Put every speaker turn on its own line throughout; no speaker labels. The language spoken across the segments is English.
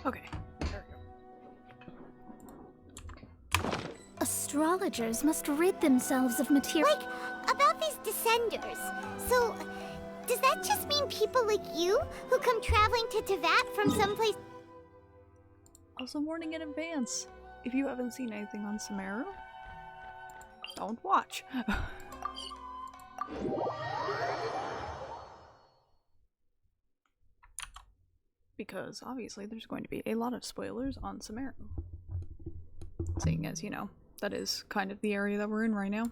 Okay, there we go.
Astrologers must rid themselves of material.
Like, about these descenders. So, does that just mean people like you who come traveling to Teyvat from someplace?
Also, warning in advance. If you haven't seen anything on Sumeru, don't watch. Because obviously there's going to be a lot of spoilers on Sumeru. Seeing as, you know, that is kind of the area that we're in right now.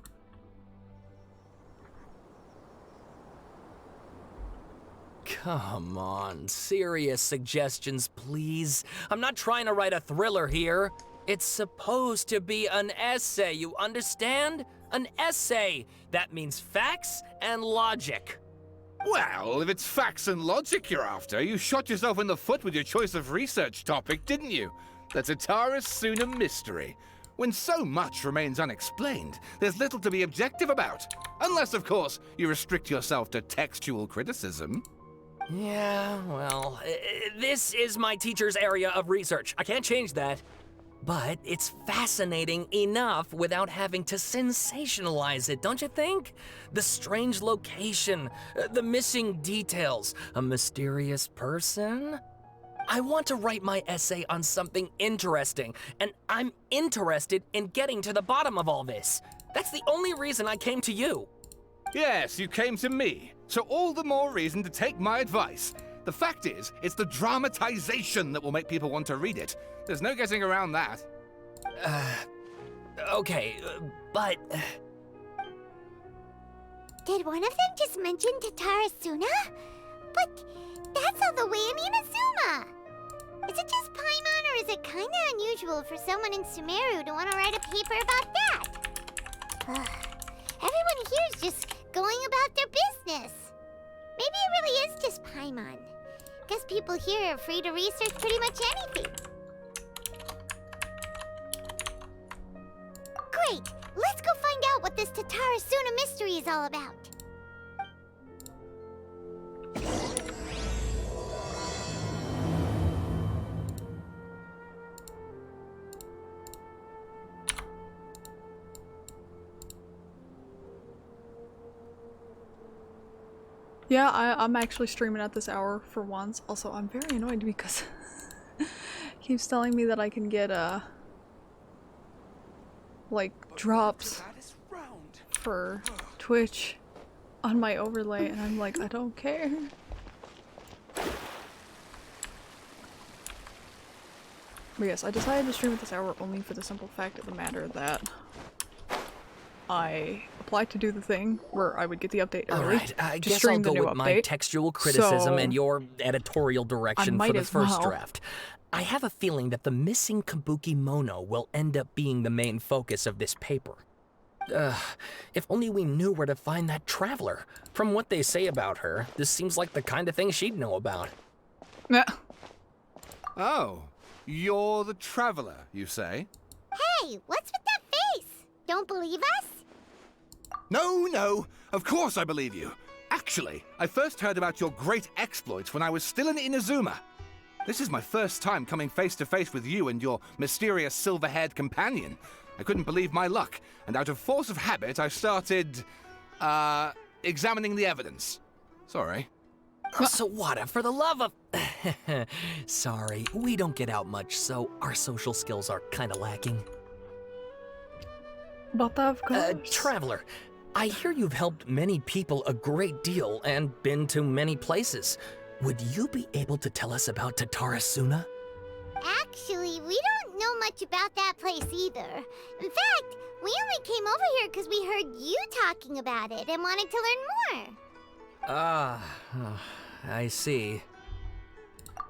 Come on, serious suggestions, please. I'm not trying to write a thriller here. It's supposed to be an essay, you understand? An essay! That means facts and logic.
Well, if it's facts and logic you're after, you shot yourself in the foot with your choice of research topic, didn't you? The Tatara Suna mystery. When so much remains unexplained, there's little to be objective about. Unless, of course, you restrict yourself to textual criticism.
Yeah, well, this is my teacher's area of research. I can't change that. But it's fascinating enough without having to sensationalize it, don't you think? The strange location, the missing details, a mysterious person. I want to write my essay on something interesting, and I'm interested in getting to the bottom of all this. That's the only reason I came to you.
Yes, you came to me, so all the more reason to take my advice. The fact is, it's the dramatization that will make people want to read it. There's no getting around that.
Okay, but...
Did one of them just mention Tatara Suna? But that's all the way in Inazuma. Is it just Paimon, or is it kinda unusual for someone in Sumeru to want to write a paper about that? Everyone here is just going about their business. Maybe it really is just Paimon. Guess people here are free to research pretty much anything. Great! Let's go find out what this Tatara Suna mystery is all about.
Yeah, I'm actually streaming at this hour for once. Also, I'm very annoyed because he keeps telling me that I can get like drops for Twitch on my overlay, and I'm like, I don't care. But yes, I decided to stream at this hour only for the simple fact of the matter that I applied to do the thing where I would get the update early.
Alright, I guess I'll go with my textual criticism and your editorial direction for the first draft. I have a feeling that the missing Kabuki Mono will end up being the main focus of this paper. If only we knew where to find that traveler. From what they say about her, this seems like the kind of thing she'd know about.
Yeah.
Oh, you're the traveler, you say?
Hey, what's with that face? Don't believe us?
No, of course I believe you. Actually, I first heard about your great exploits when I was still in Inazuma. This is my first time coming face to face with you and your mysterious silver-haired companion. I couldn't believe my luck, and out of force of habit, I started, examining the evidence. Sorry.
Sawada, for the love of... Sorry, we don't get out much, so our social skills are kinda lacking.
But of course.
Traveler, I hear you've helped many people a great deal and been to many places. Would you be able to tell us about Tatara Suna?
Actually, we don't know much about that place either. In fact, we only came over here because we heard you talking about it and wanted to learn more.
I see.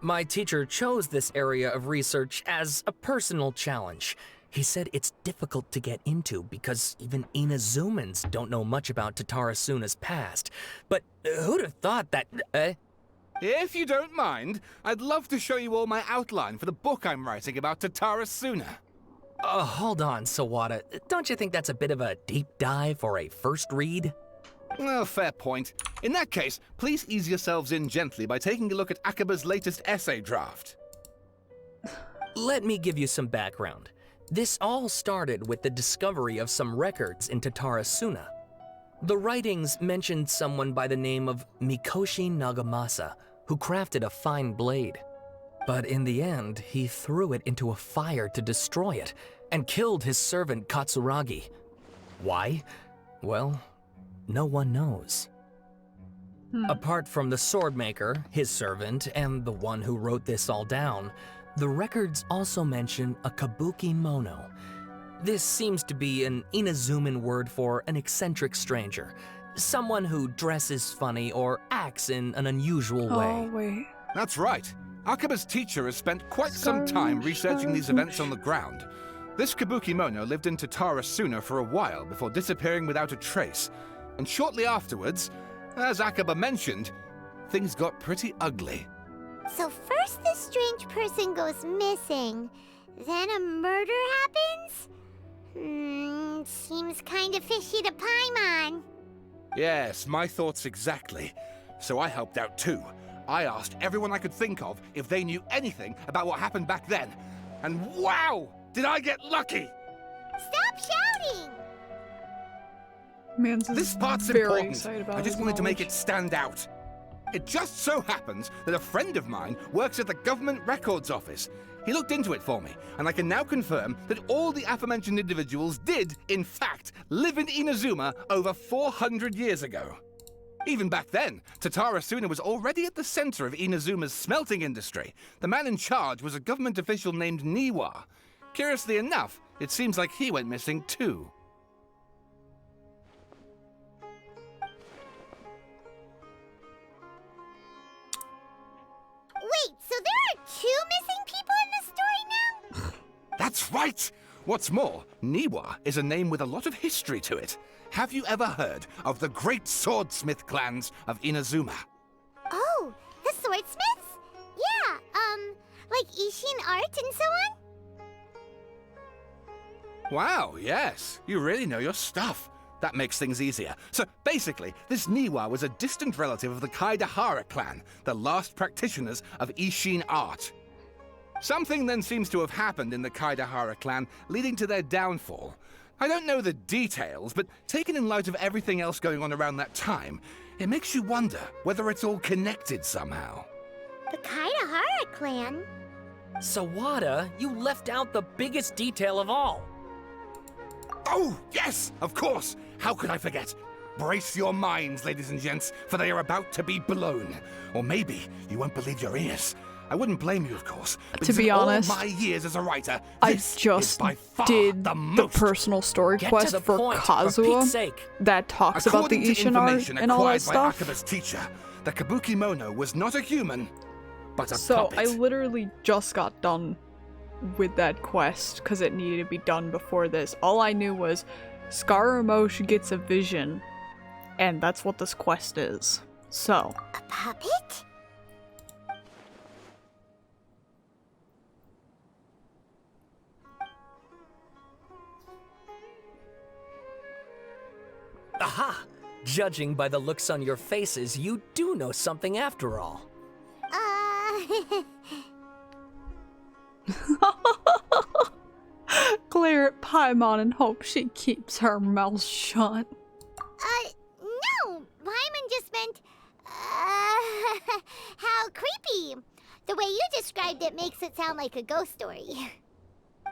My teacher chose this area of research as a personal challenge. He said it's difficult to get into because even Inazumans don't know much about Tatara Suna's past. But who'd have thought that...
If you don't mind, I'd love to show you all my outline for the book I'm writing about Tatara Suna.
Hold on, Sawada. Don't you think that's a bit of a deep dive or a first read?
Well, fair point. In that case, please ease yourselves in gently by taking a look at Akaba's latest essay draft.
Let me give you some background. This all started with the discovery of some records in Tatarasuna. The writings mentioned someone by the name of Mikoshi Nagamasa, who crafted a fine blade. But in the end, he threw it into a fire to destroy it, and killed his servant Katsuragi. Why? Well, no one knows. Apart from the swordmaker, his servant, and the one who wrote this all down, the records also mention a kabuki mono. This seems to be an Inazuman word for an eccentric stranger, someone who dresses funny or acts in an unusual way.
Oh, wait.
That's right. Akaba's teacher has spent quite some time researching these events on the ground. This kabuki mono lived in Tatarasuna for a while before disappearing without a trace. And shortly afterwards, as Akaba mentioned, things got pretty ugly.
So first this strange person goes missing, then a murder happens? Seems kinda fishy to Paimon.
Yes, my thoughts exactly. So I helped out too. I asked everyone I could think of if they knew anything about what happened back then. And wow! Did I get lucky!
Stop shouting!
Man's
This part's
very
important.
excited about
I just
his
wanted to make
knowledge.
it stand out. It just so happens that a friend of mine works at the government records office. He looked into it for me, and I can now confirm that all the aforementioned individuals did, in fact, live in Inazuma over 400 years ago. Even back then, Tatarasuna was already at the center of Inazuma's smelting industry. The man in charge was a government official named Niwa. Curiously enough, it seems like he went missing too.
Wait, so there are 2 missing people in the story now?
That's right! What's more, Niwa is a name with a lot of history to it. Have you ever heard of the great swordsmith clans of Inazuma?
Oh, the swordsmiths? Yeah, like Ishin art and so on?
Wow, yes. You really know your stuff. That makes things easier. So basically, this Niwa was a distant relative of the Kaidahara clan, the last practitioners of Ishin art. Something then seems to have happened in the Kaidahara clan, leading to their downfall. I don't know the details, but taken in light of everything else going on around that time, it makes you wonder whether it's all connected somehow.
The Kaidahara clan?
Sawada, you left out the biggest detail of all.
Oh, yes, of course. How could I forget? Brace your minds, ladies and gents, for they are about to be blown. Or maybe you won't believe your ears. I wouldn't blame you, of course.
To be
in
honest,
all my years as a writer,
I
this
just
is by far
did
the
the
most.
personal story
Get
quest
to the
for
point, for
Kazuha
Pete's sake.
that talks about the
According to
Ishin art
information
and all that
acquired by
stuff.
Akaba's teacher, the Kabuki Mono was not a human, but a
So
puppet.
I literally just got done with that quest because it needed to be done before this. All I knew was Scaramouche gets a vision, and that's what this quest is. So,
A puppet?
Aha! Judging by the looks on your faces, you do know something after all.
glare at Paimon and hope she keeps her mouth shut.
No! Paimon just meant, how creepy. The way you described it makes it sound like a ghost story.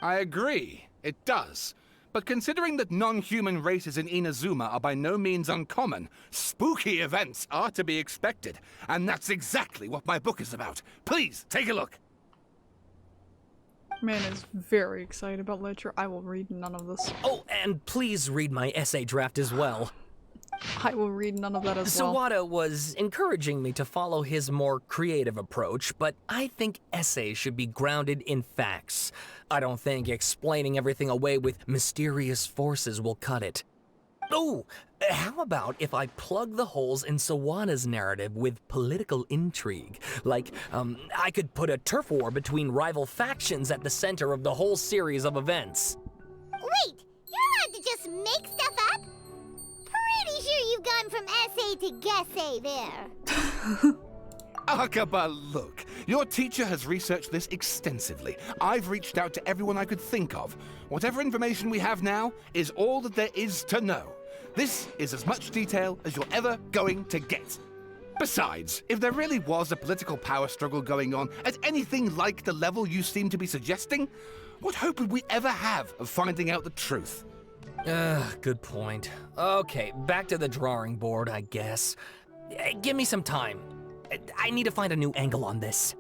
I agree, it does. But considering that non-human races in Inazuma are by no means uncommon, spooky events are to be expected. And that's exactly what my book is about. Please, take a look.
Man is very excited about literature. I will read none of this.
Oh, and please read my essay draft as well.
I will read none of that as well.
Sawada was encouraging me to follow his more creative approach, but I think essays should be grounded in facts. I don't think explaining everything away with mysterious forces will cut it. Oh, how about if I plug the holes in Sawada's narrative with political intrigue? Like, I could put a turf war between rival factions at the center of the whole series of events.
Wait, you're allowed to just make stuff up? Pretty sure you've gone from essay to guessay there.
Akaba, look, Your teacher has researched this extensively. I've reached out to everyone I could think of. Whatever information we have now is all that there is to know. This is as much detail as you're ever going to get. Besides, if there really was a political power struggle going on at anything like the level you seem to be suggesting, what hope would we ever have of finding out the truth?
Good point. Okay, back to the drawing board, I guess. Give me some time. I need to find a new angle on this.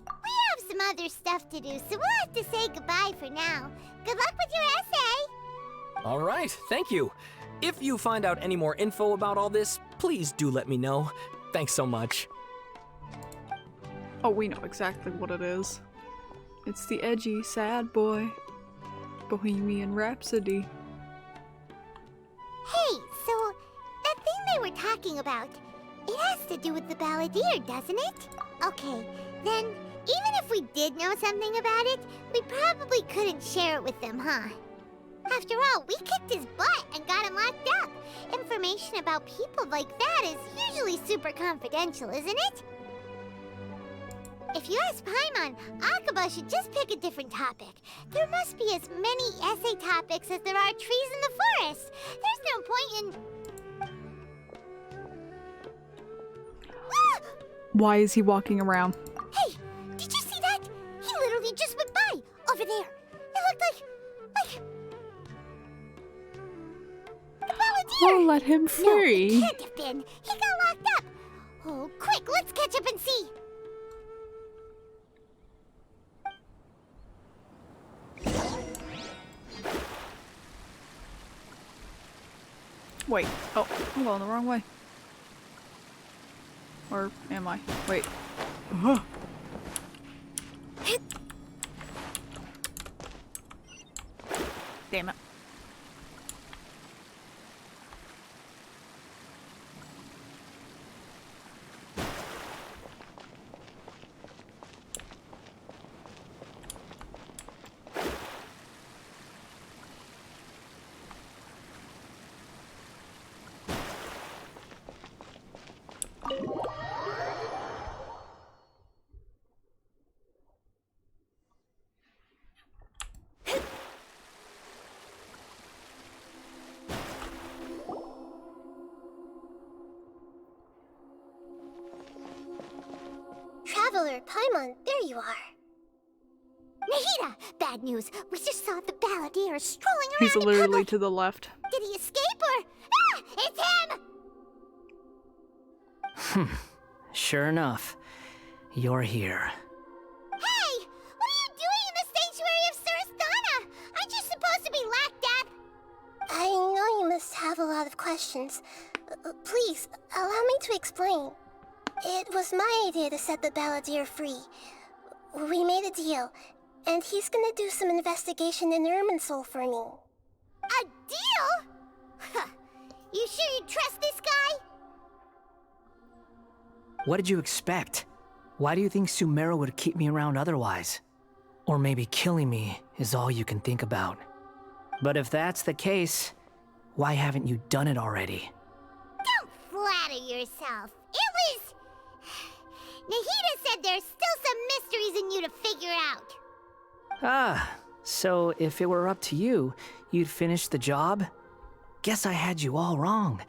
We have some other stuff to do, so we'll have to say goodbye for now. Good luck with your essay!
All right, thank you. If you find out any more info about all this, please do let me know. Thanks so much.
Oh, we know exactly what it is. It's the Edgy Sad Boy. Bohemian Rhapsody.
Hey, so that thing they were talking about, it has to do with the balladeer, doesn't it? Okay, then even if we did know something about it, we probably couldn't share it with them, huh? After all, we kicked his butt and got him locked up. Information about people like that is usually super confidential, isn't it? If you ask Paimon, Akaba should just pick a different topic. There must be as many essay topics as there are trees in the forest. There's no point in... Ah!
Why is he walking around?
Hey, did you see that? He literally just went by, over there. It looked like... the balladeer!
Oh, let him free.
No, it can't have been. He got locked up. Oh, quick, let's catch up and see.
Wait. Oh, I'm going the wrong way. Or am I? Wait. Damn it.
Traveler, Paimon, there you are. Nahida! Bad news. We just saw the balladeer strolling around
He's
in
literally
public.
to the left.
Did he escape or... Ah! It's him!
Sure enough, you're here.
Hey! What are you doing in the sanctuary of Surasthana? Aren't you supposed to be locked up? I know you must have a lot of questions. Please, allow me to explain. It was my idea to set the balladeer free. We made a deal, and he's gonna do some investigation in Irminsul for me. A deal? Huh. You sure you trust this guy?
What did you expect? Why do you think Sumeru would keep me around otherwise? Or maybe killing me is all you can think about. But if that's the case, why haven't you done it already?
Don't flatter yourself. It was... Nahida said there's still some mysteries in you to figure out.
Ah, so if it were up to you, you'd finish the job? Guess I had you all wrong.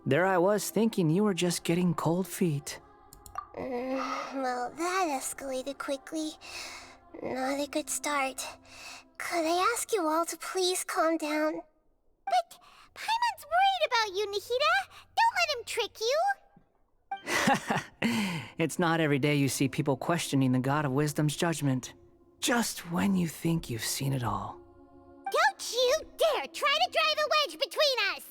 There I was thinking you were just getting cold feet.
Well, that escalated quickly. Not a good start. Could I ask you all to please calm down? But Paimon's worried about you, Nahida. Don't let him trick you.
It's not every day you see people questioning the God of Wisdom's judgment. Just when you think you've seen it all.
Don't you dare try to drive a wedge between us!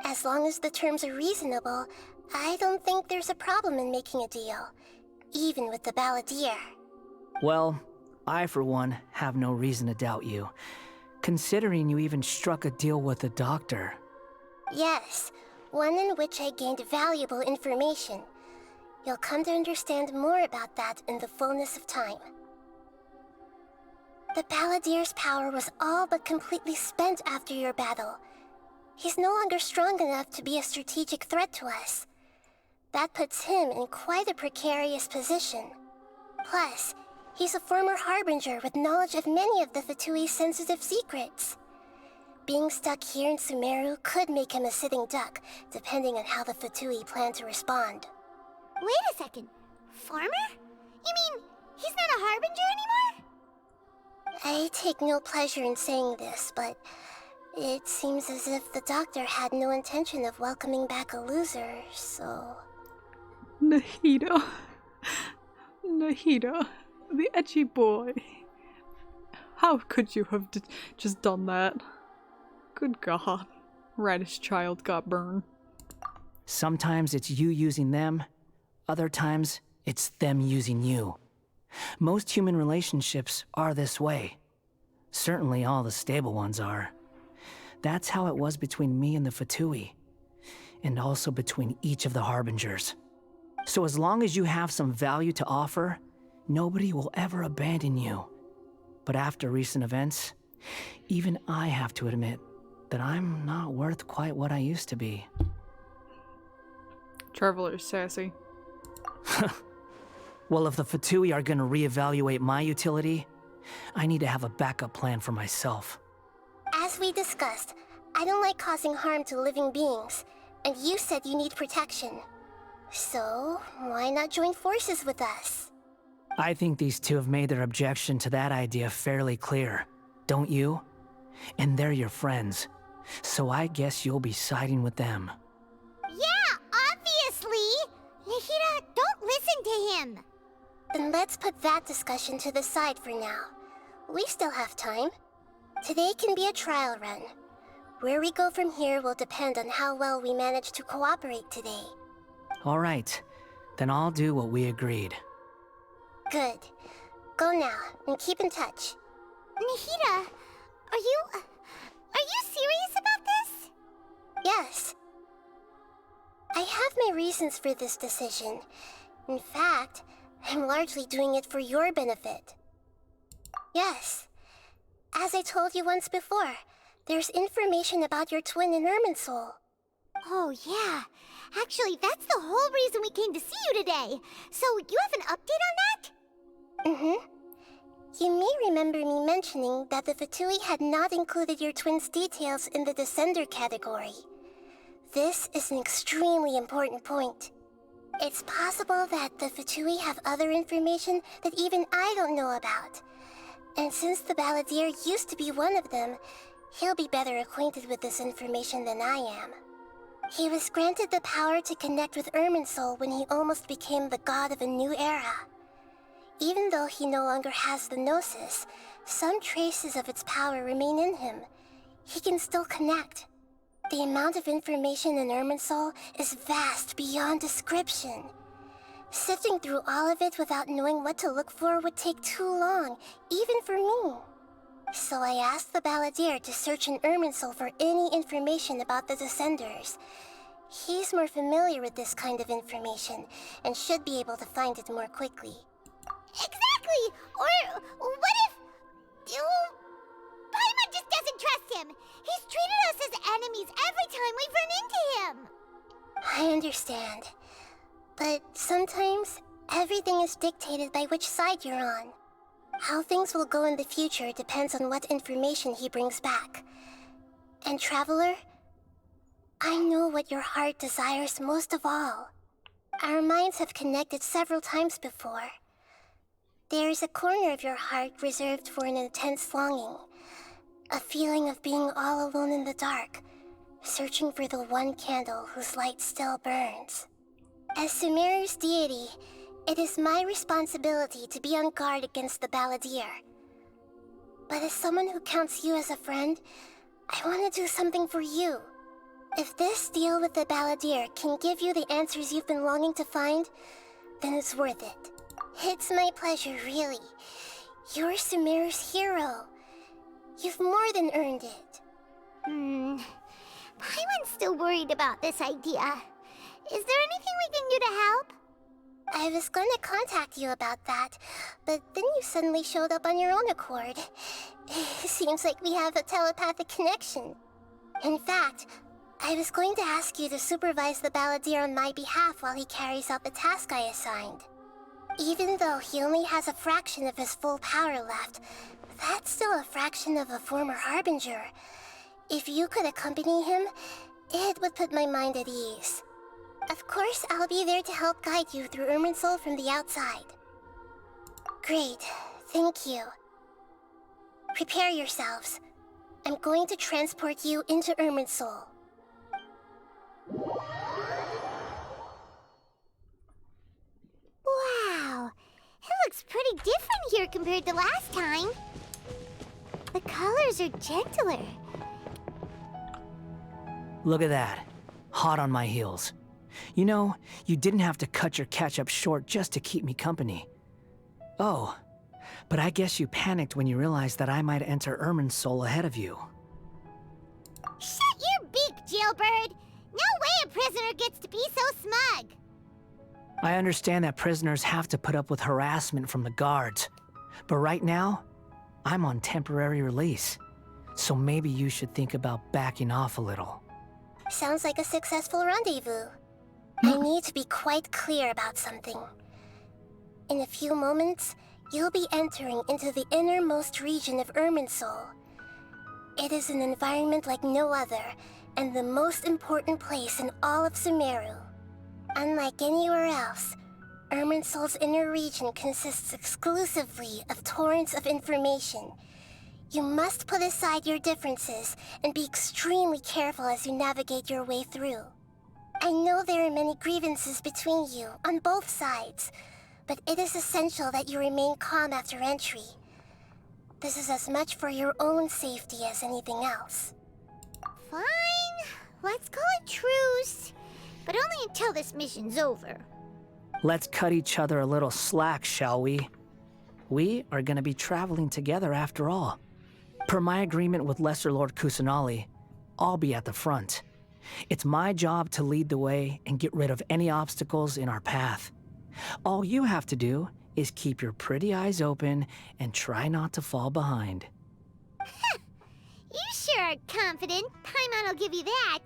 As long as the terms are reasonable, I don't think there's a problem in making a deal. Even with the balladeer.
Well, I for one have no reason to doubt you. Considering you even struck a deal with the doctor.
Yes, one in which I gained valuable information. You'll come to understand more about that in the fullness of time. The balladeer's power was all but completely spent after your battle. He's no longer strong enough to be a strategic threat to us. That puts him in quite a precarious position.
Plus, he's a former Harbinger with knowledge of many of the Fatui's sensitive secrets. Being stuck here in Sumeru could make him a sitting duck, depending on how the Fatui plan to respond.
Wait a second. Farmer? You mean he's not a Harbinger anymore?
I take no pleasure in saying this, but it seems as if the doctor had no intention of welcoming back a loser, so...
Nahida. Nahida. The edgy boy. How could you have just done that? Good God. Radish child got burned.
Sometimes it's you using them, other times it's them using you. Most human relationships are this way. Certainly all the stable ones are. That's how it was between me and the Fatui, and also between each of the Harbingers. So as long as you have some value to offer, nobody will ever abandon you. But after recent events, even I have to admit that I'm not worth quite what I used to be.
Traveler's sassy.
Well, if the Fatui are gonna reevaluate my utility, I need to have a backup plan for myself.
As we discussed, I don't like causing harm to living beings, and you said you need protection. So, why not join forces with us?
I think these two have made their objection to that idea fairly clear, don't you? And they're your friends, so I guess you'll be siding with them.
Yeah, obviously! Nahida, don't listen to him!
Then let's put that discussion to the side for now. We still have time. Today can be a trial run. Where we go from here will depend on how well we manage to cooperate today.
All right, then I'll do what we agreed.
Good. Go now, and keep in touch.
Nahida, are you serious about this?
Yes. I have my reasons for this decision. In fact, I'm largely doing it for your benefit. Yes. As I told you once before, there's information about your twin in Irminsul.
Oh yeah. Actually, that's the whole reason we came to see you today. So, you have an update on that?
Mm-hmm. You may remember me mentioning that the Fatui had not included your twin's details in the Descender category. This is an extremely important point. It's possible that the Fatui have other information that even I don't know about. And since the Balladeer used to be one of them, he'll be better acquainted with this information than I am. He was granted the power to connect with Irminsul when he almost became the god of a new era. Even though he no longer has the Gnosis, some traces of its power remain in him. He can still connect. The amount of information in Irminsul is vast beyond description. Sifting through all of it without knowing what to look for would take too long, even for me. So I asked the Balladeer to search in Irminsul for any information about the Descenders. He's more familiar with this kind of information, and should be able to find it more quickly.
Exactly! Or what if... Paimon just doesn't trust him! He's treated us as enemies every time we've run into him!
I understand. But sometimes, everything is dictated by which side you're on. How things will go in the future depends on what information he brings back. And Traveler, I know what your heart desires most of all. Our minds have connected several times before. There is a corner of your heart reserved for an intense longing. A feeling of being all alone in the dark, searching for the one candle whose light still burns. As Sumeru's deity, it is my responsibility to be on guard against the Balladeer. But as someone who counts you as a friend, I want to do something for you. If this deal with the Balladeer can give you the answers you've been longing to find, then it's worth it. It's my pleasure, really. You're Sumeru's hero. You've more than earned it.
Paimon's still worried about this idea. Is there anything we can do to help?
I was going to contact you about that, but then you suddenly showed up on your own accord. Seems like we have a telepathic connection. In fact, I was going to ask you to supervise the Balladeer on my behalf while he carries out the task I assigned. Even though he only has a fraction of his full power left, that's still a fraction of a former Harbinger. If you could accompany him, it would put my mind at ease. Of course, I'll be there to help guide you through Irminsul from the outside. Great, thank you. Prepare yourselves. I'm going to transport you into Irminsul.
Wow, it looks pretty different here compared to last time. The colors are gentler.
Look at that. Hot on my heels. You know, you didn't have to cut your catch-up short just to keep me company. Oh, but I guess you panicked when you realized that I might enter Irminsul ahead of you.
Shut your beak, jailbird! No way a prisoner gets to be so smug!
I understand that prisoners have to put up with harassment from the guards, but right now, I'm on temporary release, so maybe you should think about backing off a little.
Sounds like a successful rendezvous. I need to be quite clear about something. In a few moments, you'll be entering into the innermost region of Irminsul. It is an environment like no other, and the most important place in all of Sumeru. Unlike anywhere else, Irminsul's inner region consists exclusively of torrents of information. You must put aside your differences and be extremely careful as you navigate your way through. I know there are many grievances between you on both sides, but it is essential that you remain calm after entry. This is as much for your own safety as anything else.
Fine, let's call it truce. But only until this mission's over.
Let's cut each other a little slack, shall we? We are gonna be traveling together after all. Per my agreement with Lesser Lord Kusanali, I'll be at the front. It's my job to lead the way and get rid of any obstacles in our path. All you have to do is keep your pretty eyes open and try not to fall behind.
You sure are confident. Paimon will give you that.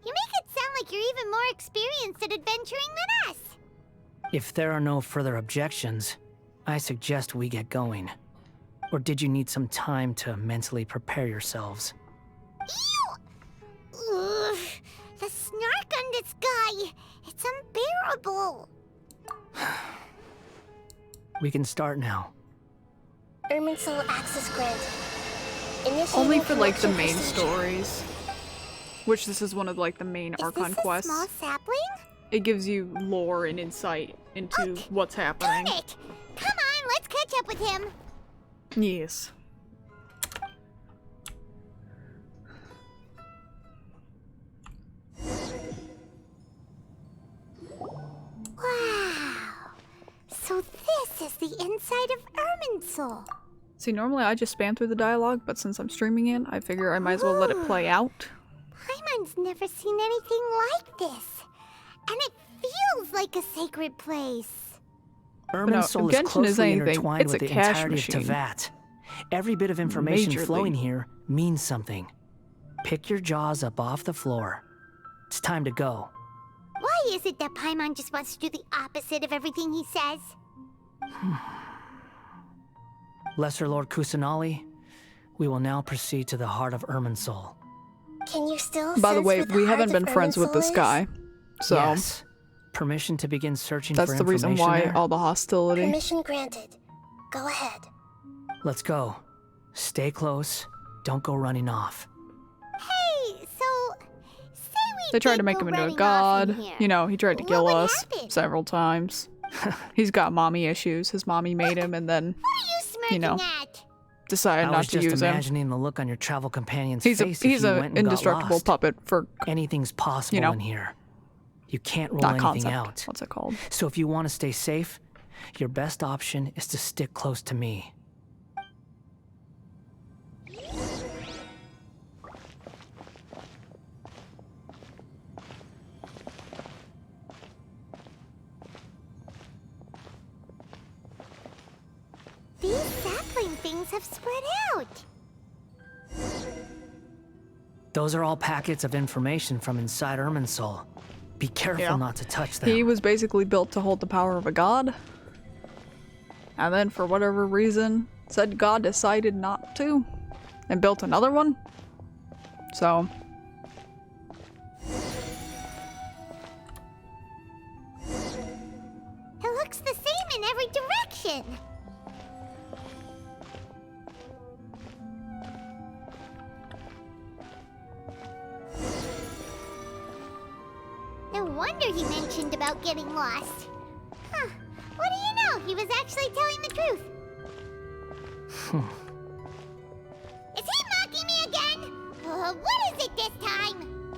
You make it sound like you're even more experienced at adventuring than us.
If there are no further objections, I suggest we get going. Or did you need some time to mentally prepare yourselves?
Ew! Ugh, the snark on this guy. It's unbearable.
We can start now.
Irminsul access granted. Initiating
Only for like the
connection
main
procedure.
stories. Which this is one of like the main Archon
Is this a
quests.
small sapling?
It gives you lore and insight into what's happening.
Darn it! Come on, let's catch up with him.
Yes.
Wow. So this is the inside of Irminsul.
See, normally I just spam through the dialogue, but since I'm streaming it, I figure I might as well let it play out.
Paimon's never seen anything like this. And it feels like a sacred place.
Irminsul is
Genshin
closely
is anything,
intertwined
it's
with
a
the
cash
entirety
machine.
of Tevat. Every bit of information
Majorly.
flowing here means something. Pick your jaws up off the floor. It's time to go.
Why is it that Paimon just wants to do the opposite of everything he says?
Lesser Lord Kusanali, we will now proceed to the heart of Irminsul.
Can you still
By the
sense
way,
where the
we
heart
haven't
of
been friends with
Irminsul
this
is?
guy. So
Yes. Permission to begin searching
that's
for
the reason
information
why
there?
all the hostility.
Permission granted. Go ahead.
Let's go. Stay close. Don't go running off.
Hey, so say we
They tried
did
to make
go
him into a
running off
god.
in here.
You know, he tried to
What
kill
would
us
happen?
several times. He's got mommy issues. His mommy made him and then
What are you smirking
know,
at?
decided
I
not
was
to
just
use him.
imagining the look on your travel companion's
He's
face if
he's
you
an
went and got
indestructible
lost.
puppet for
Anything's possible
know,
in here. You can't rule
not
anything
concept.
out.
What's it called?
So if you want to stay safe, your best option is to stick close to me.
These sapling things have spread out.
Those are all packets of information from inside Irminsul. Be careful
Yeah.
not to touch them.
He was basically built to hold the power of a god. And then for whatever reason, said God decided not to. And built another one. So.
It looks the same in every direction. No wonder he mentioned about getting lost. Huh. What do you know? He was actually telling the truth. Is he mocking me again? What is it this time?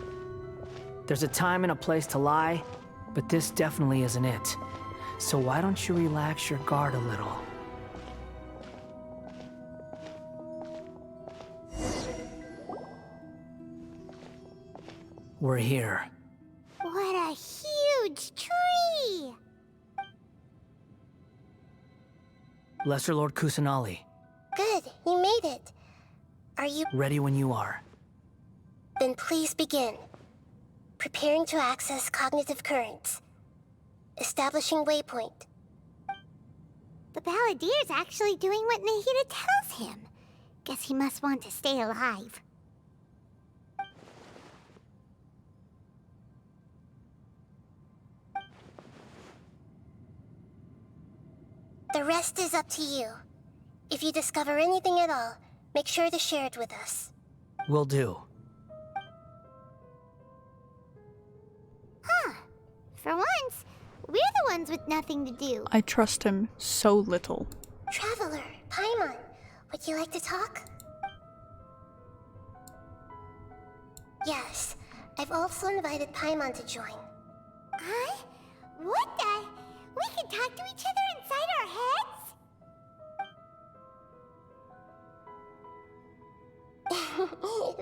There's a time and a place to lie, but this definitely isn't it. So why don't you relax your guard a little? We're here.
What a huge tree!
Lesser Lord Kusanali,
Good, you made it. Are you...
ready when you are.
Then please begin. Preparing to access cognitive currents. Establishing waypoint.
The Balladier's actually doing what Nahida tells him. Guess he must want to stay alive.
The rest is up to you. If you discover anything at all, make sure to share it with us.
Will do.
Huh. For once, we're the ones with nothing to do.
I trust him so little.
Traveler, Paimon, would you like to talk? Yes, I've also invited Paimon to join.
Huh? What the? We can talk to each other inside our heads?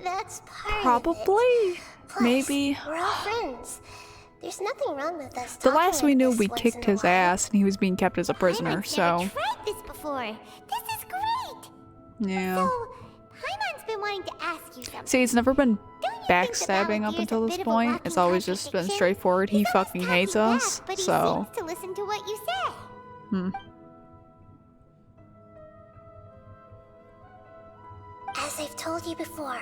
That's part of
Probably.
it. Plus,
Maybe.
We're all friends. There's nothing wrong with us
The
talking
last we
like
knew,
this
we
once
kicked
in a
his
while.
ass and he was being kept as a prisoner,
Paimon's
so.
never tried this before. This is great.
Yeah.
So, Paimon's been wanting to ask you something.
See, it's never been
Don't you think the
backstabbing up
Balladeer's
until
a
this
bit of a
point.
walking
It's always just been
contradiction?
straightforward. He
He's always
fucking hates
talking
us,
back, but
so.
he seems to listen to what you say.
Hmm.
As I've told you before,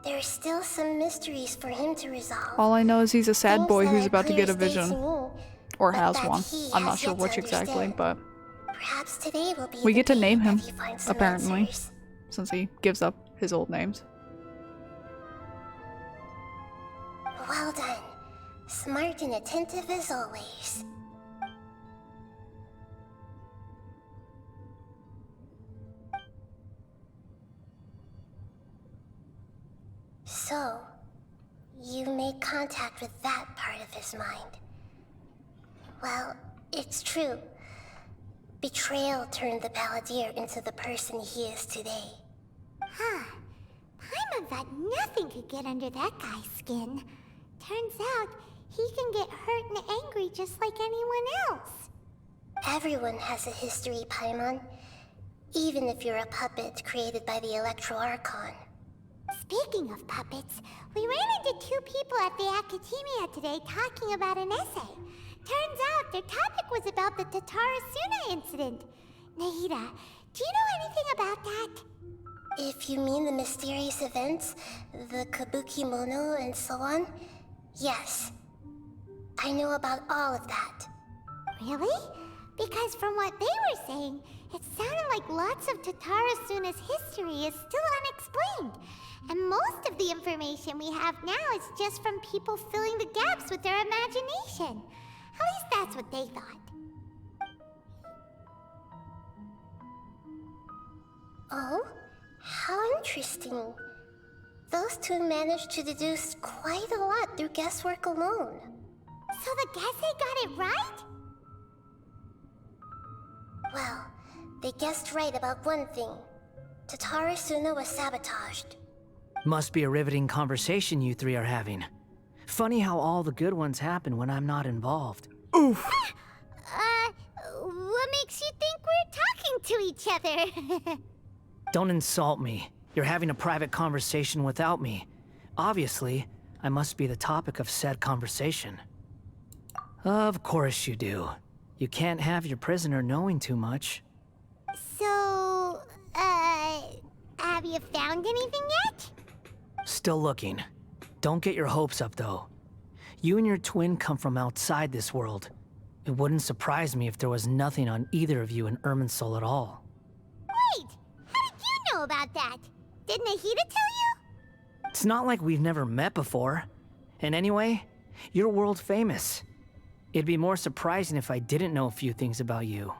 there are still some mysteries for him to resolve.
All I know is he's a sad
Things
boy
that
who's
are
about to
clear
get a
as day
vision.
to me,
Or
but
has
that
one.
he
I'm not
has
sure
yet to
which exactly,
understand.
but
Perhaps today will be
we
the
get to
day
name him,
that he finds some
apparently.
answers.
Since he gives up his old names.
Well done. Smart and attentive as always. So, you made contact with that part of his mind. Well, it's true. Betrayal turned the Balladeer into the person he is today.
Huh. Paimon thought nothing could get under that guy's skin. Turns out, he can get hurt and angry just like anyone else.
Everyone has a history, Paimon. Even if you're a puppet created by the Electro Archon.
Speaking of puppets, we ran into two people at the Academia today talking about an essay. Turns out their topic was about the Tatarasuna incident. Nahida, do you know anything about that?
If you mean the mysterious events, the Kabuki Mono and so on, yes. I know about all of that.
Really? Because from what they were saying, it sounded like lots of Tatarasuna's history is still unexplained. And most of the information we have now is just from people filling the gaps with their imagination. At least that's what they thought.
Oh? How interesting. Those two managed to deduce quite a lot through guesswork alone.
So the Gase got it right?
Well, they guessed right about one thing. Tatarasuna was sabotaged.
Must be a riveting conversation you three are having. Funny how all the good ones happen when I'm not involved.
Oof.
What makes you think we're talking to each other?
Don't insult me. You're having a private conversation without me. Obviously, I must be the topic of said conversation. Of course you do. You can't have your prisoner knowing too much.
So, have you found anything yet?
Still looking. Don't get your hopes up, though. You and your twin come from outside this world. It wouldn't surprise me if there was nothing on either of you in Irminsul at all.
Wait, how did you know about that? Did Nahida tell you?
It's not like we've never met before. And anyway, you're world famous. It'd be more surprising if I didn't know a few things about you.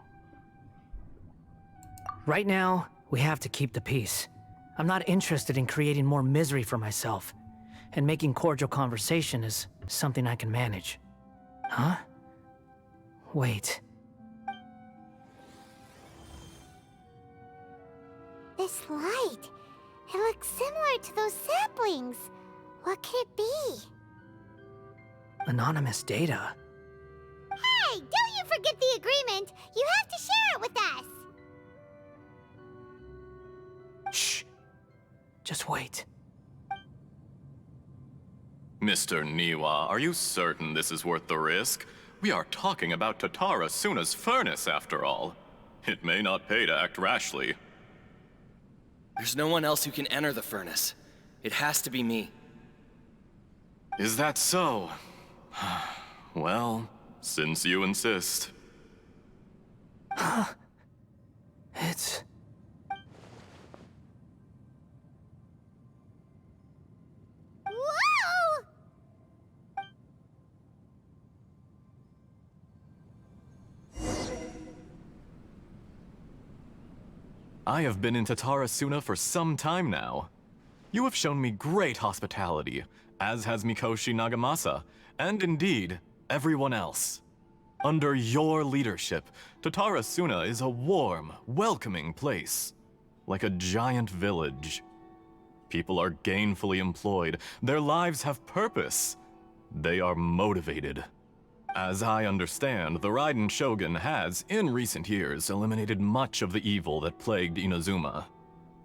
Right now, we have to keep the peace. I'm not interested in creating more misery for myself. And making cordial conversation is something I can manage. Huh? Wait.
This light. It looks similar to those saplings. What could it be?
Anonymous data.
Hey, don't you forget the agreement! You have to share it with us!
Shh. Just wait.
Mr. Niwa, are you certain this is worth the risk? We are talking about Tatara Suna's furnace, after all. It may not pay to act rashly.
There's no one else who can enter the furnace. It has to be me.
Is that so? Well, since you insist.
It's...
Whoa!
I have been in Tatara Suna for some time now. You have shown me great hospitality, as has Mikoshi Nagamasa, and indeed, everyone else. Under your leadership, Tatara Suna is a warm, welcoming place. Like a giant village. People are gainfully employed, their lives have purpose. They are motivated. As I understand, the Raiden Shogun has, in recent years, eliminated much of the evil that plagued Inazuma.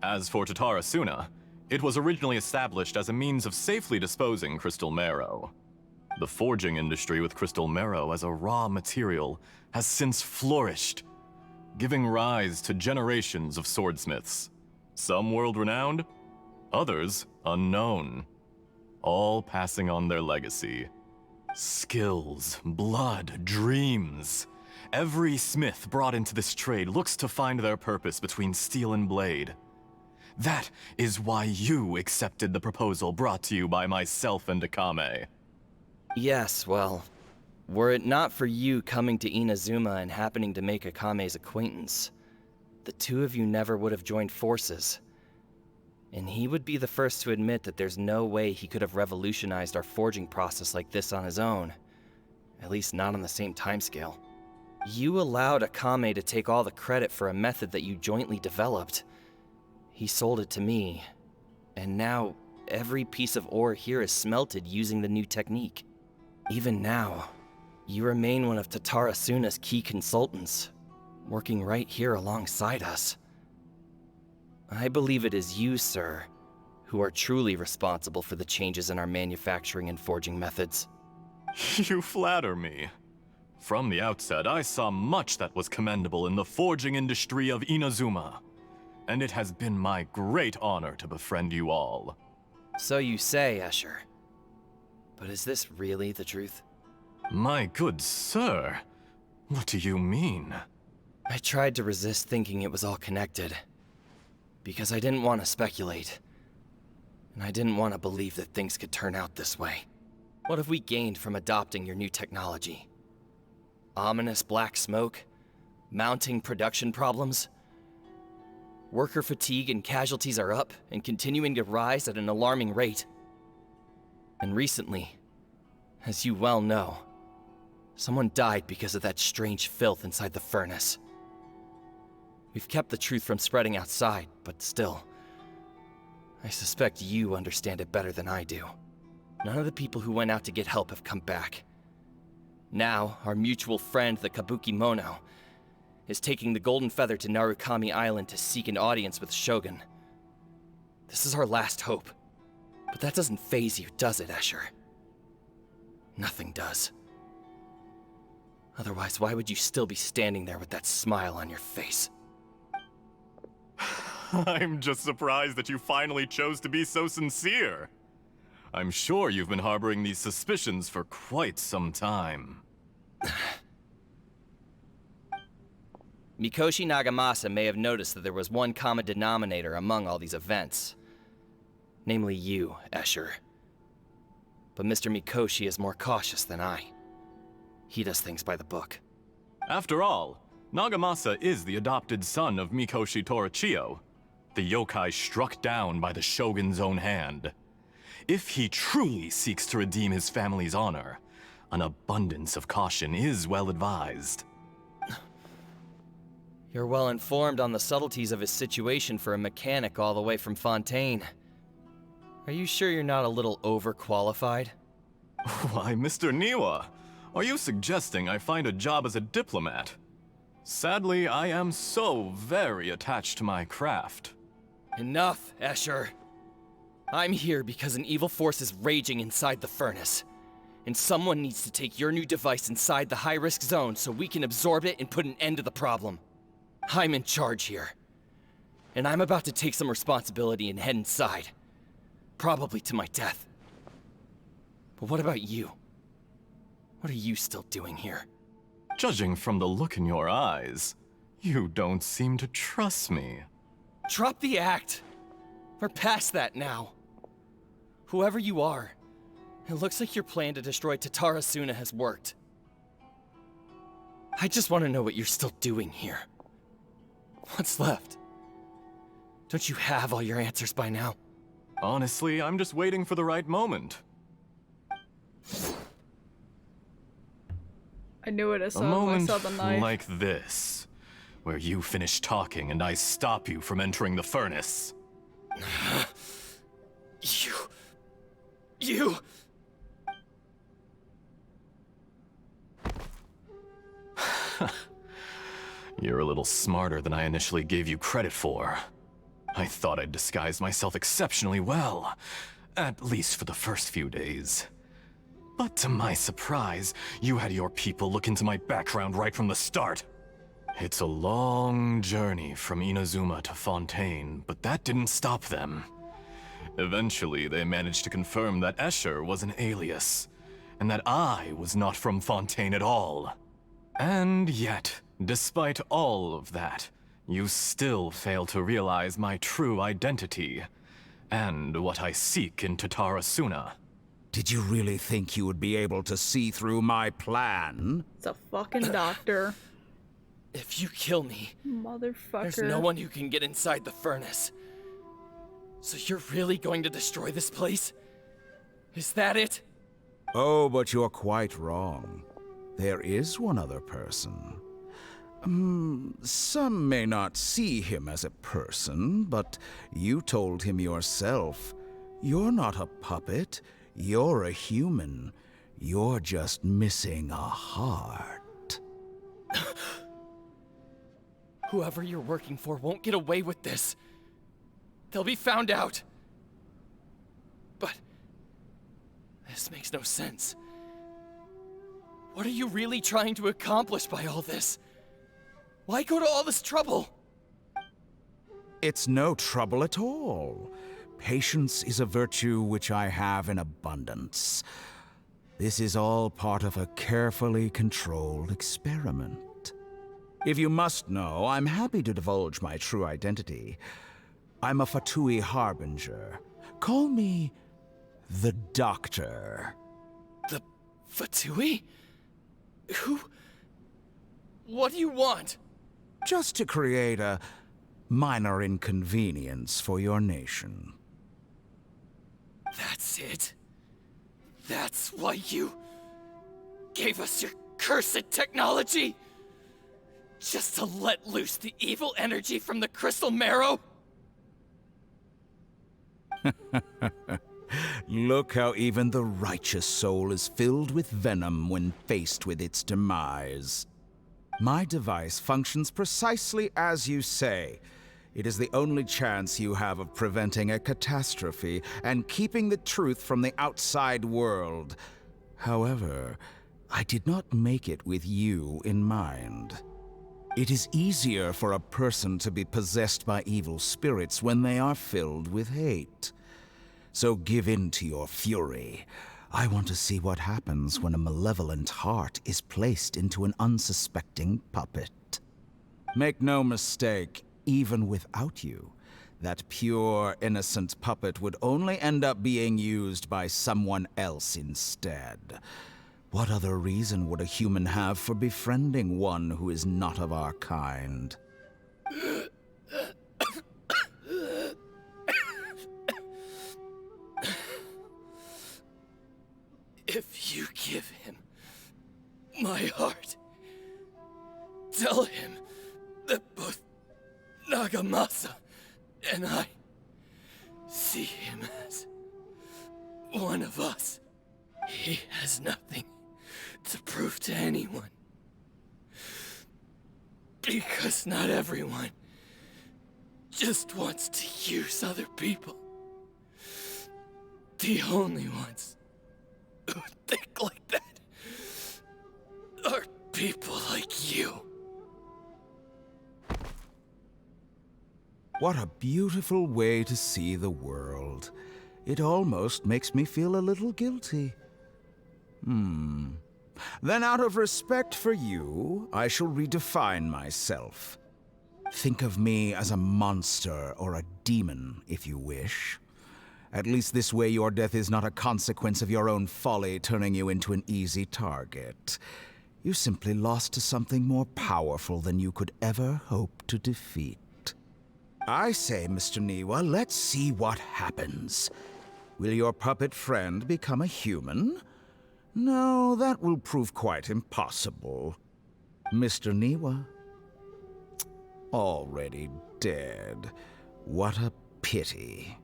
As for Tatara Suna, it was originally established as a means of safely disposing crystal marrow. The forging industry with crystal marrow as a raw material has since flourished, giving rise to generations of swordsmiths. Some world-renowned, others unknown, all passing on their legacy. Skills, blood, dreams. Every smith brought into this trade looks to find their purpose between steel and blade. That is why you accepted the proposal brought to you by myself and Akame.
Yes, well, were it not for you coming to Inazuma and happening to make Akame's acquaintance, the two of you never would have joined forces. And he would be the first to admit that there's no way he could have revolutionized our forging process like this on his own. At least not on the same timescale. You allowed Akame to take all the credit for a method that you jointly developed. He sold it to me, and now every piece of ore here is smelted using the new technique. Even now, you remain one of Tatara Suna's key consultants, working right here alongside us. I believe it is you, sir, who are truly responsible for the changes in our manufacturing and forging methods.
You flatter me. From the outset, I saw much that was commendable in the forging industry of Inazuma, and it has been my great honor to befriend you all.
So you say, Escher. But is this really the truth?
My good sir, what do you mean?
I tried to resist thinking it was all connected, because I didn't want to speculate, and I didn't want to believe that things could turn out this way. What have we gained from adopting your new technology? Ominous black smoke? Mounting production problems? Worker fatigue and casualties are up and continuing to rise at an alarming rate. And recently, as you well know, someone died because of that strange filth inside the furnace. We've kept the truth from spreading outside, but still, I suspect you understand it better than I do. None of the people who went out to get help have come back. Now, our mutual friend, the Kabuki Mono, is taking the Golden Feather to Narukami Island to seek an audience with Shogun. This is our last hope. But that doesn't faze you, does it, Escher? Nothing does. Otherwise, why would you still be standing there with that smile on your face?
I'm just surprised that you finally chose to be so sincere. I'm sure you've been harboring these suspicions for quite some time.
Mikoshi Nagamasa may have noticed that there was one common denominator among all these events. Namely you, Escher. But Mr. Mikoshi is more cautious than I. He does things by the book.
After all, Nagamasa is the adopted son of Mikoshi Torichio, the yokai struck down by the Shogun's own hand. If he truly seeks to redeem his family's honor, an abundance of caution is well advised.
You're well informed on the subtleties of his situation for a mechanic all the way from Fontaine. Are you sure you're not a little overqualified?
Why, Mr. Niwa, are you suggesting I find a job as a diplomat? Sadly, I am so very attached to my craft.
Enough, Escher. I'm here because an evil force is raging inside the furnace. And someone needs to take your new device inside the high-risk zone so we can absorb it and put an end to the problem. I'm in charge here. And I'm about to take some responsibility and head inside. Probably to my death. But what about you? What are you still doing here?
Judging from the look in your eyes, you don't seem to trust me.
Drop the act! We're past that now. Whoever you are, it looks like your plan to destroy Tatara Suna has worked. I just want to know what you're still doing here. What's left? Don't you have all your answers by now?
Honestly, I'm just waiting for the right moment.
I knew it as
A
soon as I
moment
saw the knife.
like this, where you finish talking and I stop you from entering the furnace.
You...
You're a little smarter than I initially gave you credit for. I thought I'd disguised myself exceptionally well, at least for the first few days. But to my surprise, you had your people look into my background right from the start. It's a long journey from Inazuma to Fontaine, but that didn't stop them. Eventually, they managed to confirm that Escher was an alias, and that I was not from Fontaine at all. And yet, despite all of that, you still fail to realize my true identity, and what I seek in Tatara Suna.
Did you really think you would be able to see through my plan?
It's a fucking doctor.
If you kill me,
Motherfucker.
there's no one who can get inside the furnace. So you're really going to destroy this place? Is that it?
Oh, but you're quite wrong. There is one other person. Some may not see him as a person, but you told him yourself. You're not a puppet. You're a human. You're just missing a heart.
Whoever you're working for won't get away with this. They'll be found out. But this makes no sense. What are you really trying to accomplish by all this? Why go to all this trouble?
It's no trouble at all. Patience is a virtue which I have in abundance. This is all part of a carefully controlled experiment. If you must know, I'm happy to divulge my true identity. I'm a Fatui Harbinger. Call me the Doctor.
The Fatui? Who? What do you want?
Just to create a minor inconvenience for your nation.
That's it? That's why you gave us your cursed technology? Just to let loose the evil energy from the crystal marrow?
Look how even the righteous soul is filled with venom when faced with its demise. My device functions precisely as you say. It is the only chance you have of preventing a catastrophe and keeping the truth from the outside world. However, I did not make it with you in mind. It is easier for a person to be possessed by evil spirits when they are filled with hate. So give in to your fury. I want to see what happens when a malevolent heart is placed into an unsuspecting puppet. Make no mistake, even without you, that pure, innocent puppet would only end up being used by someone else instead. What other reason would a human have for befriending one who is not of our kind?
If you give him my heart, tell him that both Nagamasa and I see him as one of us. He has nothing to prove to anyone. Because not everyone just wants to use other people. The only ones who think like that are people like you.
What a beautiful way to see the world. It almost makes me feel a little guilty. Then out of respect for you, I shall redefine myself. Think of me as a monster or a demon, if you wish. At least this way your death is not a consequence of your own folly turning you into an easy target. You simply lost to something more powerful than you could ever hope to defeat. I say, Mr. Niwa, let's see what happens. Will your puppet friend become a human? No, that will prove quite impossible. Mr. Niwa? Already dead. What a pity.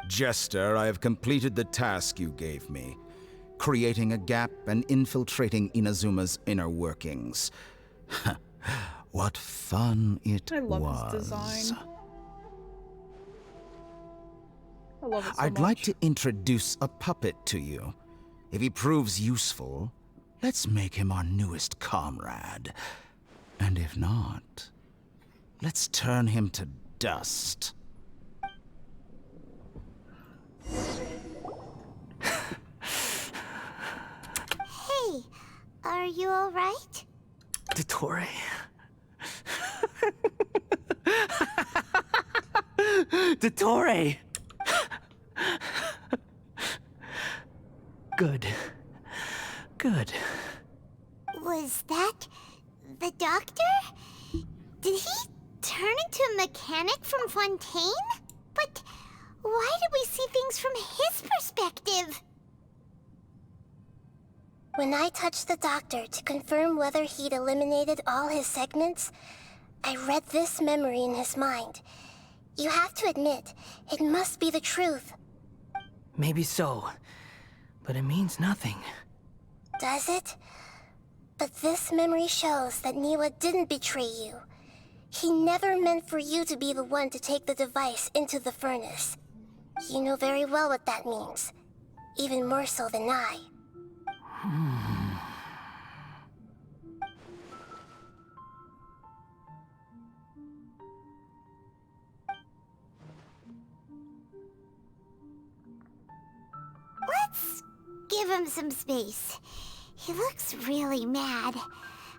Jester, I have completed the task you gave me. Creating a gap and infiltrating Inazuma's inner workings. What fun it was.
I love his design. I love it so
I'd
much.
like to introduce a puppet to you. If he proves useful, let's make him our newest comrade. And if not, let's turn him to dust.
Hey, are you alright?
Dottore. Dottore! Good. Good.
Was that the doctor? Did he turn into a mechanic from Fontaine? But why did we see things from his perspective?
When I touched the doctor to confirm whether he'd eliminated all his segments, I read this memory in his mind. You have to admit, it must be the truth.
Maybe so, but it means nothing.
Does it? But this memory shows that Niwa didn't betray you. He never meant for you to be the one to take the device into the furnace. You know very well what that means. Even more so than I.
Let's give him some space. He looks really mad.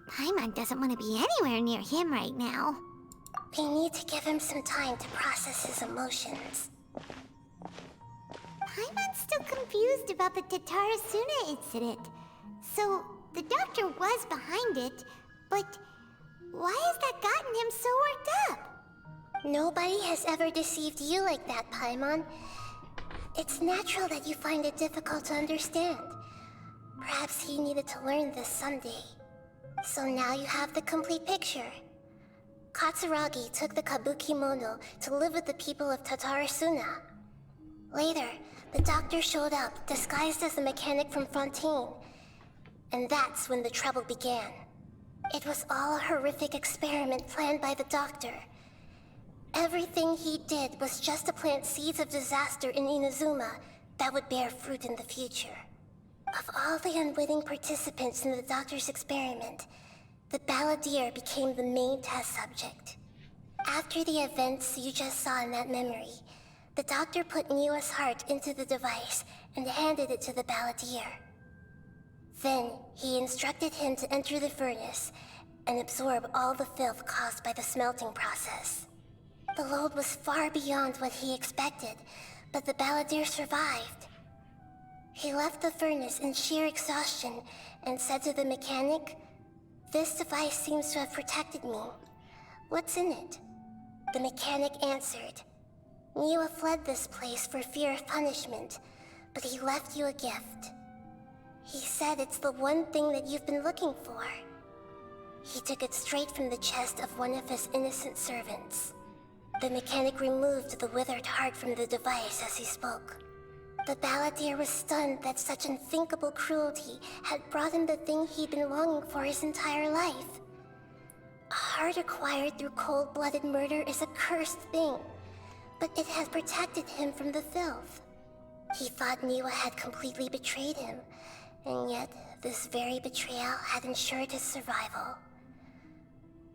Paimon doesn't want to be anywhere near him right now.
We need to give him some time to process his emotions.
Paimon's still confused about the Tatarasuna incident. So, the doctor was behind it, but why has that gotten him so worked up?
Nobody has ever deceived you like that, Paimon. It's natural that you find it difficult to understand. Perhaps he needed to learn this someday. So now you have the complete picture. Katsuragi took the Kabuki Mono to live with the people of Tatarasuna. Later, the doctor showed up, disguised as a mechanic from Fontaine. And that's when the trouble began. It was all a horrific experiment planned by the doctor. Everything he did was just to plant seeds of disaster in Inazuma that would bear fruit in the future. Of all all the unwitting participants in the doctor's experiment, the balladeer became the main test subject. After the events you just saw in that memory, the doctor put Niwa's heart into the device and handed it to the balladeer. Then, he instructed him to enter the furnace and absorb all the filth caused by the smelting process. The load was far beyond what he expected, but the balladeer survived. He left the furnace in sheer exhaustion and said to the mechanic, "This device seems to have protected me. What's in it?" The mechanic answered, "Niwa fled this place for fear of punishment, but he left you a gift. He said it's the one thing that you've been looking for." He took it straight from the chest of one of his innocent servants. The mechanic removed the withered heart from the device as he spoke. The balladeer was stunned that such unthinkable cruelty had brought him the thing he'd been longing for his entire life. A heart acquired through cold-blooded murder is a cursed thing, but it had protected him from the filth. He thought Niwa had completely betrayed him, and yet this very betrayal had ensured his survival.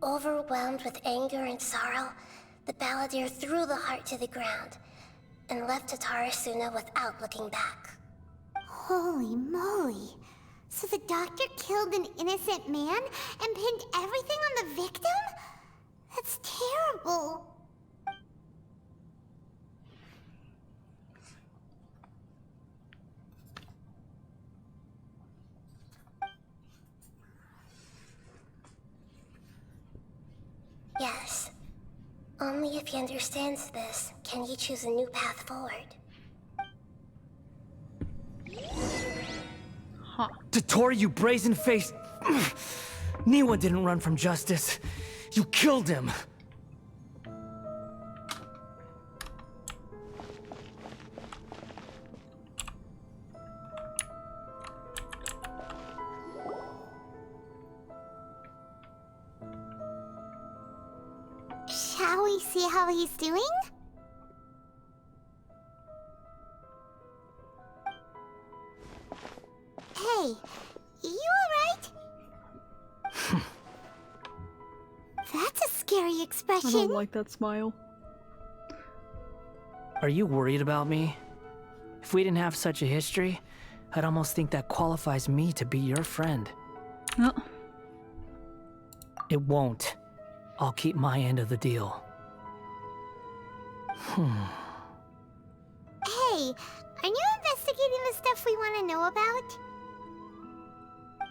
Overwhelmed with anger and sorrow, the balladeer threw the heart to the ground and left Tatarasuna without looking back.
Holy moly. So the doctor killed an innocent man and pinned everything on the victim? That's terrible.
Yes. Only if he understands this can he choose a new path forward.
Huh.
Tottori, you brazen-faced... Niwa didn't run from justice. You killed him.
Shall we see how he's doing? Hey, you alright? That's a scary
I
expression.
don't like that smile.
Are you worried about me? If we didn't have such a history, I'd almost think that qualifies me to be your friend.
Oh.
It won't. I'll keep my end of the deal.
Hey, aren't you investigating the stuff we want to know about?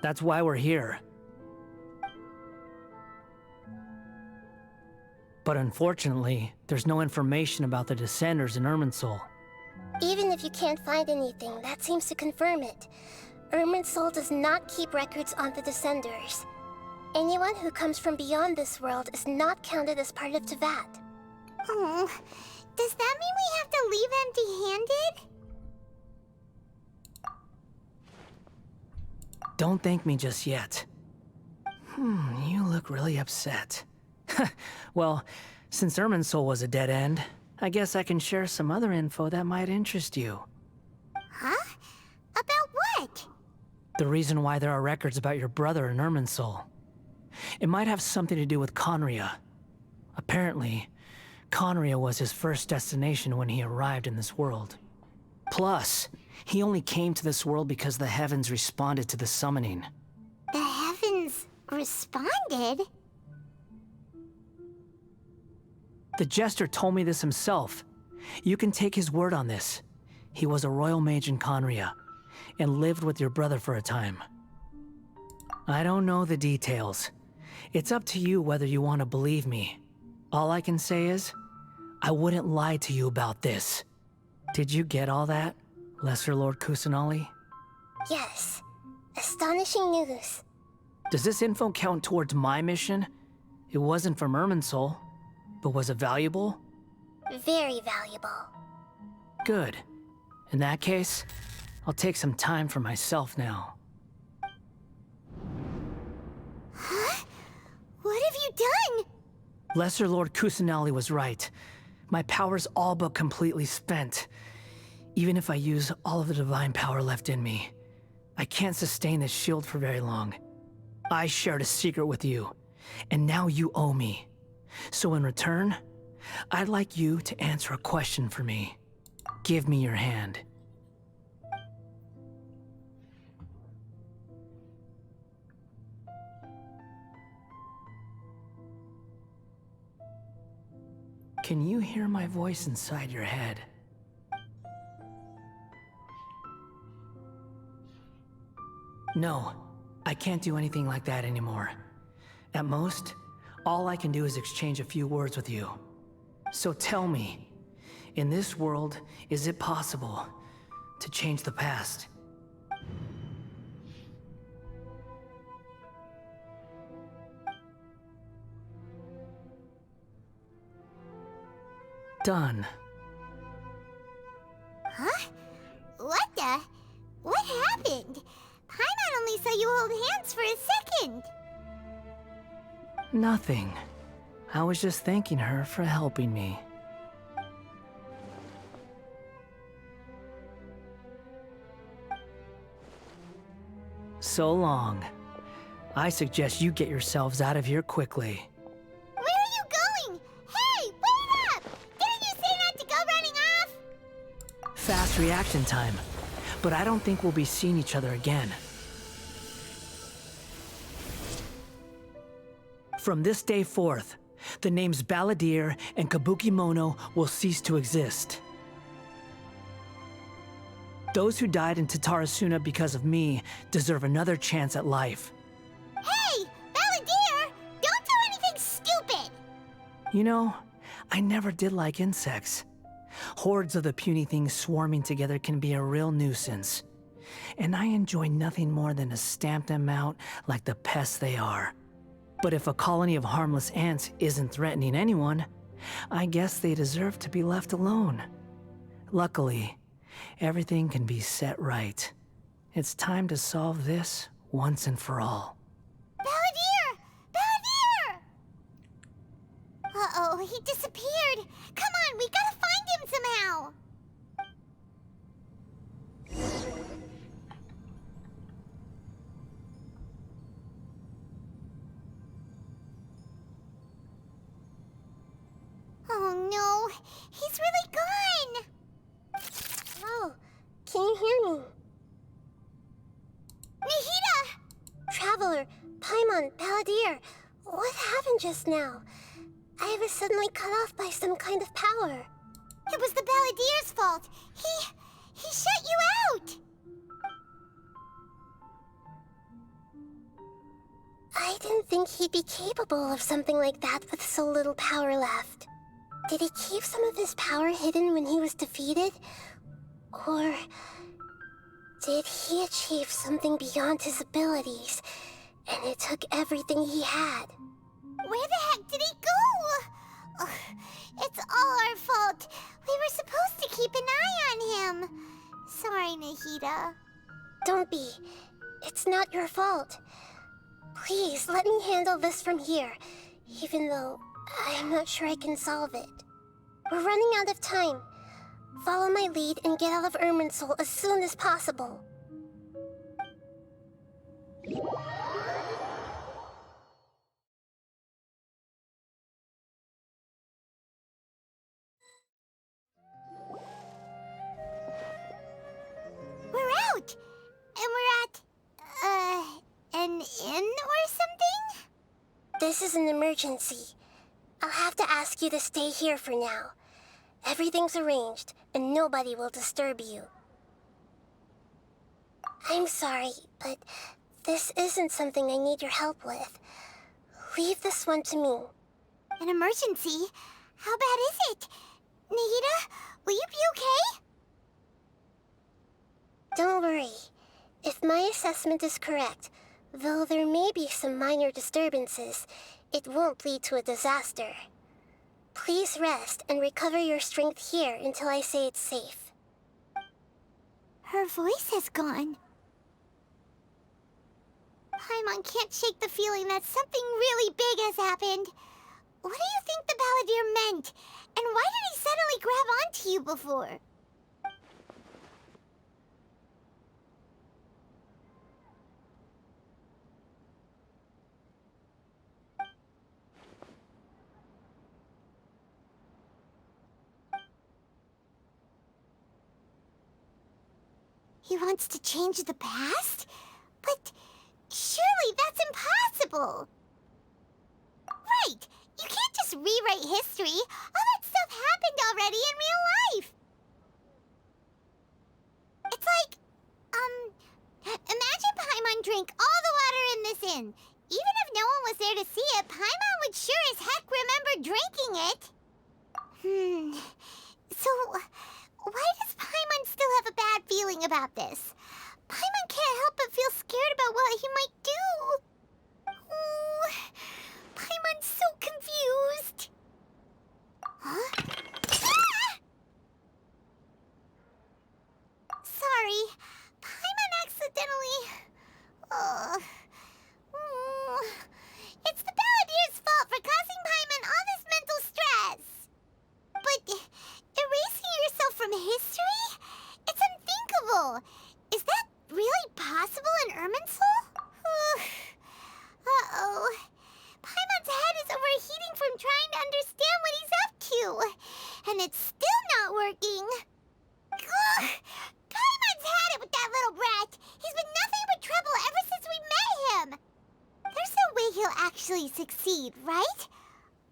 That's why we're here. But unfortunately, there's no information about the Descenders in Irminsul.
Even if you can't find anything, that seems to confirm it. Irminsul does not keep records on the Descenders. Anyone who comes from beyond this world is not counted as part of Tevat.
Oh, does that mean we have to leave empty-handed?
Don't thank me just yet. You look really upset. Well, since Irminsul was a dead end, I guess I can share some other info that might interest you.
Huh? About what?
The reason why there are records about your brother in Irminsul. It might have something to do with Conria. Apparently, Conria was his first destination when he arrived in this world. Plus, he only came to this world because the heavens responded to the summoning.
The heavens responded?
The Jester told me this himself. You can take his word on this. He was a royal mage in Conria, and lived with your brother for a time. I don't know the details. It's up to you whether you want to believe me. All I can say is, I wouldn't lie to you about this. Did you get all that, Lesser Lord Kusanali?
Yes. Astonishing news.
Does this info count towards my mission? It wasn't from Irminsul, but was it valuable?
Very valuable.
Good. In that case, I'll take some time for myself now.
Huh? What have you done?
Lesser Lord Kusanali was right. My power's all but completely spent. Even if I use all of the divine power left in me, I can't sustain this shield for very long. I shared a secret with you, and now you owe me. So in return, I'd like you to answer a question for me. Give me your hand. Can you hear my voice inside your head? No, I can't do anything like that anymore. At most, all I can do is exchange a few words with you. So tell me, in this world, is it possible to change the past? Done.
Huh? What the? What happened? Paimon only saw you hold hands for a second.
Nothing. I was just thanking her for helping me. So long. I suggest you get yourselves out of here quickly.
Where are you going? Hey, wait up! Didn't you say not to go running off?
Fast reaction time. But I don't think we'll be seeing each other again. From this day forth, the names Balladeer and Kabukimono will cease to exist. Those who died in Tatarasuna because of me deserve another chance at life.
Hey, Balladeer! Don't do anything stupid!
You know, I never did like insects. Hordes of the puny things swarming together can be a real nuisance. And I enjoy nothing more than to stamp them out like the pests they are. But if a colony of harmless ants isn't threatening anyone, I guess they deserve to be left alone. Luckily, everything can be set right. It's time to solve this once and for all.
Balladeer! Balladeer! Uh-oh, he disappeared. Come on, we gotta find him somehow. Oh no, he's really gone.
Oh, can you hear me?
Nahida!
Traveler, Paimon, Balladeer, what happened just now? I was suddenly cut off by some kind of power.
It was the Balladeer's fault. He shut you out.
I didn't think he'd be capable of something like that with so little power left. Did he keep some of his power hidden when he was defeated? Or did he achieve something beyond his abilities, and it took everything he had?
Where the heck did he go? Ugh, it's all our fault. We were supposed to keep an eye on him. Sorry, Nahida.
Don't be. It's not your fault. Please, let me handle this from here, even though I'm not sure I can solve it. We're running out of time. Follow my lead and get out of Irminsul as soon as possible.
We're out! And we're at, an inn or something?
This is an emergency. I'll have to ask you to stay here for now. Everything's arranged, and nobody will disturb you. I'm sorry, but this isn't something I need your help with. Leave this one to me.
An emergency? How bad is it? Nahida, will you be okay?
Don't worry. If my assessment is correct, though there may be some minor disturbances, it won't lead to a disaster. Please rest and recover your strength here until I say it's safe.
Her voice has gone. Paimon can't shake the feeling that something really big has happened. What do you think the Balladeer meant? And why did he suddenly grab onto you before? He wants to change the past? But surely that's impossible! Right! You can't just rewrite history! All that stuff happened already in real life! It's like, imagine Paimon drank all the water in this inn. Even if no one was there to see it, Paimon would sure as heck remember drinking it. So, why does Paimon still have a bad feeling about this? Paimon can't help but feel scared about what he might do. Oh, Paimon's so confused. Huh? Ah! Sorry, Paimon accidentally... It's the Balladier's fault for causing Paimon all this mental stress. But erasing yourself from history? It's unthinkable. Is that really possible in Irminsul? Uh-oh. Paimon's head is overheating from trying to understand what he's up to. And it's still not working. Ugh. Paimon's had it with that little brat. He's been nothing but trouble ever since we met him. There's no way he'll actually succeed, right?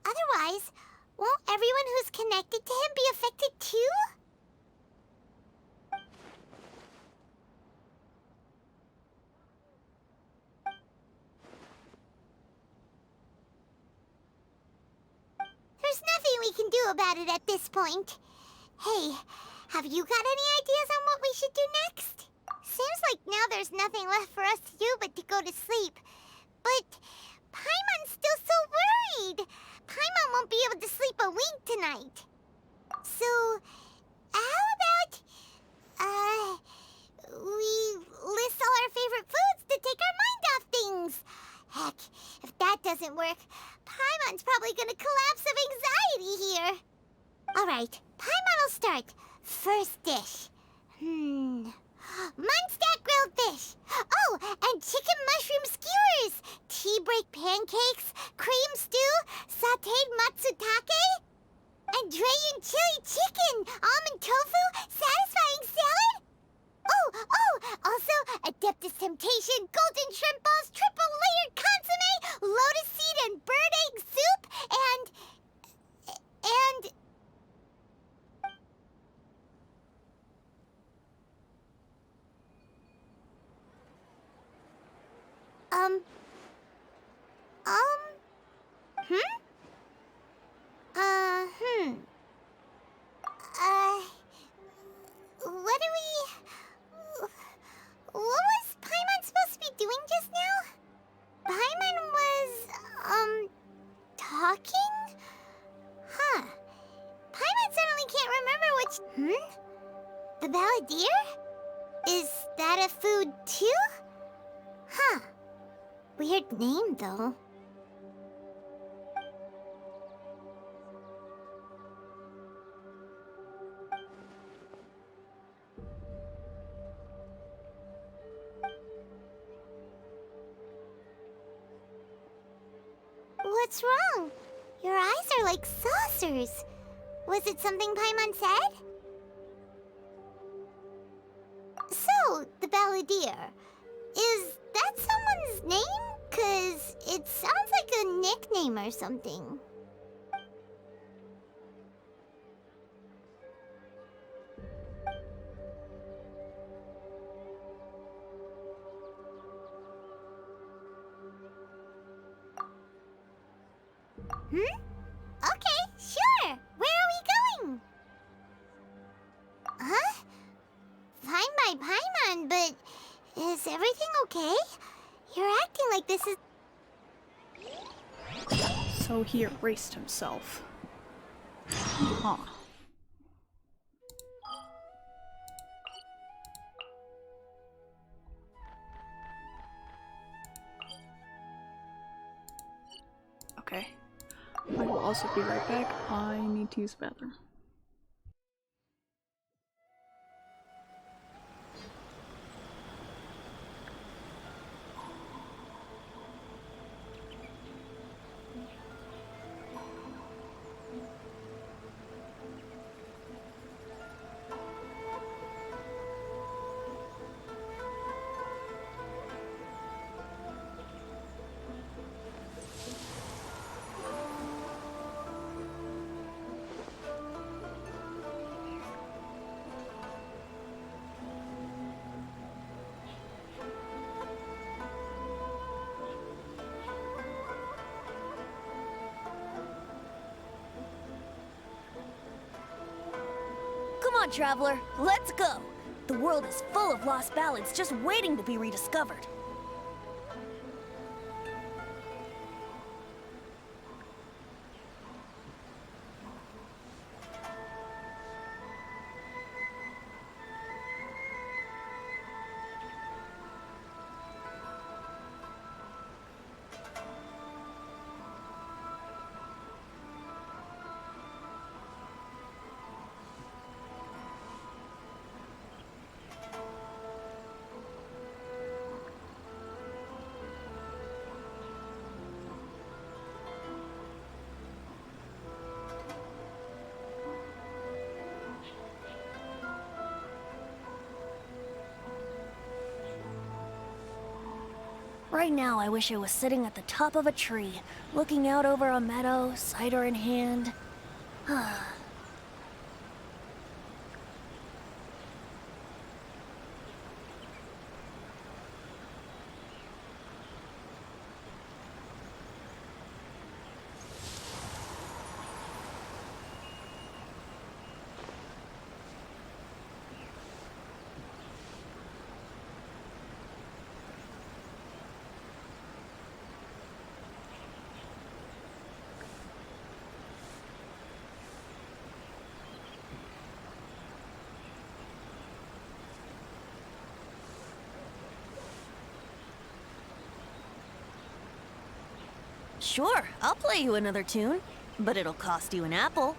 Otherwise, won't everyone who's connected to him be affected too? There's nothing we can do about it at this point. Hey, have you got any ideas on what we should do next? Seems like now there's nothing left for us to do but to go to sleep. But Paimon's still so worried. Paimon won't be able to sleep a wink tonight. So, how about, we list all our favorite foods to take our mind off things? Heck, if that doesn't work, Paimon's probably gonna collapse of anxiety here. Alright, Paimon will start. First dish. Munstack grilled fish. Oh, and chicken mushroom skewers. Tea break pancakes, cream stew, sauteed matsutake, and Dragon chili chicken, almond tofu, satisfying salad. Oh, also Adeptus Temptation, golden shrimp balls, triple layered consomme, lotus seed and bird egg soup, and what was Paimon supposed to be doing just now? Paimon was, talking? Huh. Paimon suddenly can't remember which... The Balladeer? Is that a food too? Huh. Weird name, though. What's wrong? Your eyes are like saucers. Was it something Paimon said? So, the Balladeer. Is that someone's name? 'Cause it sounds like a nickname or something. Okay, sure. Where are we going? Huh? Fine by Paimon, but is everything okay? You're acting like this is...
So he erased himself. Huh. Okay. I will also be right back. I need to use the bathroom.
Come on, traveler, let's go. The world is full of lost ballads just waiting to be rediscovered. Right now, I wish I was sitting at the top of a tree, looking out over a meadow, cider in hand. Sure, I'll play you another tune, but it'll cost you an apple.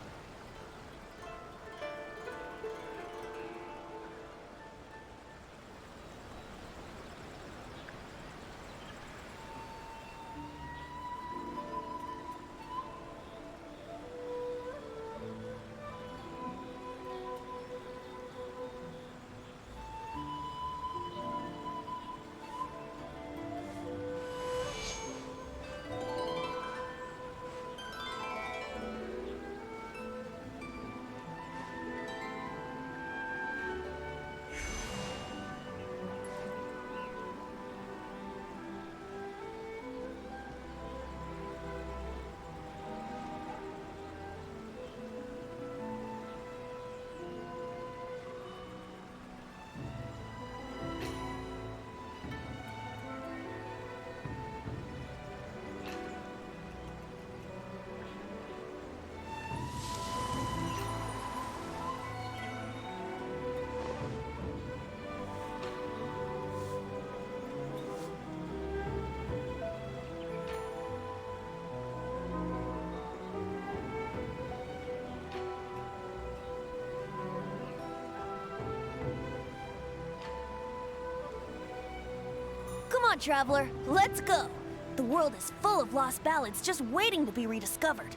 Come on, traveler, let's go. The world is full of lost ballads just waiting to be rediscovered.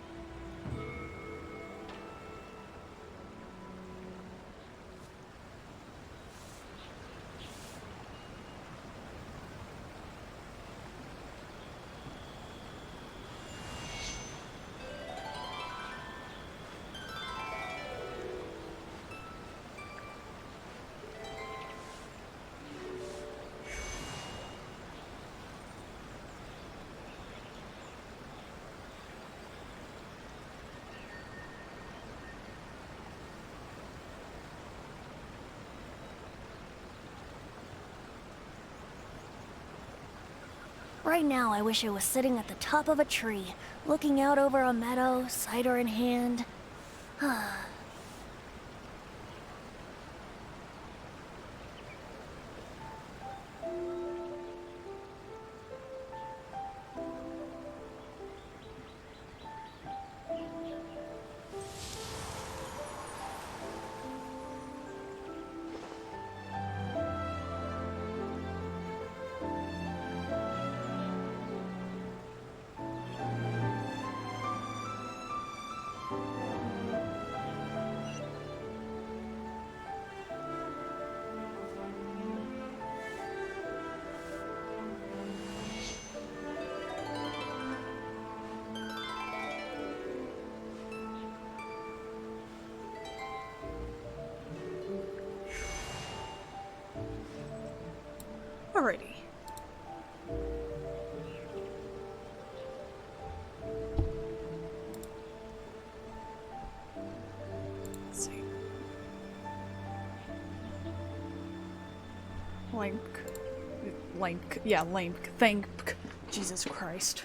Right now, I wish I was sitting at the top of a tree, looking out over a meadow, cider in hand.
Alrighty. Let's see. Jesus Christ.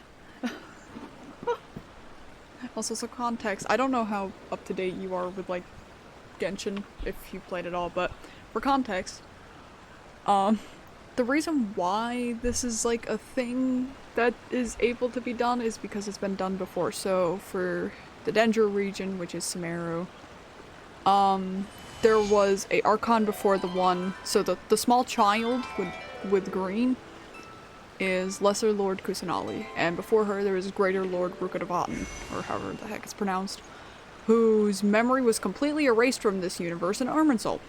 Also, so context, I don't know how up to date you are with, like, Genshin, if you played it all, but for context, the reason why this is, like, a thing that is able to be done is because it's been done before. So, for the Dendro region, which is Sumeru, there was a Archon before the one, so the small child with green is Lesser Lord Kusanali, and before her there was Greater Lord Rukadavaten, or however the heck it's pronounced, whose memory was completely erased from this universe in Armansoul.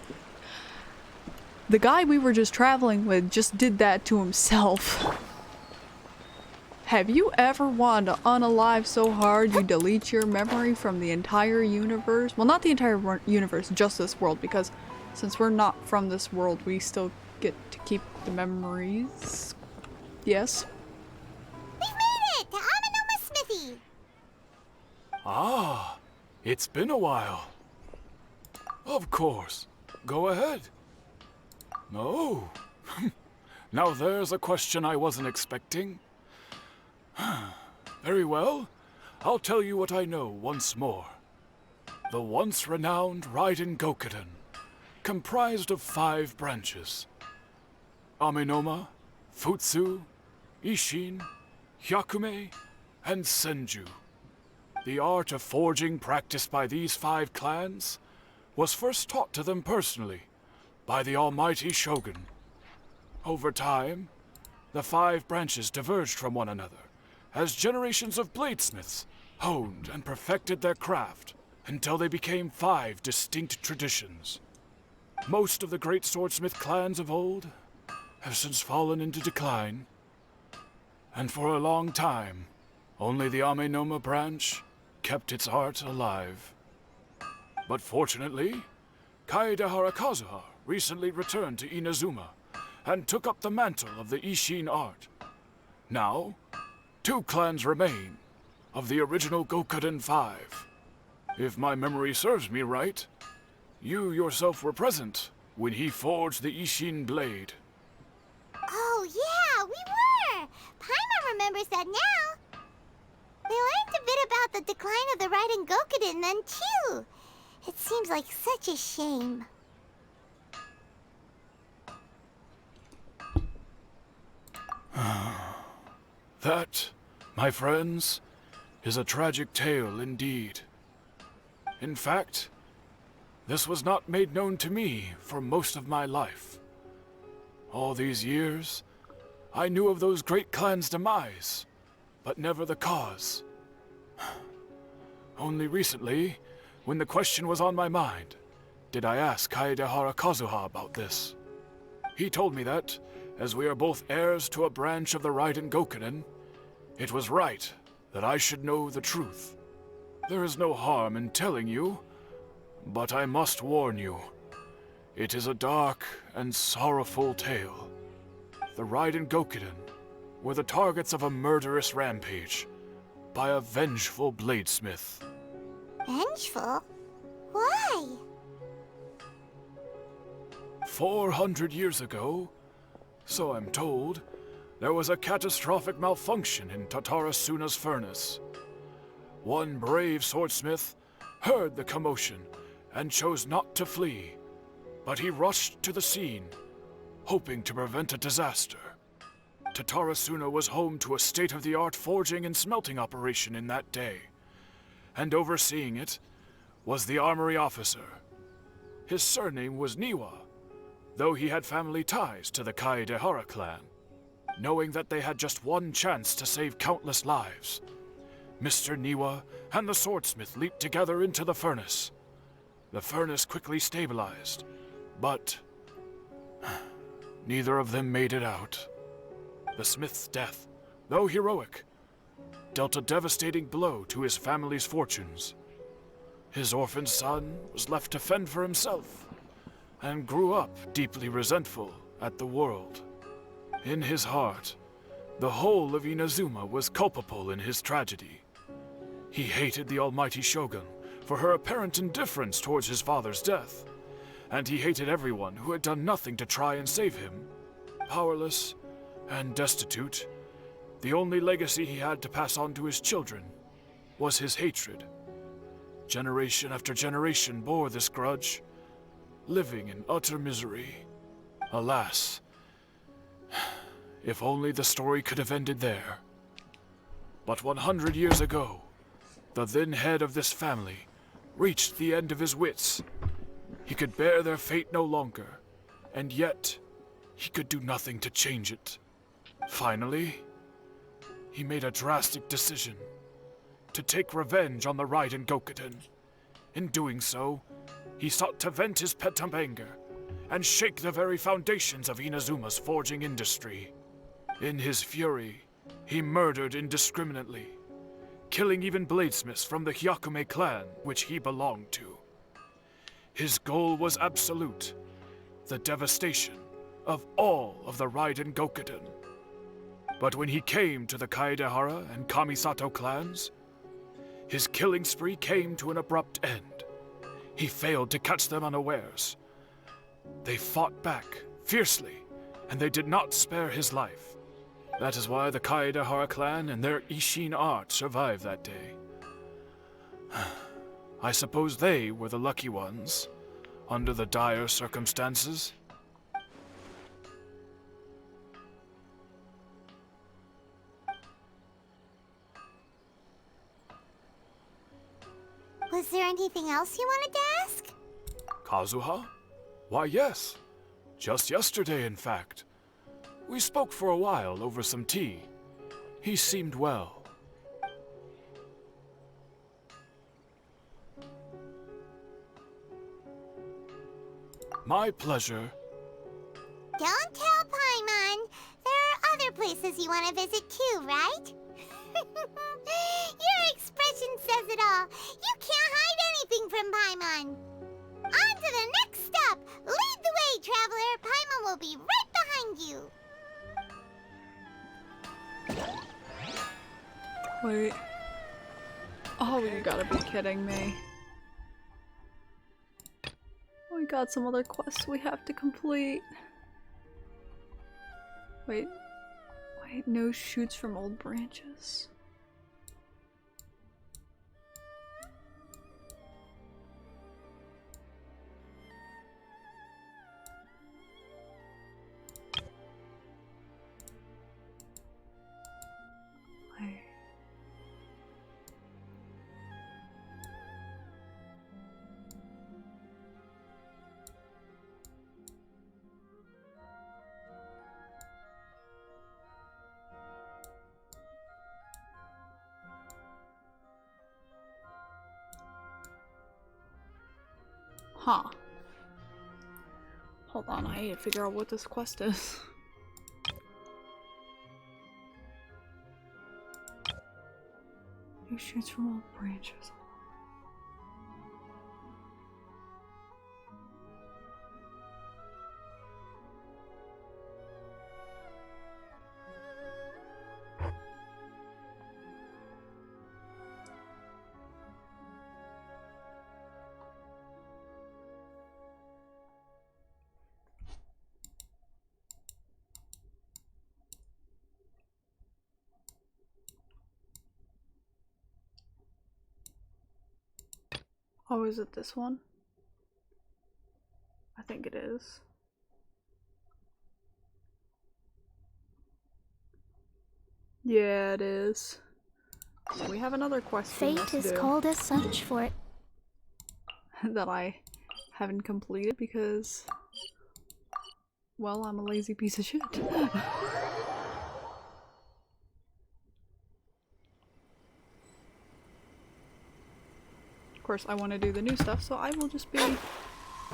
The guy we were just traveling with just did that to himself. Have you ever wanted to unalive so hard you delete your memory from the entire universe? Well, not the entire universe, just this world, because since we're not from this world, we still get to keep the memories. Yes?
We've made it to Amanoma Smithy!
Ah, it's been a while. Of course. Go ahead. Oh. Now there's a question I wasn't expecting. Very well. I'll tell you what I know once more. The once renowned Raiden Gokuden, comprised of 5 branches. Amenoma, Futsu, Ishin, Hyakume, and Senju. The art of forging practiced by these 5 clans was first taught to them personally by the almighty Shogun. Over time, the 5 branches diverged from one another as generations of bladesmiths honed and perfected their craft until they became 5 distinct traditions. Most of the great swordsmith clans of old have since fallen into decline, and for a long time, only the Amenoma branch kept its art alive. But fortunately, Kaedehara Kazuha recently returned to Inazuma and took up the mantle of the Ishin art. Now, 2 clans remain of the original Gokuden 5. If my memory serves me right, you yourself were present when he forged the Ishin blade.
Oh yeah, we were! Paimon remembers that now. We learned a bit about the decline of the Raiden Gokuden then too. It seems like such a shame.
That, my friends, is a tragic tale indeed. In fact, this was not made known to me for most of my life. All these years, I knew of those great clans' demise, but never the cause. Only recently, when the question was on my mind, did I ask Kaedehara Kazuha about this. He told me that, as we are both heirs to a branch of the Raiden Gokuden, it was right that I should know the truth. There is no harm in telling you, but I must warn you. It is a dark and sorrowful tale. The Raiden Gokuden were the targets of a murderous rampage by a vengeful bladesmith.
Vengeful? Why?
400 years ago, so I'm told, there was a catastrophic malfunction in Tatarasuna's furnace. One brave swordsmith heard the commotion and chose not to flee, but he rushed to the scene, hoping to prevent a disaster. Tatarasuna was home to a state-of-the-art forging and smelting operation in that day, and overseeing it was the armory officer. His surname was Niwa, though he had family ties to the Kaedehara clan. Knowing that they had just one chance to save countless lives, Mr. Niwa and the swordsmith leaped together into the furnace. The furnace quickly stabilized, but neither of them made it out. The smith's death, though heroic, dealt a devastating blow to his family's fortunes. His orphaned son was left to fend for himself, and grew up deeply resentful at the world. In his heart, the whole of Inazuma was culpable in his tragedy. He hated the almighty Shogun for her apparent indifference towards his father's death, and he hated everyone who had done nothing to try and save him. powerless, and destitute, the only legacy he had to pass on to his children was his hatred. Generation after generation bore this grudge, living in utter misery. Alas, if only the story could have ended there. But 100 years ago, the then head of this family reached the end of his wits. He could bear their fate no longer, and yet he could do nothing to change it. Finally, he made a drastic decision to take revenge on the Raiden Gokuden. In doing so, he sought to vent his pent anger and shake the very foundations of Inazuma's forging industry. In his fury, he murdered indiscriminately, killing even bladesmiths from the Hyakume clan which he belonged to. His goal was absolute, the devastation of all of the Raiden Gokuden. But when he came to the Kaedehara and Kamisato clans, his killing spree came to an abrupt end. He failed to catch them unawares. They fought back fiercely, and they did not spare his life. That is why the Kaedehara clan and their Ishin art survived that day. I suppose they were the lucky ones, under the dire circumstances.
Was there anything else you wanted to ask?
Kazuha? Why, yes. Just yesterday, in fact. We spoke for a while over some tea. He seemed well. My pleasure.
Don't tell Paimon. There are other places you want to visit too, right? Your expression says it all. You can't hide anything from Paimon. On to the next stop. Lead the way, traveler. Paimon will be right behind you.
Wait. Oh, you gotta be kidding me. We got some other quests we have to complete. Wait, no shoots from old branches. Wait. Huh. Hold on, I need to figure out what this quest is. New shoots from old branches. Oh, is it this one? I think it is. Yeah, it is. So we have another quest we
Fate is called as such for it.
that I haven't completed because, well, I'm a lazy piece of shit. Of course, I want to do the new stuff, so I will just be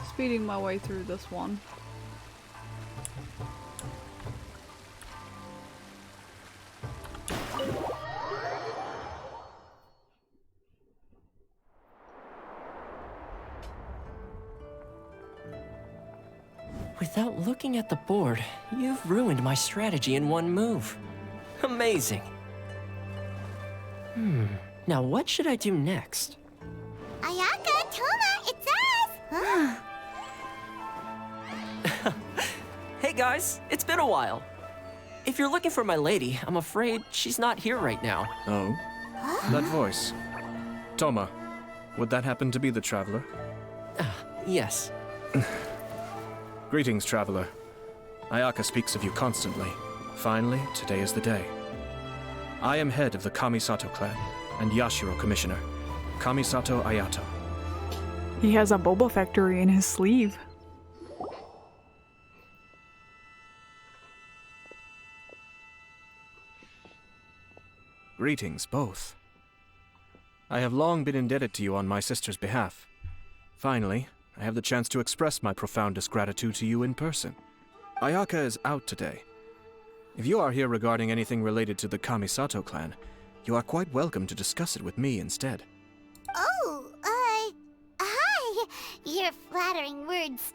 speeding my way through this one.
Without looking at the board, you've ruined my strategy in one move. Amazing. Now what should I do next?
Ayaka, Toma, it's us!
Hey guys. It's been a while. If you're looking for my lady, I'm afraid she's not here right now.
Oh? That voice. Toma, would that happen to be the Traveler?
Yes.
Greetings, Traveler. Ayaka speaks of you constantly. Finally, today is the day. I am head of the Kamisato clan and Yashiro Commissioner, Kamisato Ayato.
He has a Boba factory in his sleeve.
Greetings, both. I have long been indebted to you on my sister's behalf. Finally, I have the chance to express my profoundest gratitude to you in person. Ayaka is out today. If you are here regarding anything related to the Kamisato clan, you are quite welcome to discuss it with me instead.
Oh, hi! Your flattering words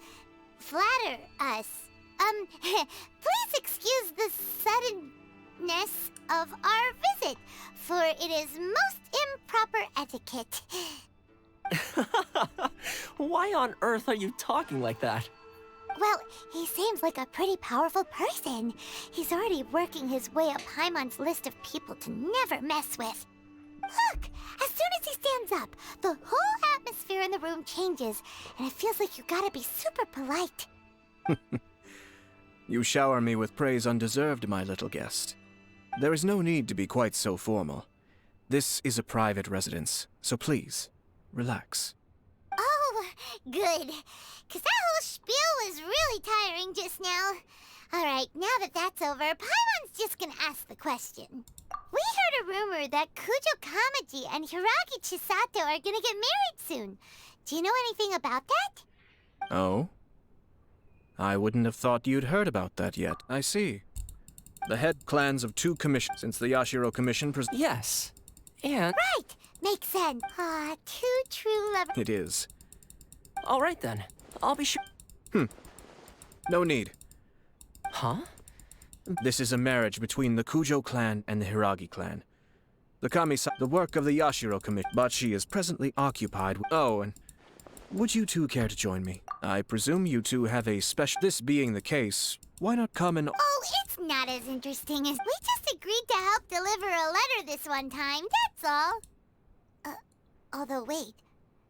flatter us. Please excuse the suddenness of our visit, for it is most improper etiquette.
Why on earth are you talking like that?
Well, he seems like a pretty powerful person. He's already working his way up Paimon's list of people to never mess with. Look! As soon as he stands up, the whole atmosphere in the room changes, and it feels like you gotta be super polite.
You shower me with praise undeserved, my little guest. There is no need to be quite so formal. This is a private residence, so please, relax.
Oh, good. 'Cause that whole spiel was really tiring just now. Alright, now that that's over, Paimon's just gonna ask the question. We heard a rumor that Kujo Kamaji and Hiragi Chisato are gonna get married soon. Do you know anything about that?
Oh? I wouldn't have thought you'd heard about that yet. I see. The head clans of two commissions since the Yashiro Commission
Yes. And...
Right! Makes sense. Ah, two true lovers.
It is.
Alright then. I'll be sure...
No need.
Huh?
This is a marriage between the Kujo clan and the Hiragi clan. The the work of the Yashiro Commission, but she is presently occupied with... Oh, and would you two care to join me? I presume you two have a special... This being the case, why not come and...
Oh, it's not as interesting as... We just agreed to help deliver a letter this one time, that's all. Although wait,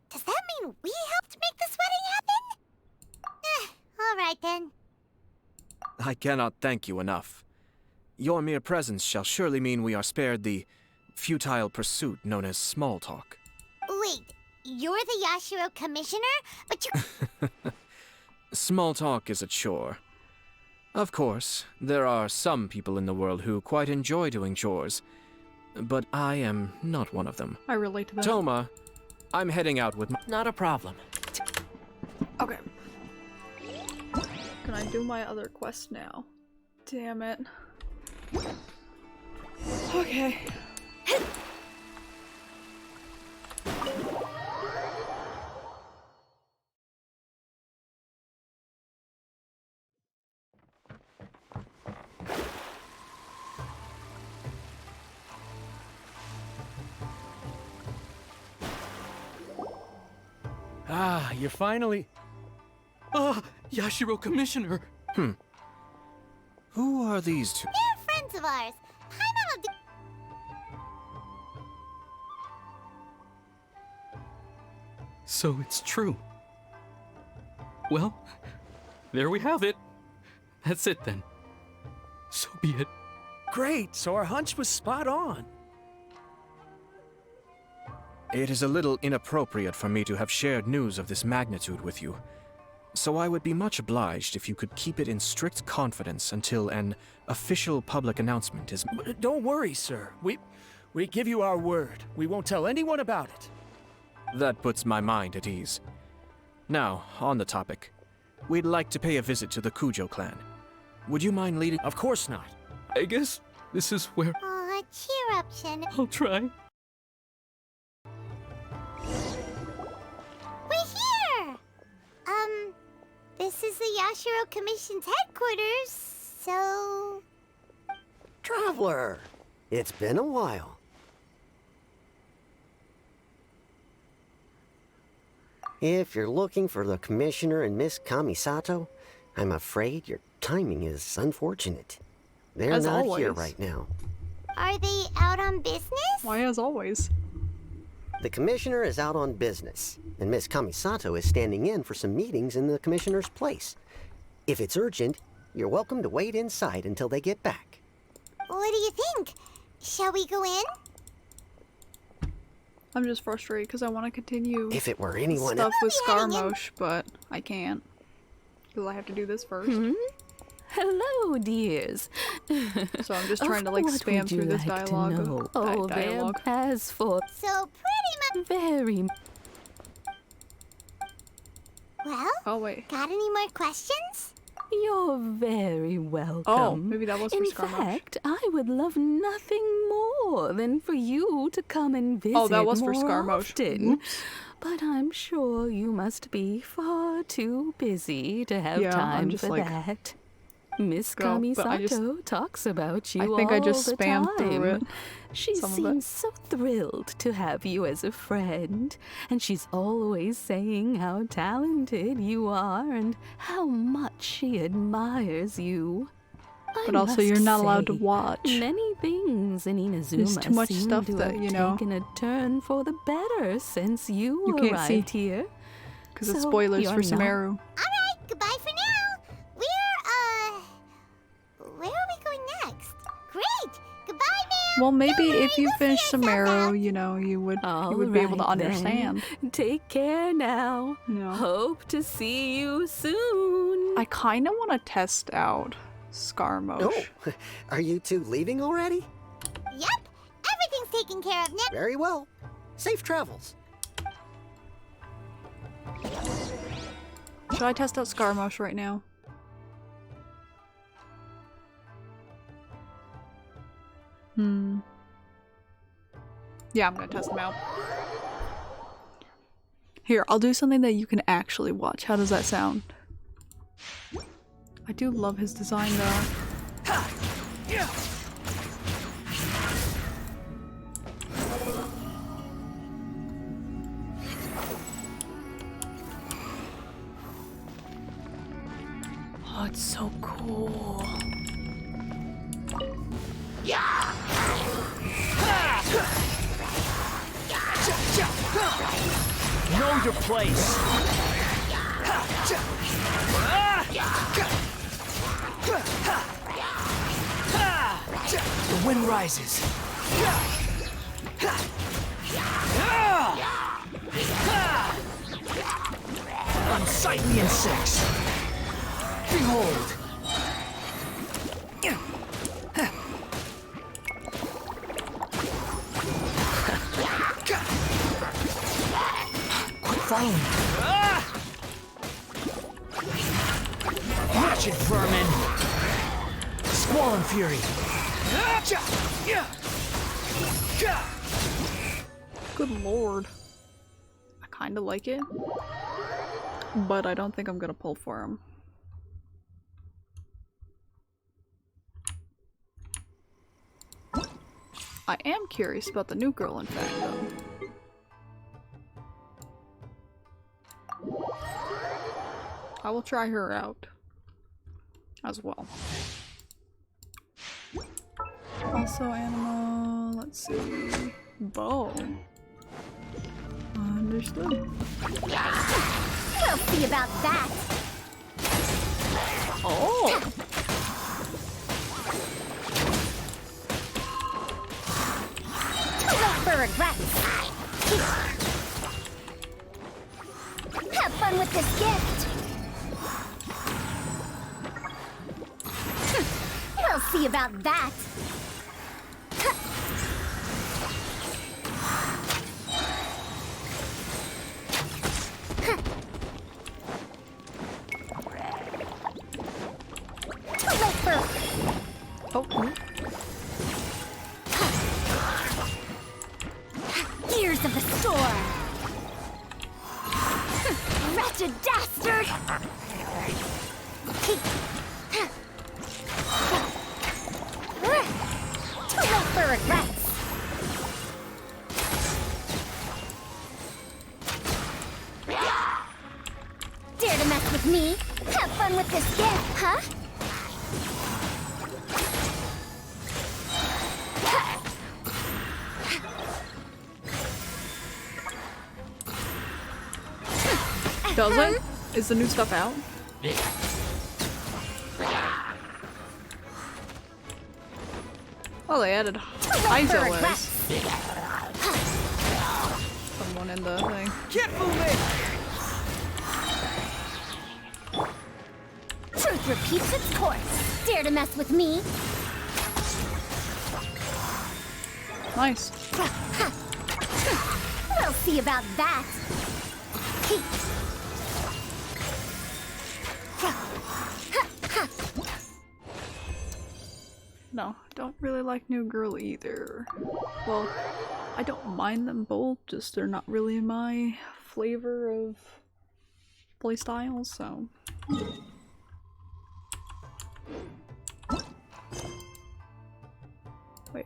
does that mean we helped make this wedding happen? Alright then.
I cannot thank you enough. Your mere presence shall surely mean we are spared the futile pursuit known as small talk.
Wait, you're the Yashiro Commissioner? But you...
Small talk is a chore. Of course, there are some people in the world who quite enjoy doing chores, but I am not one of them.
I relate to that.
Toma, I'm heading out with my...
Not a problem.
Okay. Can I do my other quest now? Damn it. Okay.
Ah, you're finally... Yashiro Commissioner!
Who are these two?
They're friends of ours. Paimon will
So it's true. Well, there we have it. That's it then. So be it.
Great, so our hunch was spot on.
It is a little inappropriate for me to have shared news of this magnitude with you, so I would be much obliged if you could keep it in strict confidence until an official public announcement is...
Don't worry, sir. We give you our word. We won't tell anyone about it.
That puts my mind at ease. Now, on the topic. We'd like to pay a visit to the Kujo clan. Would you mind leading?
Of course not.
I guess this is where...
Aw, cheer up, Shin.
I'll try.
We're here! This is the Yashiro Commission's headquarters, so...
Traveler! It's been a while. If you're looking for the Commissioner and Miss Kamisato, I'm afraid you're timing is unfortunate. They're
As
not here
always.
right now.
Are they out on business?
Why, as always?
The commissioner is out on business, and Miss Kamisato is standing in for some meetings in the commissioner's place. If it's urgent, you're welcome to wait inside until they get back.
What do you think? Shall we go in?
I'm just frustrated because I want to continue
If it were anyone
stuff with
We'll be heading in.
Scarmosh, but I can't. Because I have to do this first.
Hello, dears.
So I'm just trying to like
What
spam
would you
through this
like to
dialogue.
know? Oh,
dialogue.
as for
So pretty much.
very.
Well,
Oh wait.
got any more questions?
You're very welcome.
Oh, maybe that was for
In
Scarmosh.
fact, I would love nothing more than for you to come and visit
Oh, that was for
more
Scarmosh.
often.
Oops.
But I'm sure you must be far too busy to have
Yeah, I'm
time
just
for
like,
that. Miss
go, but I
Kamisato talks about you
I think I just
all the
spammed
time.
through it.
She
Some of it.
seems so thrilled to have you as a friend, and she's always saying how talented you are and how much she admires you.
But also, you're not allowed to watch.
Many things in Inazuma
There's too much
seem
stuff
to
that,
have
you know,
taken a turn for the better since you
you can't
arrived
see.
here.
Because it's
So
spoilers
you're
for
not-
Sumeru.
Alright, goodbye for now. Where are we going next? Great! Goodbye, ma'am!
Well, maybe if you finish Sumeru, you know, you would be able to
All right, then.
understand.
Take care now.
No.
Hope to see you soon.
I kind of want to test out Scarmosh.
Oh, are you two leaving already?
Yep, everything's taken care of now.
Very well. Safe travels.
Should I test out Scarmosh right now? Yeah, I'm gonna test him out. Here, I'll do something that you can actually watch. How does that sound? I do love his design though. Oh, it's so cool.
Know your place. The wind rises. Unsightly insects. Behold. Quit following. Wretched vermin. Squall and fury.
Good lord. I kinda like it. But I don't think I'm gonna pull for him. I am curious about the new girl, in fact, though. I will try her out as well. Also animal, let's see, bow. Understood.
We'll see about that.
Oh!
Too late for regrets. Have fun with this gift. We'll see about that. Too late for...
Oh.
Gears of the storm. Wretched dastard. Too late for regrets. Dare to mess with me? Have fun with this gift, huh?
Does it? Is the new stuff out? Oh, they added high zealous. Someone in the thing.
Can't fool me!
Truth repeats its course. Dare to mess with me?
Nice.
We'll see about that.
No, don't really like New Girl either. Well, I don't mind them both, just they're not really my flavor of playstyles, so. Wait.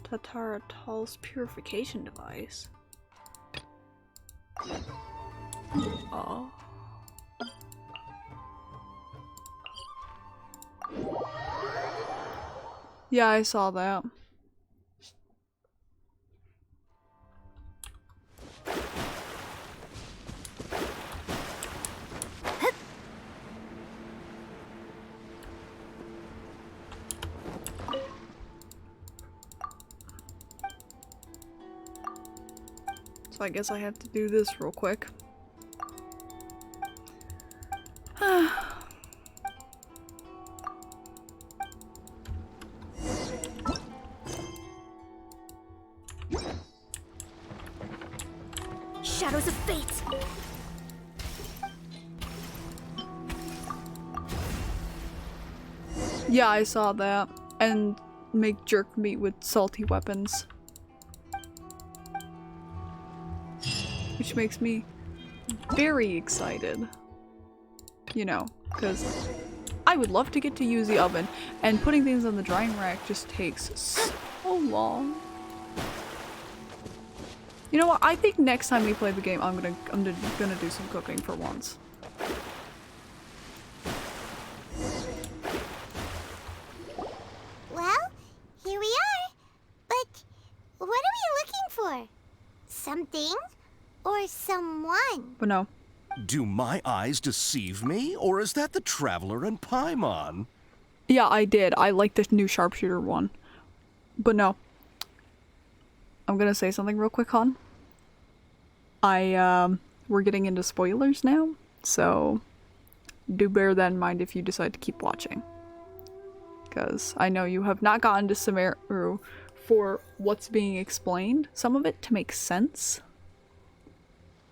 Tatara Tall's purification device. Oh. Yeah, I saw that. So I guess I have to do this real quick.
Shadows of fate.
Yeah, I saw that. And make jerk meat with salty weapons. Which makes me very excited. You know, because I would love to get to use the oven, and putting things on the drying rack just takes so long. You know what? I think next time we play the game, I'm gonna do some cooking for once.
Well, here we are. But what are we looking for? Something or someone?
But no.
Do my eyes deceive me, or is that the Traveler and Paimon?
Yeah, I did. I like the new sharpshooter one. But no. I'm gonna say something real quick, hon. We're getting into spoilers now, so do bear that in mind if you decide to keep watching. Because I know you have not gotten to Sumeru for what's being explained. Some of it to make sense.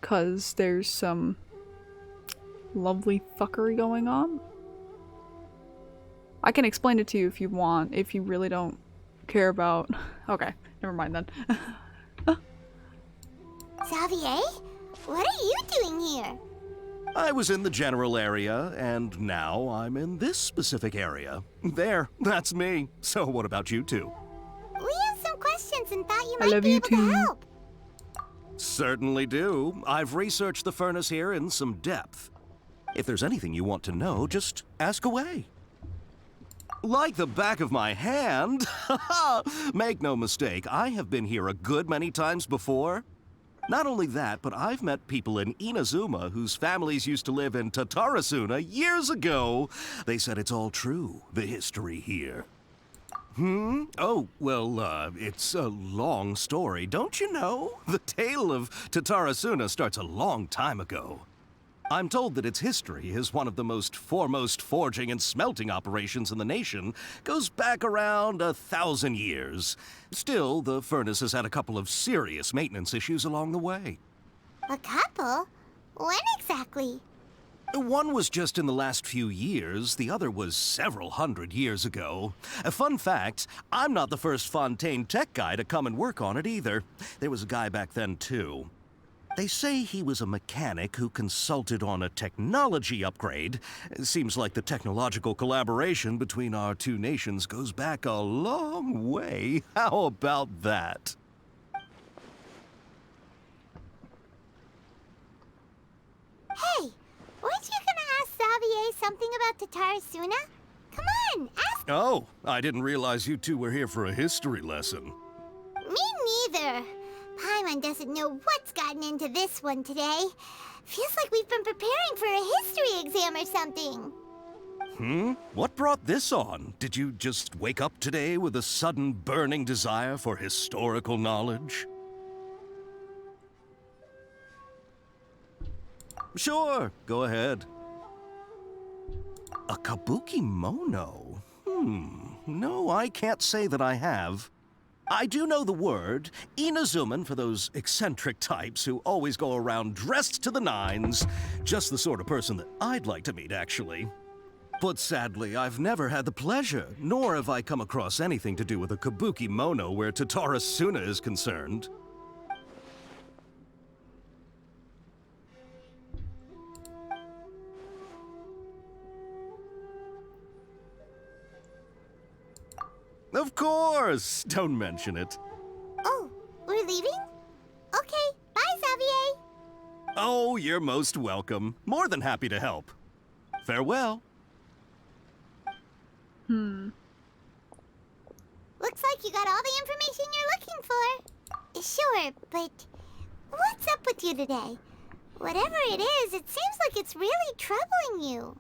Because there's some lovely fuckery going on. I can explain it to you if you want, if you really don't care about... Okay, never mind then.
Xavier? What are you doing here?
I was in the general area, and now I'm in this specific area. There, that's me. So what about you two?
We have some questions and thought you might be able to help.
Certainly do. I've researched the furnace here in some depth. If there's anything you want to know, just ask away. Like the back of my hand. Make no mistake, I have been here a good many times before. Not only that, but I've met people in Inazuma whose families used to live in Tatarasuna years ago. They said it's all true, the history here. Oh, well, it's a long story, don't you know? The tale of Tatarasuna starts a long time ago. I'm told that its history is one of the most foremost forging and smelting operations in the nation, goes back around 1,000 years. Still, the furnace has had a couple of serious maintenance issues along the way.
A couple? When exactly?
One was just in the last few years, the other was several hundred years ago. A fun fact, I'm not the first Fontaine tech guy to come and work on it either. There was a guy back then too. They say he was a mechanic who consulted on a technology upgrade. It seems like the technological collaboration between our two nations goes back a long way. How about that?
Hey, weren't you gonna ask Xavier something about Tatarasuna? Come on, ask.
Oh, I didn't realize you two were here for a history lesson.
Me neither. Paimon doesn't know what's gotten into this one today. Feels like we've been preparing for a history exam or something.
What brought this on? Did you just wake up today with a sudden burning desire for historical knowledge? Sure, go ahead. A kabuki mono? No, I can't say that I have. I do know the word, Inazuman for those eccentric types who always go around dressed to the nines. Just the sort of person that I'd like to meet, actually. But sadly, I've never had the pleasure, nor have I come across anything to do with a kabuki mono where Tatara Suna is concerned. Of course! Don't mention it.
Oh, we're leaving? Okay, bye, Xavier.
Oh, you're most welcome. More than happy to help. Farewell.
Looks like you got all the information you're looking for. Sure, but what's up with you today? Whatever it is, it seems like it's really troubling you.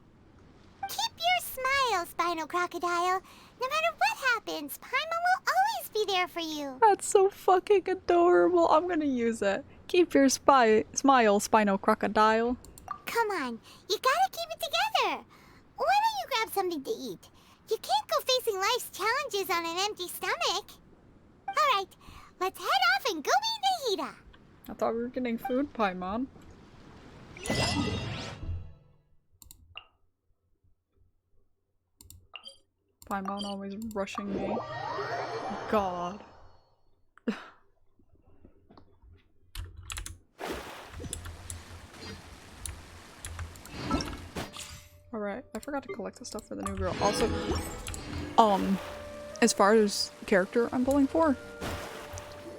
Keep your smile, Spinal Crocodile. No matter what happens, Paimon will always be there for you.
That's so fucking adorable. I'm gonna use it. Keep your smile, Spinal Crocodile.
Come on, you gotta keep it together. Why don't you grab something to eat? You can't go facing life's challenges on an empty stomach. Alright, let's head off and go meet Nahida.
I thought we were getting food, Paimon. Paimon always rushing me. God. Alright, I forgot to collect the stuff for the new girl. Also, as far as character I'm pulling for,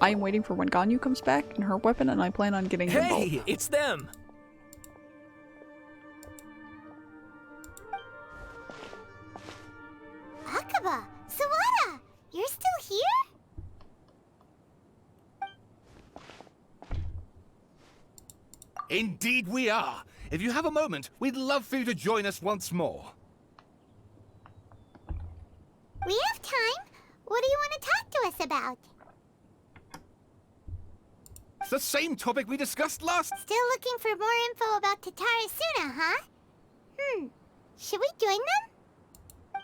I am waiting for when Ganyu comes back and her weapon, and I plan on getting them both.
Hey, it's them!
Akaba, Sawada, you're still here?
Indeed we are. If you have a moment, we'd love for you to join us once more.
We have time. What do you want to talk to us about?
It's the same topic we discussed last.
Still looking for more info about Tatara Suna, huh? Should we join them?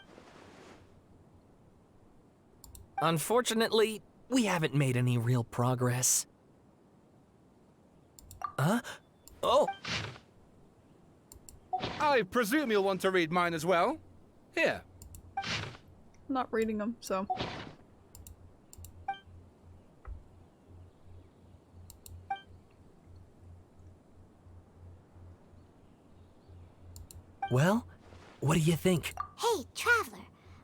Unfortunately, we haven't made any real progress. Huh? Oh!
I presume you'll want to read mine as well. Here.
I'm not reading them, so.
Well, what do you think?
Hey, Traveler.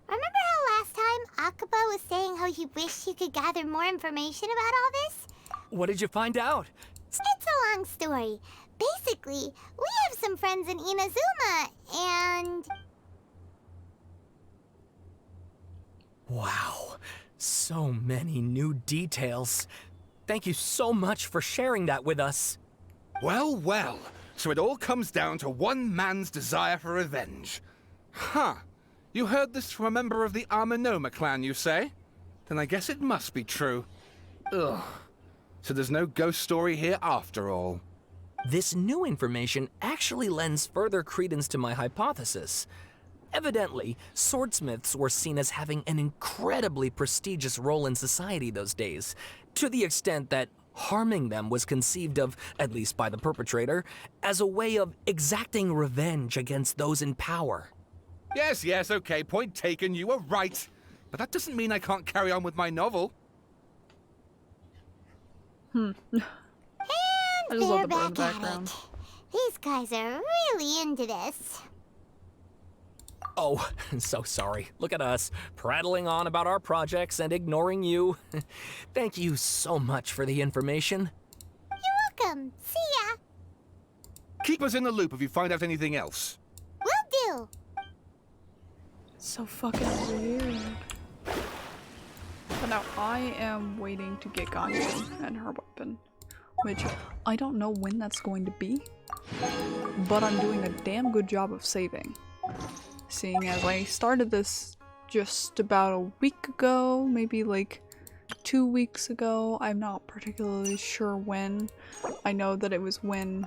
Remember how last time Akaba was saying how he wished he could gather more information about all this?
What did you find out?
It's a long story. Basically, we have some friends in Inazuma, and...
Wow, so many new details. Thank you so much for sharing that with us.
Well, well. So it all comes down to one man's desire for revenge. Huh. You heard this from a member of the Amenoma clan, you say? Then I guess it must be true. Ugh. So there's no ghost story here after all.
This new information actually lends further credence to my hypothesis. Evidently, swordsmiths were seen as having an incredibly prestigious role in society those days, to the extent that harming them was conceived of, at least by the perpetrator, as a way of exacting revenge against those in power.
Yes, okay, point taken, you were right. But that doesn't mean I can't carry on with my novel.
And
I just love
they're
the bird in
back
the
at
background.
it. These guys are really into this.
Oh, so sorry. Look at us, prattling on about our projects and ignoring you. Thank you so much for the information.
You're welcome. See ya.
Keep us in the loop if you find out anything else.
Will do.
So fucking weird. That now I am waiting to get Ganyu and her weapon, which I don't know when that's going to be, but I'm doing a damn good job of saving. Seeing as I started this just about a week ago, maybe like 2 weeks ago, I'm not particularly sure when. I know that it was when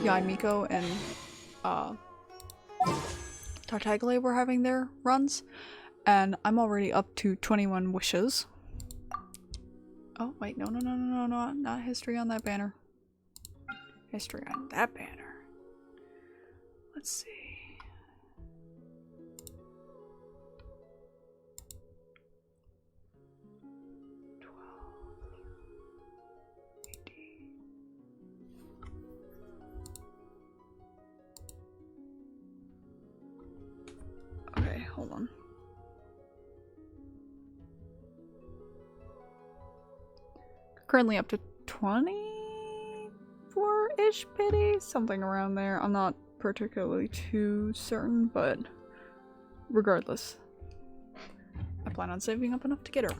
Miko and Tartaglia were having their runs, and I'm already up to 21 wishes. Oh wait, no, not history on that banner. History on that banner. Let's see. Okay, hold on. Currently up to 24-ish pity, something around there. I'm not particularly too certain, but regardless, I plan on saving up enough to get her.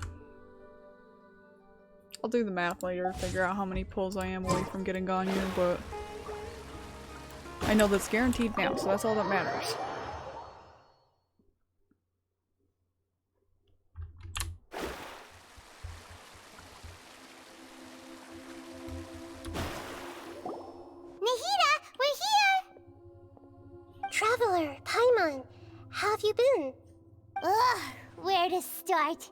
I'll do the math later, figure out how many pulls I am away from getting Ganyu, but I know that's guaranteed now, so that's all that matters.
Traveler, Paimon, how have you been?
Ugh, where to start?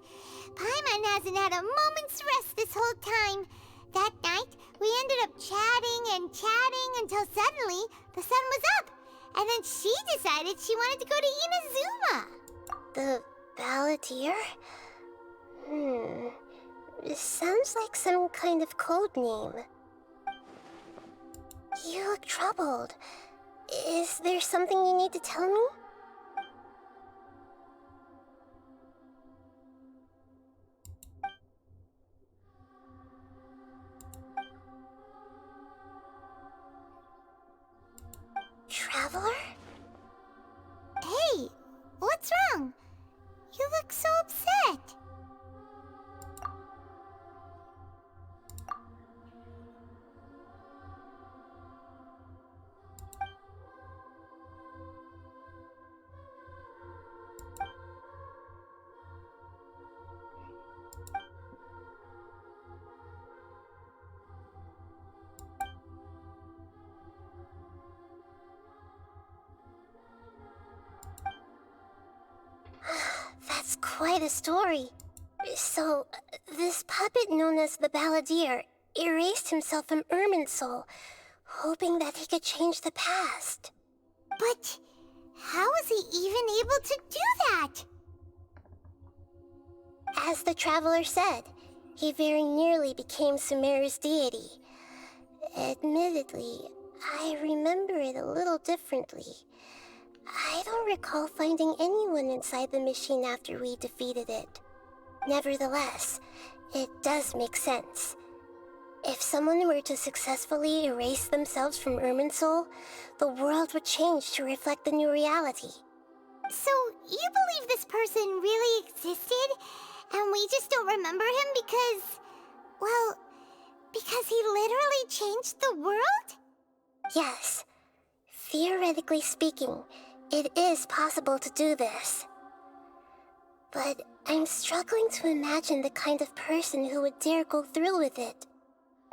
Paimon hasn't had a moment's rest this whole time. That night, we ended up chatting and chatting until suddenly the sun was up. And then she decided she wanted to go to Inazuma.
The Balladeer? It sounds like some kind of code name. You look troubled. Is there something you need to tell me? Traveler?
Hey, what's wrong? You look so upset.
That's quite a story. So, this puppet known as the Balladeer erased himself from Irminsul, hoping that he could change the past.
But how was he even able to do that?
As the Traveler said, he very nearly became Sumeru's deity. Admittedly, I remember it a little differently. I don't recall finding anyone inside the machine after we defeated it. Nevertheless, it does make sense. If someone were to successfully erase themselves from Irminsul, the world would change to reflect the new reality.
So, you believe this person really existed, and we just don't remember him because, well, because he literally changed the world?
Yes. Theoretically speaking, it is possible to do this. But I'm struggling to imagine the kind of person who would dare go through with it.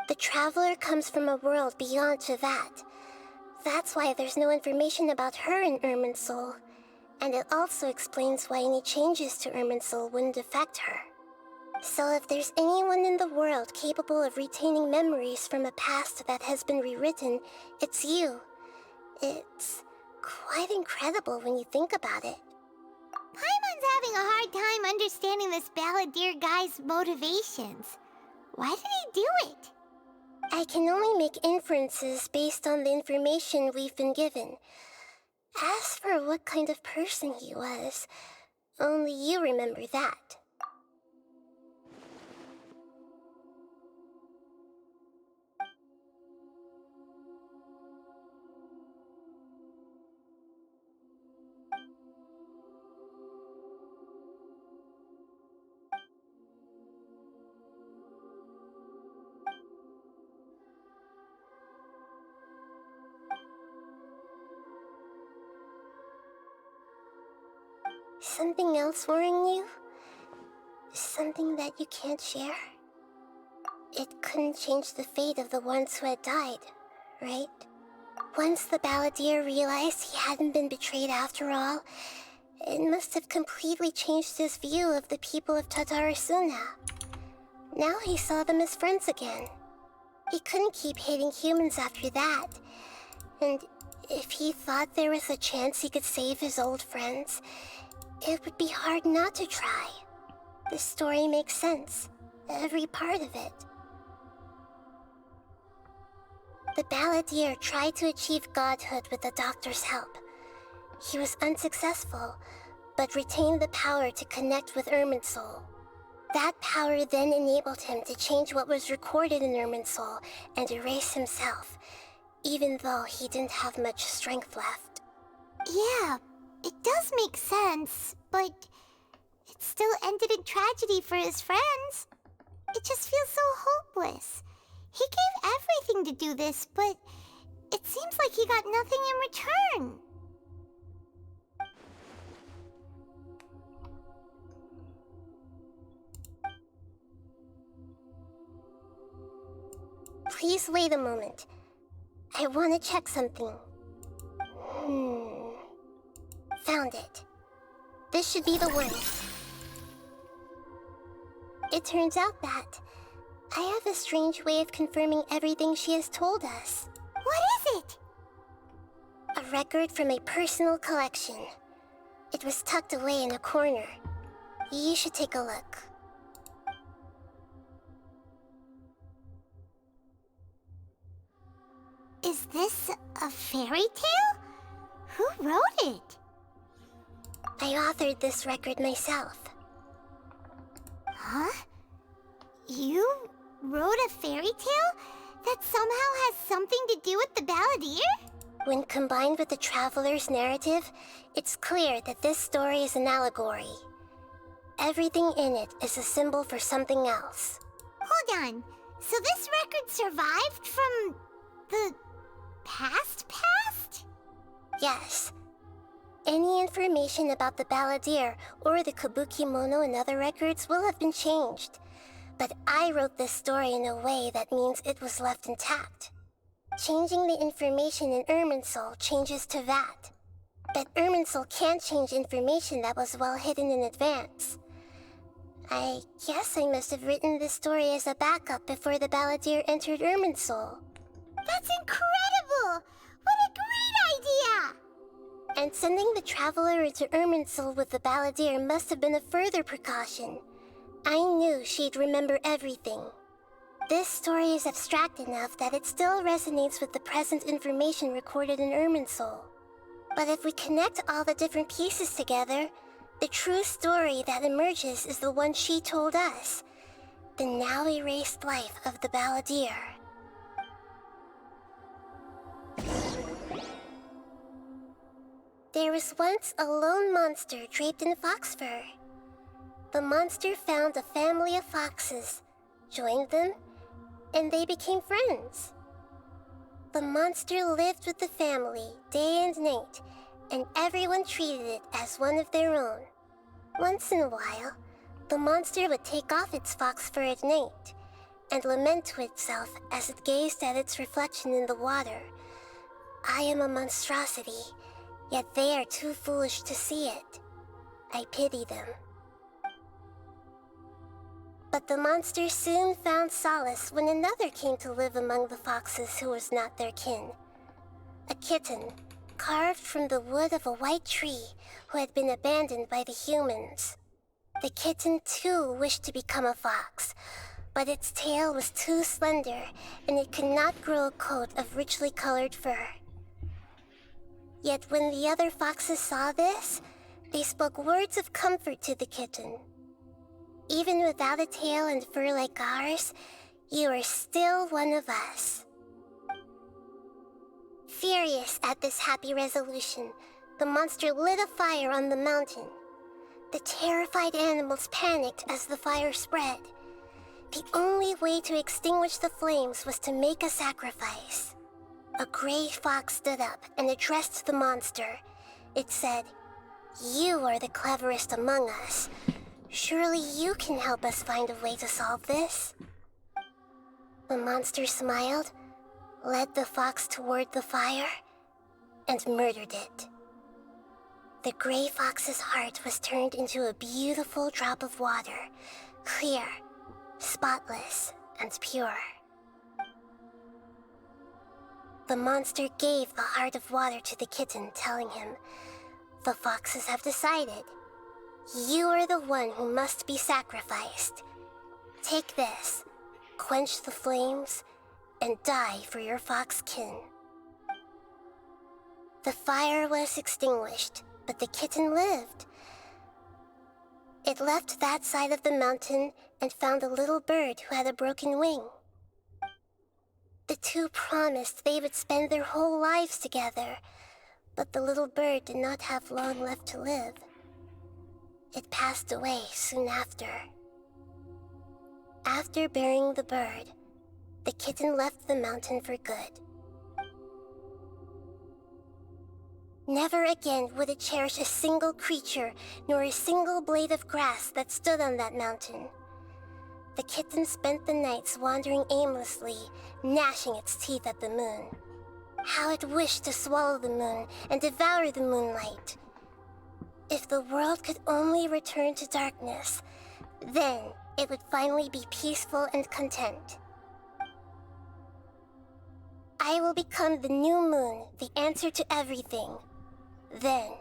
The Traveler comes from a world beyond Tevat. That's why there's no information about her in Irminsul. And it also explains why any changes to Irminsul wouldn't affect her. So if there's anyone in the world capable of retaining memories from a past that has been rewritten, it's you. It's quite incredible when you think about it.
Paimon's having a hard time understanding this Balladeer guy's motivations. Why did he do it?
I can only make inferences based on the information we've been given. As for what kind of person he was, only you remember that. Something else worrying you? Something that you can't share? It couldn't change the fate of the ones who had died, right? Once the balladeer realized he hadn't been betrayed after all, it must have completely changed his view of the people of Tatarasuna. Now he saw them as friends again. He couldn't keep hating humans after that. And if he thought there was a chance he could save his old friends, it would be hard not to try. This story makes sense, every part of it. The balladeer tried to achieve godhood with the doctor's help. He was unsuccessful, but retained the power to connect with Irminsul. That power then enabled him to change what was recorded in Irminsul and erase himself, even though he didn't have much strength left.
Yeah, it does make sense, but it still ended in tragedy for his friends. It just feels so hopeless. He gave everything to do this, but it seems like he got nothing in return.
Please wait a moment. I want to check something. Found it. This should be the one. It turns out that I have a strange way of confirming everything she has told us.
What is it?
A record from a personal collection. It was tucked away in a corner. You should take a look.
Is this a fairy tale? Who wrote it?
I authored this record myself.
Huh? You wrote a fairy tale that somehow has something to do with the balladeer?
When combined with the traveler's narrative, it's clear that this story is an allegory. Everything in it is a symbol for something else.
Hold on. So this record survived from the past?
Yes. Any information about the balladeer or the kabuki mono in other records will have been changed. But I wrote this story in a way that means it was left intact. Changing the information in Irminsul changes to that. But Irminsul can't change information that was well hidden in advance. I guess I must have written this story as a backup before the balladeer entered Irminsul.
That's incredible! What a great idea!
And sending the traveler into Irminsul with the balladeer must have been a further precaution. I knew she'd remember everything. This story is abstract enough that it still resonates with the present information recorded in Irminsul. But if we connect all the different pieces together, the true story that emerges is the one she told us. The now erased life of the balladeer. There was once a lone monster draped in fox fur. The monster found a family of foxes, joined them, and they became friends. The monster lived with the family day and night, and everyone treated it as one of their own. Once in a while, the monster would take off its fox fur at night and lament to itself as it gazed at its reflection in the water. I am a monstrosity, yet they are too foolish to see it. I pity them. But the monster soon found solace when another came to live among the foxes who was not their kin. A kitten, carved from the wood of a white tree who had been abandoned by the humans. The kitten too wished to become a fox, but its tail was too slender and it could not grow a coat of richly colored fur. Yet when the other foxes saw this, they spoke words of comfort to the kitten. Even without a tail and fur like ours, you are still one of us. Furious at this happy resolution, the monster lit a fire on the mountain. The terrified animals panicked as the fire spread. The only way to extinguish the flames was to make a sacrifice. A gray fox stood up and addressed the monster. It said, You are the cleverest among us. Surely you can help us find a way to solve this. The monster smiled, led the fox toward the fire, and murdered it. The gray fox's heart was turned into a beautiful drop of water, clear, spotless, and pure. The monster gave the heart of water to the kitten, telling him, "The foxes have decided. You are the one who must be sacrificed. Take this, quench the flames, and die for your fox kin." The fire was extinguished, but the kitten lived. It left that side of the mountain and found a little bird who had a broken wing. The two promised they would spend their whole lives together, but the little bird did not have long left to live. It passed away soon after. After burying the bird, the kitten left the mountain for good. Never again would it cherish a single creature, nor a single blade of grass that stood on that mountain. The kitten spent the nights wandering aimlessly, gnashing its teeth at the moon. How it wished to swallow the moon and devour the moonlight. If the world could only return to darkness, then it would finally be peaceful and content. I will become the new moon, the answer to everything. Then,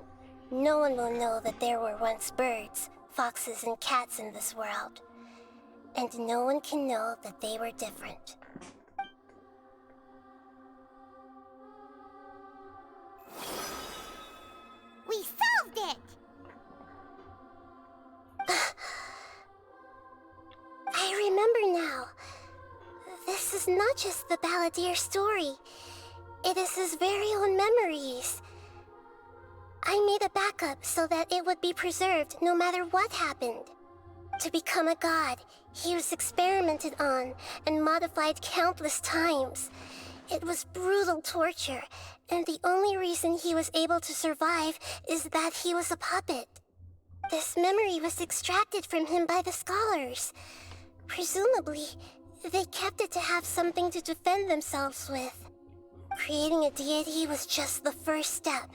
no one will know that there were once birds, foxes, and cats in this world. And no one can know that they were different.
We solved it!
I remember now. This is not just the Balladeer story. It is his very own memories. I made a backup so that it would be preserved no matter what happened. To become a god, he was experimented on and modified countless times. It was brutal torture, and the only reason he was able to survive is that he was a puppet. This memory was extracted from him by the scholars. Presumably, they kept it to have something to defend themselves with. Creating a deity was just the first step.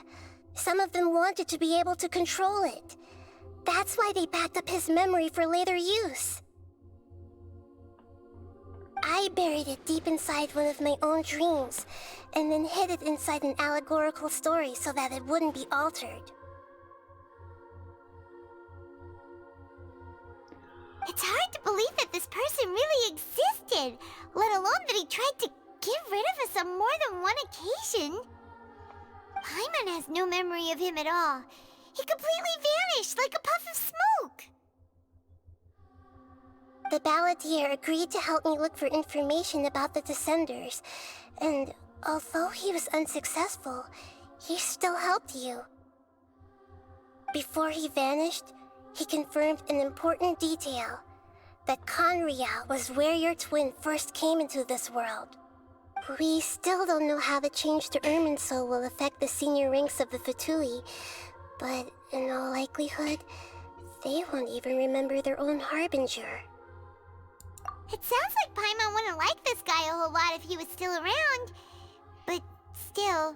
Some of them wanted to be able to control it. That's why they backed up his memory for later use. I buried it deep inside one of my own dreams, and then hid it inside an allegorical story so that it wouldn't be altered.
It's hard to believe that this person really existed, let alone that he tried to get rid of us on more than one occasion. Paimon has no memory of him at all. He completely vanished like a puff of smoke.
The Balladeer agreed to help me look for information about the Descenders, and although he was unsuccessful, he still helped you. Before he vanished, he confirmed an important detail, that Conria was where your twin first came into this world. We still don't know how the change to Irminsul will affect the senior ranks of the Fatui, but in all likelihood, they won't even remember their own Harbinger.
It sounds like Paimon wouldn't like this guy a whole lot if he was still around. But still,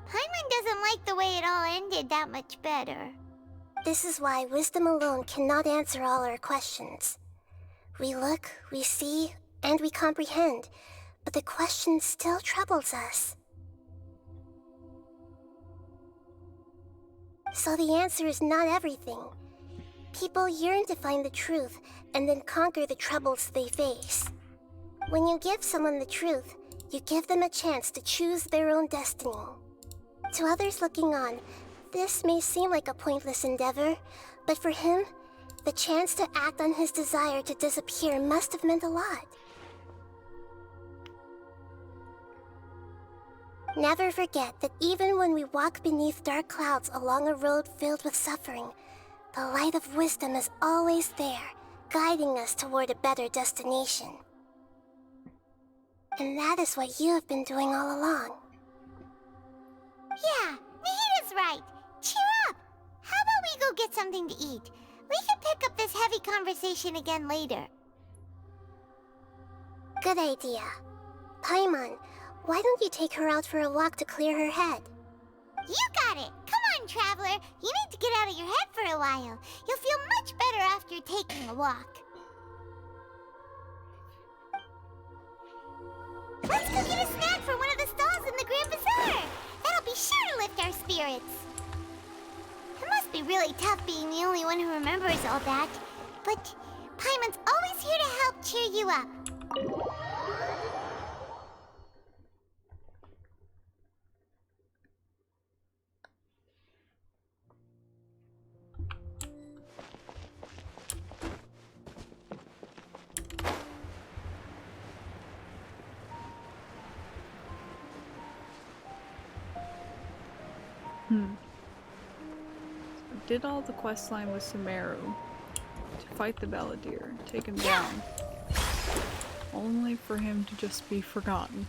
Paimon doesn't like the way it all ended that much better.
This is why wisdom alone cannot answer all our questions. We look, we see, and we comprehend, but the question still troubles us. So the answer is not everything. People yearn to find the truth and then conquer the troubles they face. When you give someone the truth, you give them a chance to choose their own destiny. To others looking on, this may seem like a pointless endeavor, but for him, the chance to act on his desire to disappear must have meant a lot. Never forget that even when we walk beneath dark clouds along a road filled with suffering, the light of wisdom is always there, guiding us toward a better destination. And that is what you have been doing all along.
Yeah, Nahita's right. Cheer up! How about get something to eat. We can pick up this heavy conversation again later.
Good idea. Paimon, why don't you take her out for a walk to clear her head?
You got it! Come on, Traveler! You need to get out of your head for a while. You'll feel much better after taking a walk. Let's go get a snack from one of the stalls in the Grand Bazaar! That'll be sure to lift our spirits. It must be really tough being the only one who remembers all that. But Paimon's always here to help cheer you up.
So did all the quest line with Sumeru to fight the Belladere, take him down, only for him to just be forgotten.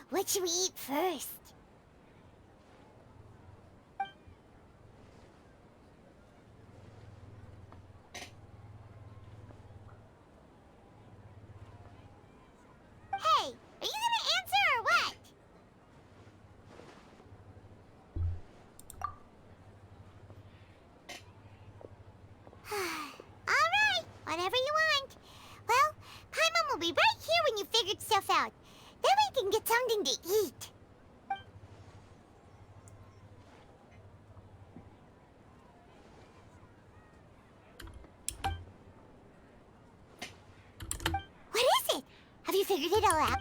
What should we eat first? Hey, are you gonna answer or what? Alright, whatever you want. Well, Paimon will be right here when you figured stuff out. Then we can get something to eat. What is it? Have you figured it all out?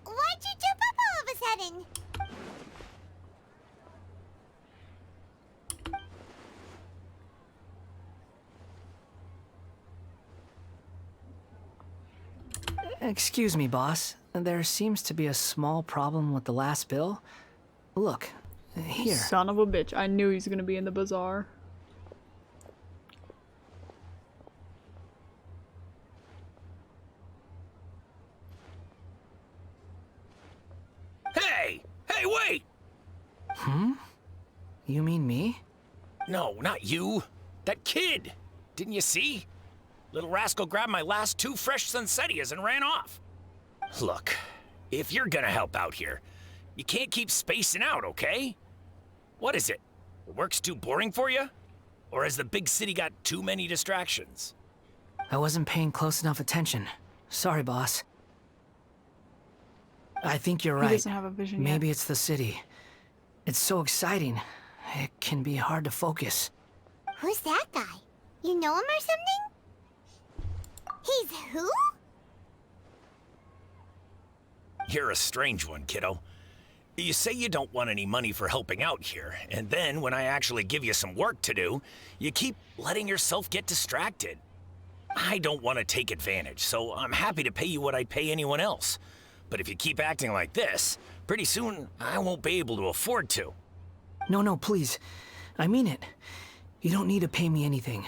Why'd you jump up all of a sudden?
Excuse me, boss. There seems to be a small problem with the last bill. Look, here.
Son of a bitch, I knew he was gonna be in the bazaar.
Hey! Hey, wait!
Hmm? You mean me?
No, not you. That kid! Didn't you see? Little rascal grabbed my last 2 fresh Sunsettias and ran off. Look, if you're gonna help out here, you can't keep spacing out, okay? What is it? Work's too boring for you? Or has the big city got too many distractions?
I wasn't paying close enough attention. Sorry, boss. I think you're right.
He doesn't have a vision
Maybe
yet.
it's the city. It's so exciting. It can be hard to focus.
Who's that guy? You know him or something? He's who?
You're a strange one, kiddo. You say you don't want any money for helping out here, and then when I actually give you some work to do, you keep letting yourself get distracted. I don't want to take advantage, so I'm happy to pay you what I'd pay anyone else. But if you keep acting like this, pretty soon I won't be able to afford to.
No, please. I mean it. You don't need to pay me anything.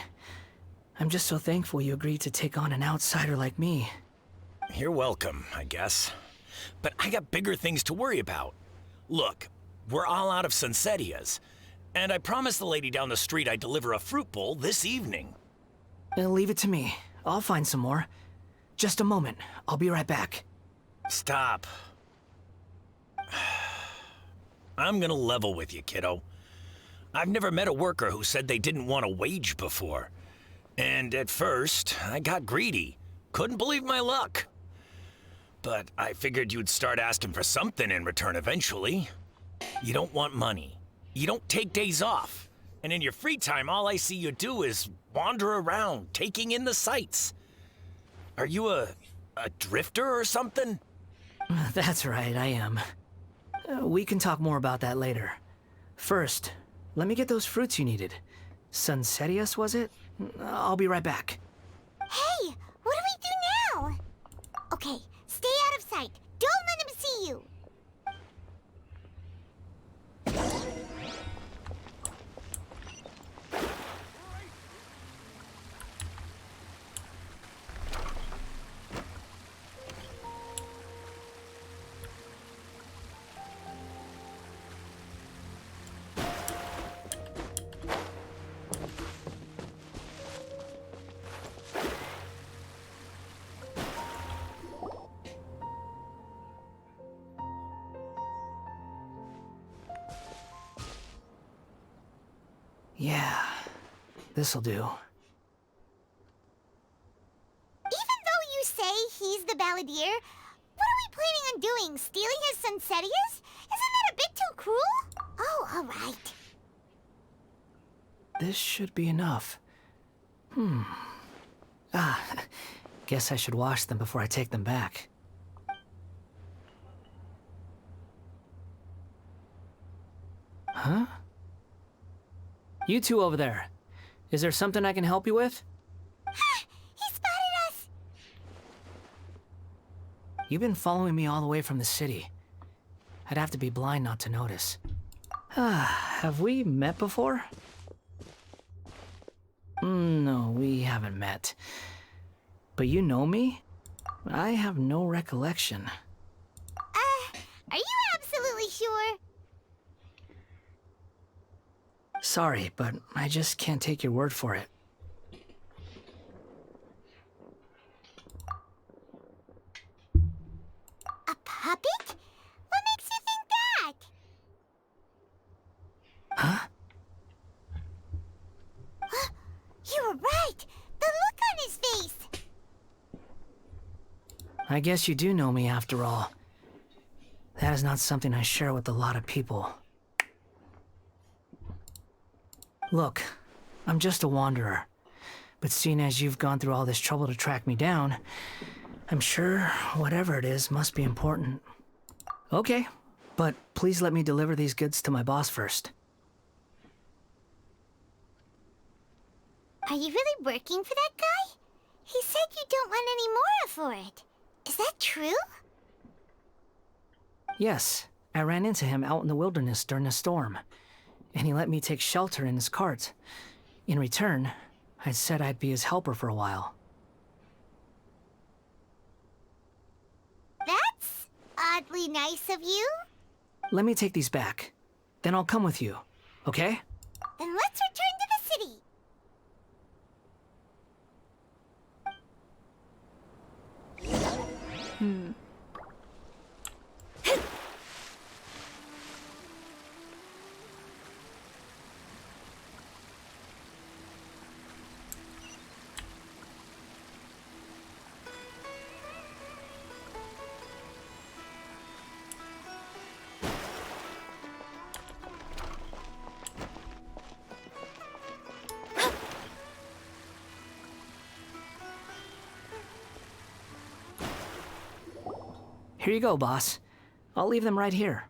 I'm just so thankful you agreed to take on an outsider like me.
You're welcome, I guess. But I got bigger things to worry about. Look, we're all out of Sunsettias, and I promised the lady down the street I'd deliver a fruit bowl this evening.
Leave it to me. I'll find some more. Just a moment. I'll be right back.
Stop. I'm gonna level with you, kiddo. I've never met a worker who said they didn't want a wage before. And at first, I got greedy. Couldn't believe my luck. but I figured you'd start asking for something in return eventually. You don't want money. You don't take days off. And in your free time, all I see you do is wander around, taking in the sights. Are you a drifter or something?
That's right, I am. We can talk more about that later. First, let me get those fruits you needed. Sunsetius, was it? I'll be right back.
Hey, what do we do now? Okay, stay out of sight. Don't let him see you.
Yeah, this'll do.
Even though you say he's the balladeer, what are we planning on doing? Stealing his Sunsetius? Isn't that a bit too cruel? Oh, alright.
This should be enough. Guess I should wash them before I take them back. Huh? You two over there. Is there something I can help you with?
He spotted us!
You've been following me all the way from the city. I'd have to be blind not to notice. Have we met before? No, we haven't met. But you know me? I have no recollection.
Are you absolutely sure?
Sorry, but I just can't take your word for it.
A puppet? What makes you think that?
Huh?
You were right! The look on his face!
I guess you do know me after all. That is not something I share with a lot of people. Look, I'm just a wanderer. But seeing as you've gone through all this trouble to track me down, I'm sure whatever it is must be important. Okay, but please let me deliver these goods to my boss first.
Are you really working for that guy? He said you don't want any more for it. Is that true?
Yes, I ran into him out in the wilderness during a storm, and he let me take shelter in his cart. In return, I said I'd be his helper for a while.
That's oddly nice of you.
Let me take these back. Then I'll come with you, okay?
Then let's return to the city.
Here you go, boss. I'll leave them right here.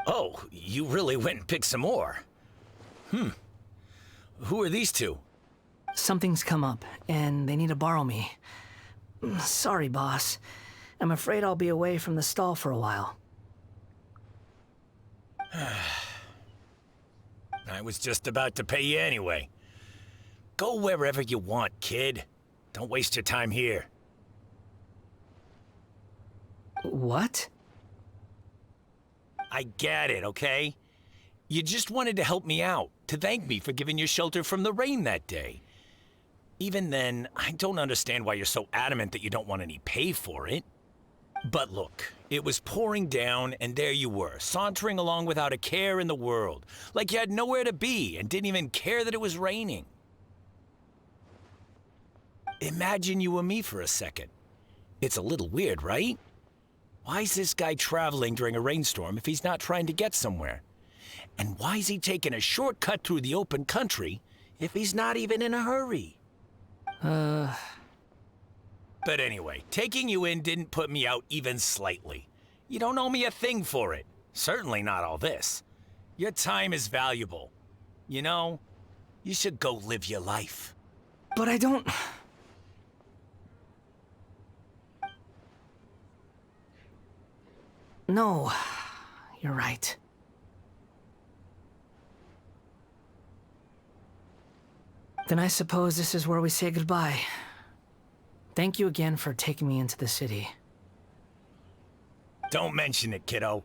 Oh, you really went and picked some more. Who are these two?
Something's come up, and they need to borrow me. Sorry, boss. I'm afraid I'll be away from the stall for a while.
I was just about to pay you anyway. Go wherever you want, kid. Don't waste your time here.
What?
I get it, okay? You just wanted to help me out, to thank me for giving you shelter from the rain that day. Even then, I don't understand why you're so adamant that you don't want any pay for it. But look, it was pouring down, and there you were, sauntering along without a care in the world, like you had nowhere to be and didn't even care that it was raining. Imagine you and me for a second. It's a little weird, right? Why's this guy traveling during a rainstorm if he's not trying to get somewhere? And why's he taking a shortcut through the open country if he's not even in a hurry? But anyway, taking you in didn't put me out even slightly. You don't owe me a thing for it. Certainly not all this. Your time is valuable. You know, you should go live your life.
But I don't... No, you're right. Then I suppose this is where we say goodbye. Thank you again for taking me into the city.
Don't mention it, kiddo.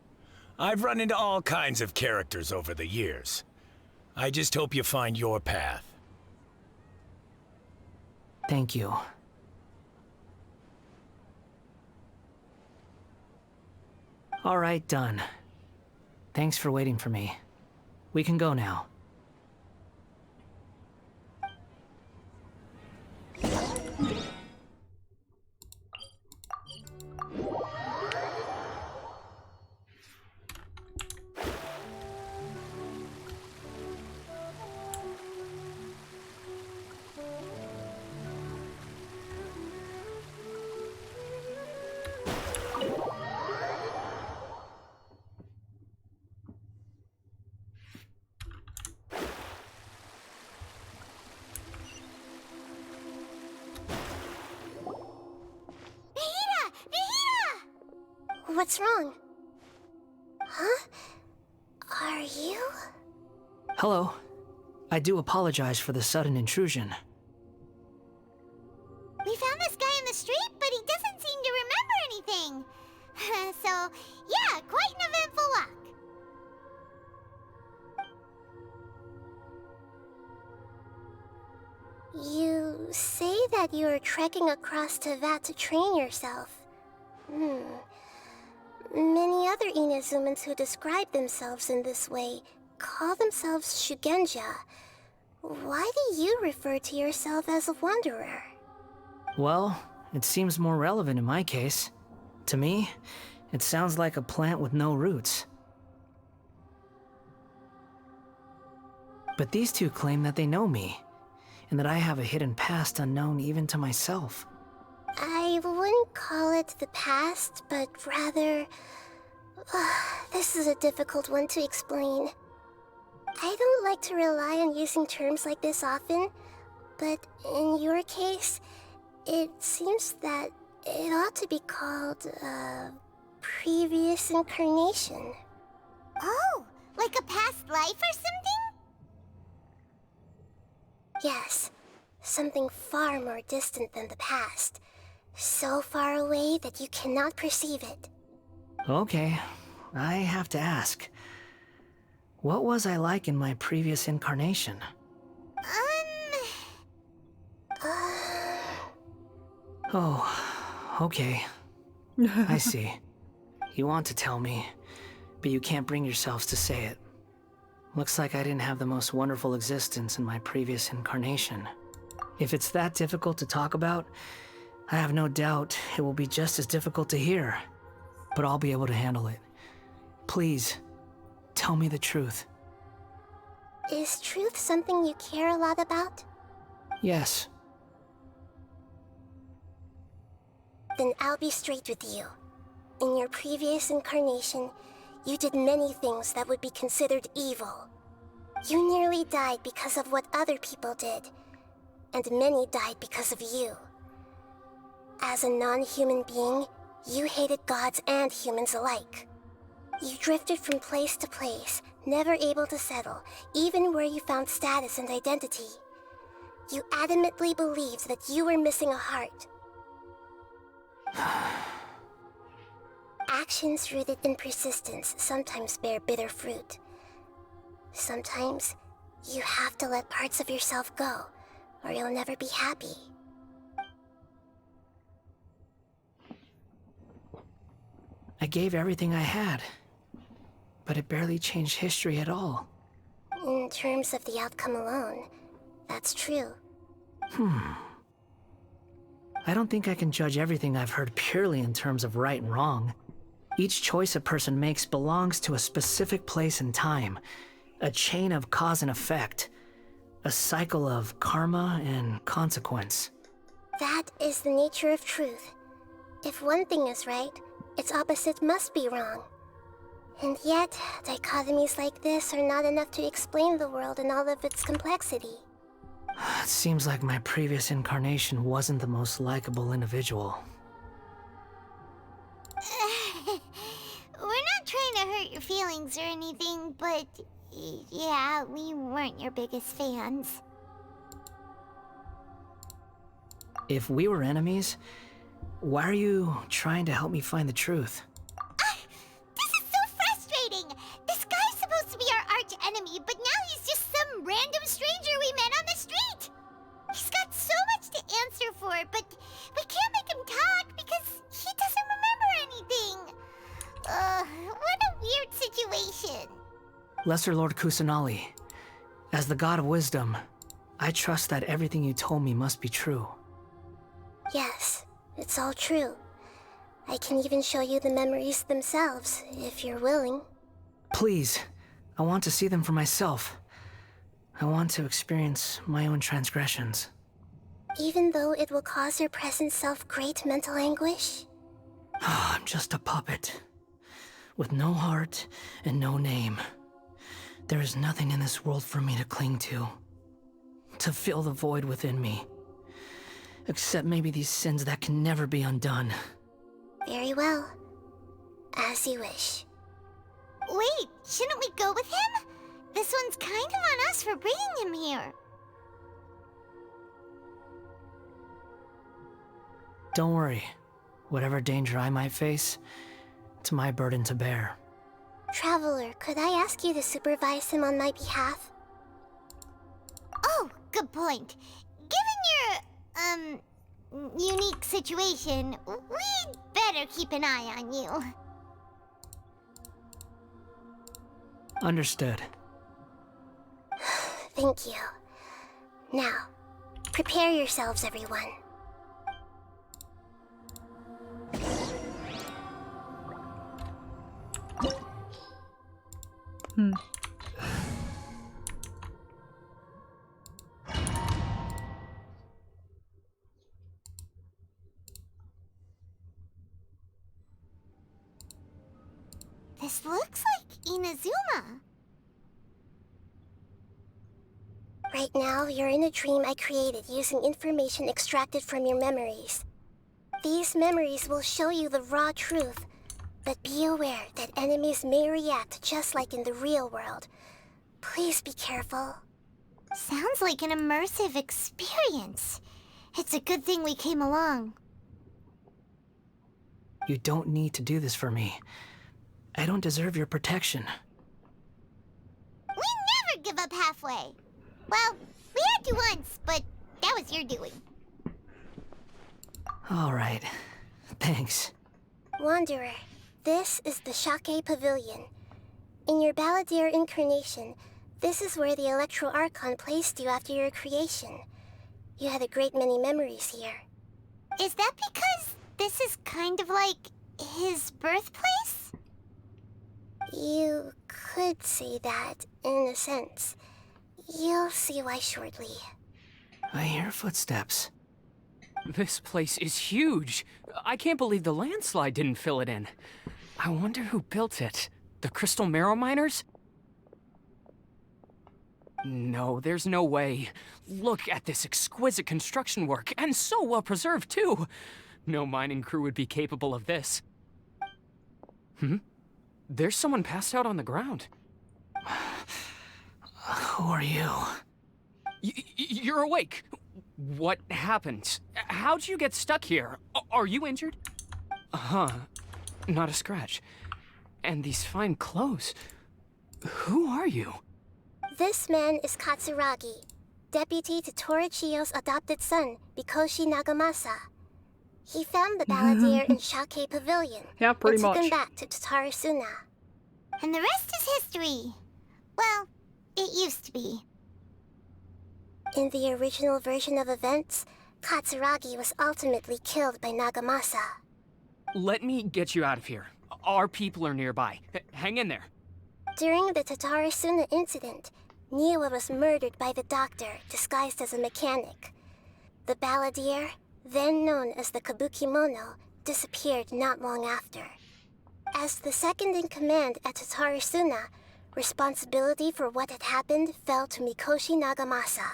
I've run into all kinds of characters over the years. I just hope you find your path.
Thank you. All right, done. Thanks for waiting for me. We can go now.
What's wrong? Huh? Are you?
Hello. I do apologize for the sudden intrusion.
We found this guy in the street, but he doesn't seem to remember anything. So, yeah, quite an eventful walk.
You say that you are trekking across Tevat to train yourself. Many other Inazumans who describe themselves in this way call themselves Shugenja. Why do you refer to yourself as a wanderer?
Well, it seems more relevant in my case. To me, it sounds like a plant with no roots. But these two claim that they know me, and that I have a hidden past unknown even to myself.
I wouldn't call it the past, but rather... this is a difficult one to explain. I don't like to rely on using terms like this often, but in your case, it seems that it ought to be called previous incarnation.
Oh, like a past life or something?
Yes, something far more distant than the past. So far away that you cannot perceive it.
Okay, I have to ask. What was I like in my previous incarnation? Oh, okay. I see. You want to tell me, but you can't bring yourselves to say it. Looks like I didn't have the most wonderful existence in my previous incarnation. If it's that difficult to talk about, I have no doubt it will be just as difficult to hear. But I'll be able to handle it. Please, tell me the truth.
Is truth something you care a lot about?
Yes.
Then I'll be straight with you. In your previous incarnation, you did many things that would be considered evil. You nearly died because of what other people did, and many died because of you. As a non-human being, you hated gods and humans alike. You drifted from place to place, never able to settle, even where you found status and identity. You adamantly believed that you were missing a heart. Actions rooted in persistence sometimes bear bitter fruit. Sometimes, you have to let parts of yourself go, or you'll never be happy.
I gave everything I had, but it barely changed history at all.
In terms of the outcome alone, that's true.
I don't think I can judge everything I've heard purely in terms of right and wrong. Each choice a person makes belongs to a specific place and time, a chain of cause and effect, a cycle of karma and consequence.
That is the nature of truth. If one thing is right, its opposite must be wrong. And yet, dichotomies like this are not enough to explain the world in all of its complexity.
It seems like my previous incarnation wasn't the most likable individual.
We're not trying to hurt your feelings or anything, but yeah, we weren't your biggest fans.
If we were enemies, why are you trying to help me find the truth?
This is so frustrating! This guy's supposed to be our arch enemy, but now he's just some random stranger we met on the street! He's got so much to answer for, but we can't make him talk because he doesn't remember anything! What a weird situation.
Lesser Lord Kusanali, as the God of Wisdom, I trust that everything you told me must be true.
Yes, it's all true. I can even show you the memories themselves, if you're willing.
Please, I want to see them for myself. I want to experience my own transgressions.
Even though it will cause your present self great mental anguish?
I'm just a puppet, with no heart and no name. There is nothing in this world for me to cling to fill the void within me. Except maybe these sins that can never be undone.
Very well. As you wish.
Wait, shouldn't we go with him? This one's kind of on us for bringing him here.
Don't worry. Whatever danger I might face, it's my burden to bear.
Traveler, could I ask you to supervise him on my behalf?
Oh, good point. Given your, unique situation, we'd better keep an eye on you.
Understood.
Thank you. Now, prepare yourselves, everyone.
This looks like Inazuma.
Right now, you're in a dream I created using information extracted from your memories. These memories will show you the raw truth, but be aware that enemies may react just like in the real world. Please be careful.
Sounds like an immersive experience. It's a good thing we came along.
You don't need to do this for me. I don't deserve your protection.
We never give up halfway. Well, we had to once, but that was your doing.
All right. Thanks.
Wanderer, this is the Shake Pavilion. In your Balladeer incarnation, this is where the Electro Archon placed you after your creation. You had a great many memories here.
Is that because this is kind of like his birthplace?
You could say that, in a sense. You'll see why shortly.
I hear footsteps.
This place is huge. I can't believe the landslide didn't fill it in. I wonder who built it. The Crystal Marrow Miners? No, there's no way. Look at this exquisite construction work, and so well preserved, too. No mining crew would be capable of this. There's someone passed out on the ground.
Who are you?
You're awake. What happened? How'd you get stuck here? Are you injured? Not a scratch. And these fine clothes. Who are you?
This man is Katsuragi, deputy to Torichiyo's adopted son, Mikoshi Nagamasa. He found the Balladeer in Shake Pavilion
Yeah, pretty
and
much.
took him back to Tatarasuna.
And the rest is history. Well, it used to be.
In the original version of events, Katsuragi was ultimately killed by Nagamasa.
Let me get you out of here. Our people are nearby. Hang in there.
During the Tatarasuna incident, Niwa was murdered by the doctor disguised as a mechanic. The balladeer, then known as the Kabukimono, disappeared not long after. As the second in command at Tatarasuna, responsibility for what had happened fell to Mikoshi Nagamasa.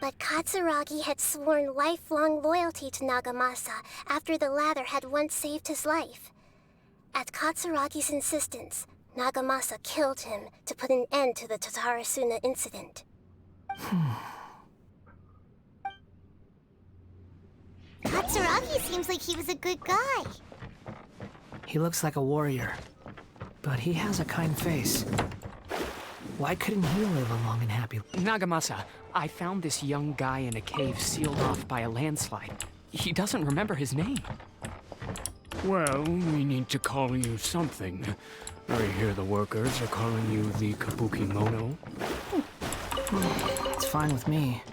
But Katsuragi had sworn lifelong loyalty to Nagamasa after the latter had once saved his life. At Katsuragi's insistence, Nagamasa killed him to put an end to the Tatarasuna incident.
Katsuragi seems like he was a good guy.
He looks like a warrior, but he has a kind face. Why couldn't he live a long and happy life?
Nagamasa, I found this young guy in a cave sealed off by a landslide. He doesn't remember his name.
Well, we need to call you something. I hear the workers are calling you the Kabukimono.
It's fine with me.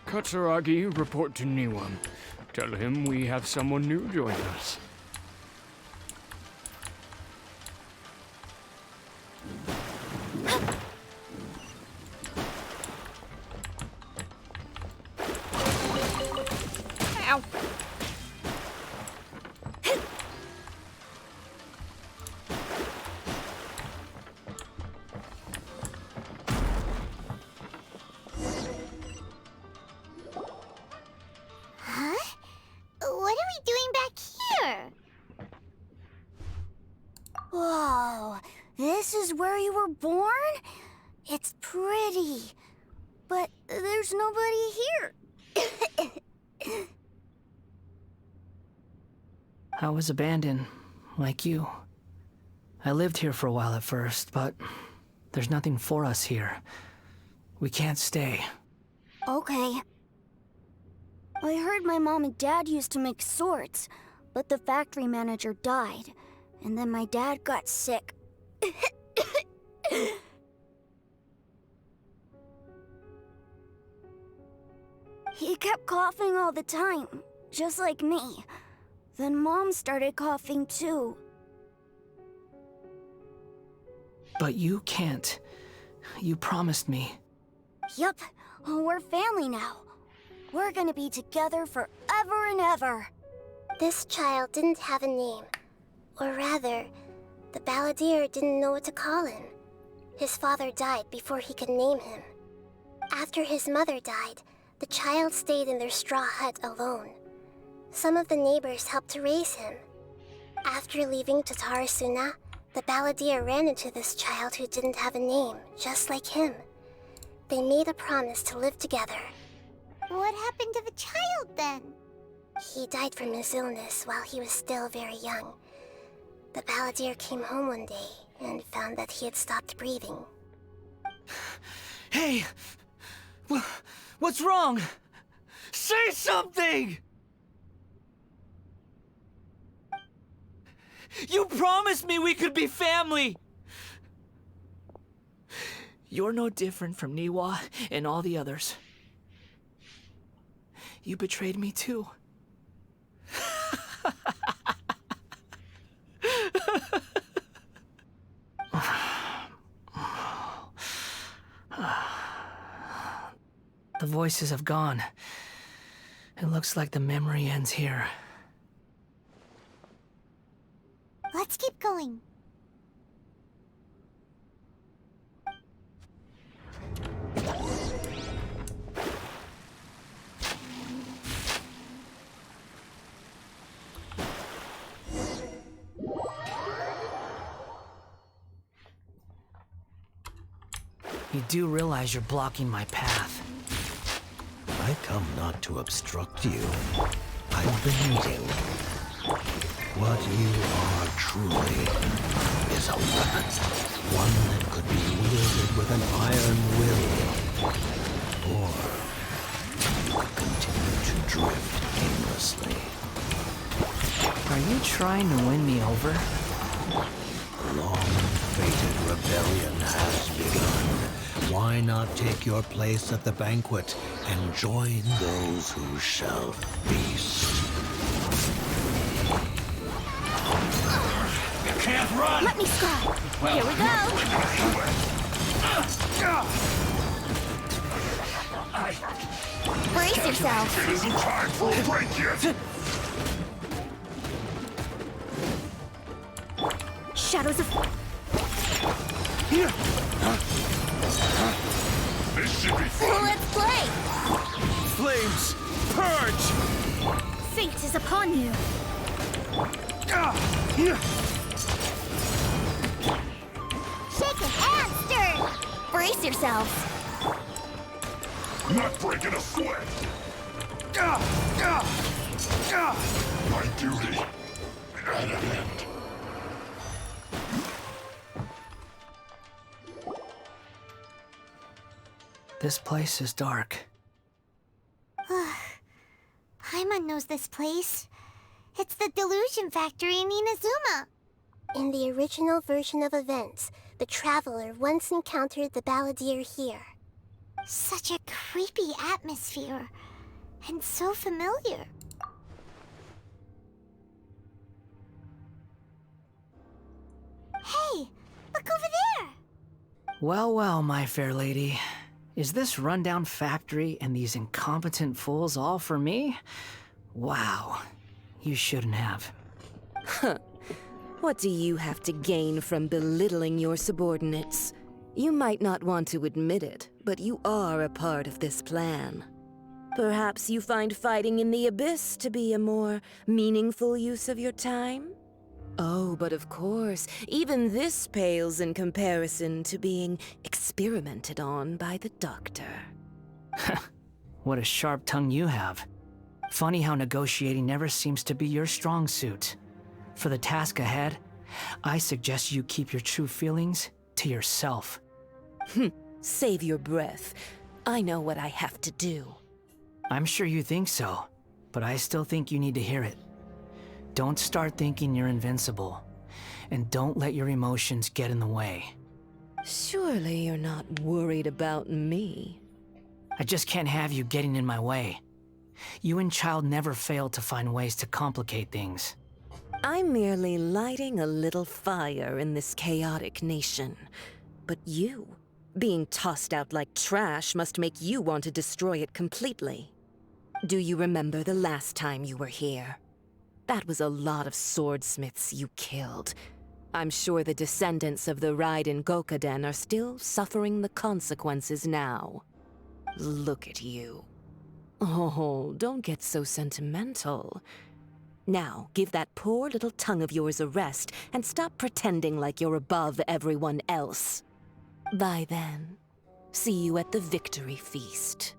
Katsuragi, report to Niwa. Tell him we have someone new join us.
Ow.
Huh? What are we doing back here?
Whoa, this is where you were born? It's pretty, but there's nobody here.
I was abandoned, like you. I lived here for a while at first, but there's nothing for us here. We can't stay.
Okay. I heard my mom and dad used to make swords, but the factory manager died, and then my dad got sick. He kept coughing all the time, just like me. Then Mom started coughing too.
But you can't. You promised me.
Yup, we're family now. We're gonna be together forever and ever.
This child didn't have a name. Or rather, the balladeer didn't know what to call him. His father died before he could name him. After his mother died, the child stayed in their straw hut alone. Some of the neighbors helped to raise him. After leaving Tatarasuna, the balladeer ran into this child who didn't have a name, just like him. They made a promise to live together.
What happened to the child then?
He died from his illness while he was still very young. The balladeer came home one day and found that he had stopped breathing.
Hey! What's wrong? Say something! You promised me we could be family! You're no different from Niwa and all the others. You betrayed me too. The voices have gone. It looks like the memory ends here.
Let's keep going.
You do realize you're blocking my path.
I come not to obstruct you. I've been waiting. What you are truly is a weapon. One that could be wielded with an iron will. Or you could continue to drift aimlessly.
Are you trying to win me over?
A long-fated rebellion has begun. Why not take your place at the banquet and join those who shall feast?
You can't run! Let me scribe. Here we go! Brace yourself!
It isn't time for a break yet!
Shadows of...
This should be fun!
Let's play!
Flames, purge!
Fate is upon you.
Shaken and stirred! Brace yourselves!
Not breaking a sweat! My duty at an end.
This place is dark.
Paimon knows this place. It's the Delusion Factory in Inazuma.
In the original version of events, the Traveler once encountered the Balladeer here.
Such a creepy atmosphere. And so familiar. Hey, look over there!
Well, well, my fair lady. Is this rundown factory and these incompetent fools all for me? Wow. You shouldn't have.
Huh. What do you have to gain from belittling your subordinates? You might not want to admit it, but you are a part of this plan. Perhaps you find fighting in the Abyss to be a more meaningful use of your time? Oh, but of course, even this pales in comparison to being experimented on by the Doctor.
What a sharp tongue you have. Funny how negotiating never seems to be your strong suit. For the task ahead, I suggest you keep your true feelings to yourself.
Save your breath. I know what I have to do.
I'm sure you think so, but I still think you need to hear it. Don't start thinking you're invincible, and don't let your emotions get in the way.
Surely you're not worried about me.
I just can't have you getting in my way. You and Child never fail to find ways to complicate things.
I'm merely lighting a little fire in this chaotic nation. But you, being tossed out like trash, must make you want to destroy it completely. Do you remember the last time you were here? That was a lot of swordsmiths you killed. I'm sure the descendants of the Raiden Gokaden are still suffering the consequences now. Look at you. Oh, don't get so sentimental. Now, give that poor little tongue of yours a rest and stop pretending like you're above everyone else. Bye then. See you at the victory feast.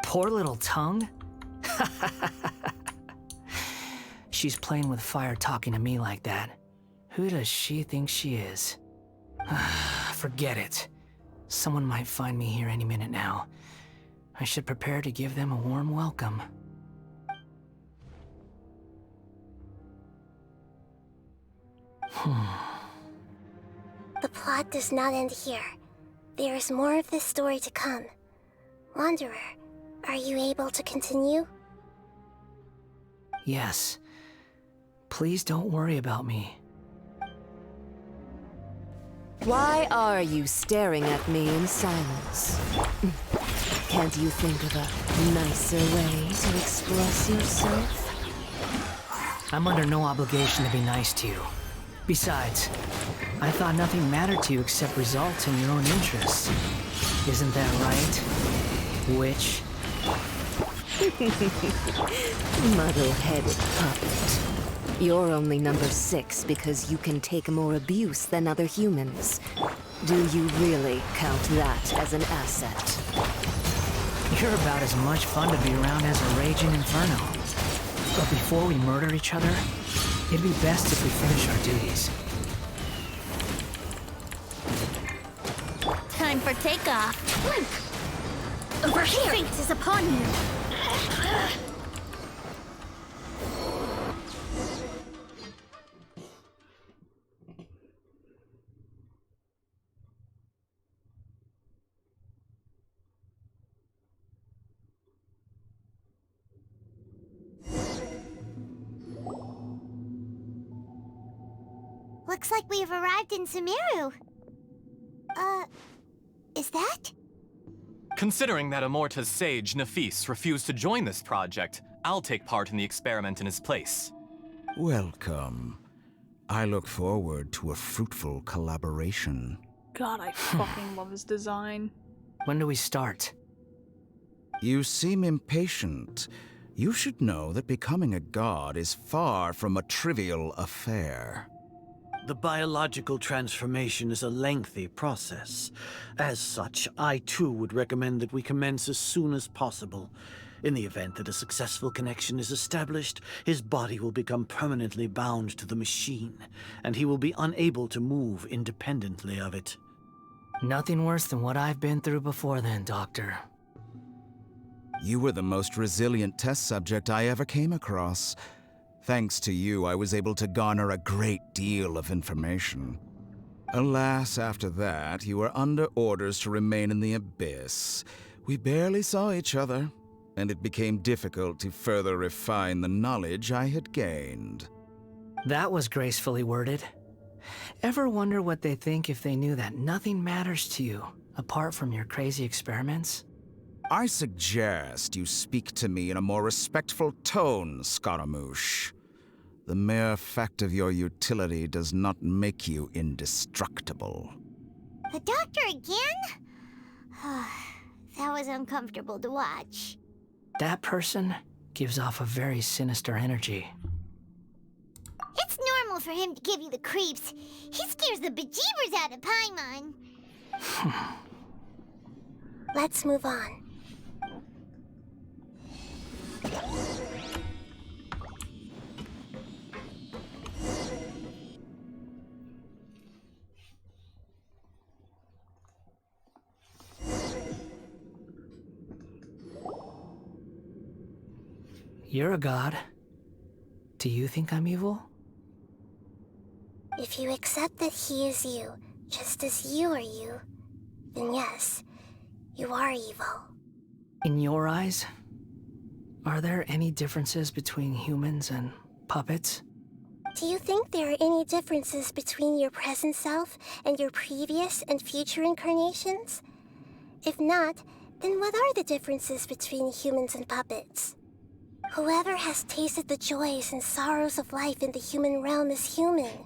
Poor little tongue? She's playing with fire talking to me like that. Who does she think she is? Forget it. Someone might find me here any minute now. I should prepare to give them a warm welcome.
The plot does not end here. There is more of this story to come. Wanderer, are you able to continue?
Yes. Please don't worry about me.
Why are you staring at me in silence? Can't you think of a nicer way to express yourself?
I'm under no obligation to be nice to you. Besides, I thought nothing mattered to you except results in your own interests. Isn't that right, witch?
Muddle-headed puppet. You're only number 6 because you can take more abuse than other humans. Do you really count that as an asset?
You're about as much fun to be around as a raging inferno. But before we murder each other, it'd be best if we finish our duties.
Time for takeoff. Blink! Over here! Fate is upon you!
Looks like we have arrived in Sumeru. Is that?
Considering that Amorta's sage, Nafis, refused to join this project, I'll take part in the experiment in his place.
Welcome. I look forward to a fruitful collaboration.
God, I fucking love his design.
When do we start?
You seem impatient. You should know that becoming a god is far from a trivial affair.
The biological transformation is a lengthy process. As such, I too would recommend that we commence as soon as possible. In the event that a successful connection is established, his body will become permanently bound to the machine, and he will be unable to move independently of it.
Nothing worse than what I've been through before then, Doctor.
You were the most resilient test subject I ever came across. Thanks to you, I was able to garner a great deal of information. Alas, after that, you were under orders to remain in the abyss. We barely saw each other, and it became difficult to further refine the knowledge I had gained.
That was gracefully worded. Ever wonder what they think if they knew that nothing matters to you, apart from your crazy experiments?
I suggest you speak to me in a more respectful tone, Scaramouche. The mere fact of your utility does not make you indestructible.
The doctor again? That was uncomfortable to watch.
That person gives off a very sinister energy.
It's normal for him to give you the creeps. He scares the bejeebers out of Paimon.
Let's move on.
You're a god. Do you think I'm evil?
If you accept that he is you, just as you are you, then yes, you are evil.
In your eyes, are there any differences between humans and puppets?
Do you think there are any differences between your present self and your previous and future incarnations? If not, then what are the differences between humans and puppets? Whoever has tasted the joys and sorrows of life in the human realm is human.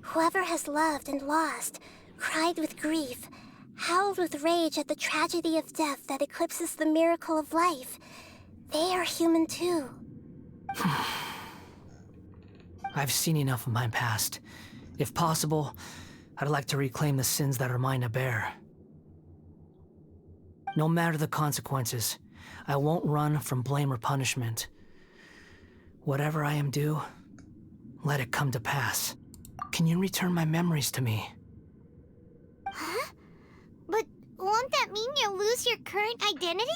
Whoever has loved and lost, cried with grief, howled with rage at the tragedy of death that eclipses the miracle of life, they are human too.
I've seen enough of my past. If possible, I'd like to reclaim the sins that are mine to bear. No matter the consequences, I won't run from blame or punishment. Whatever I am due, let it come to pass. Can you return my memories to me?
Huh? But won't that mean you'll lose your current identity?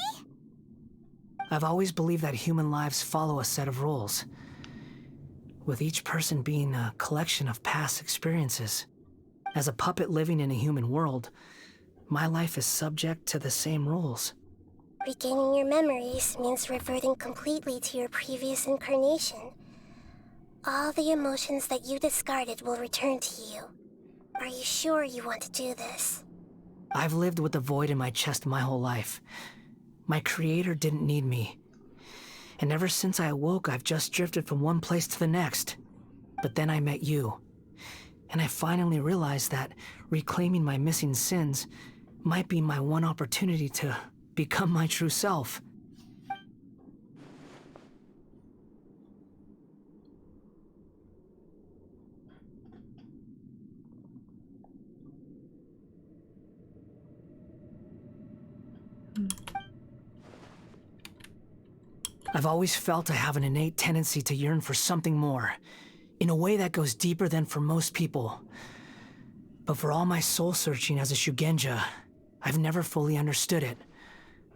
I've always believed that human lives follow a set of rules, with each person being a collection of past experiences. As a puppet living in a human world, my life is subject to the same rules.
Regaining your memories means reverting completely to your previous incarnation. All the emotions that you discarded will return to you. Are you sure you want to do this?
I've lived with the void in my chest my whole life. My creator didn't need me. And ever since I awoke, I've just drifted from one place to the next. But then I met you. And I finally realized that reclaiming my missing sins might be my one opportunity to become my true self. I've always felt I have an innate tendency to yearn for something more, in a way that goes deeper than for most people. But for all my soul-searching as a Shugenja, I've never fully understood it.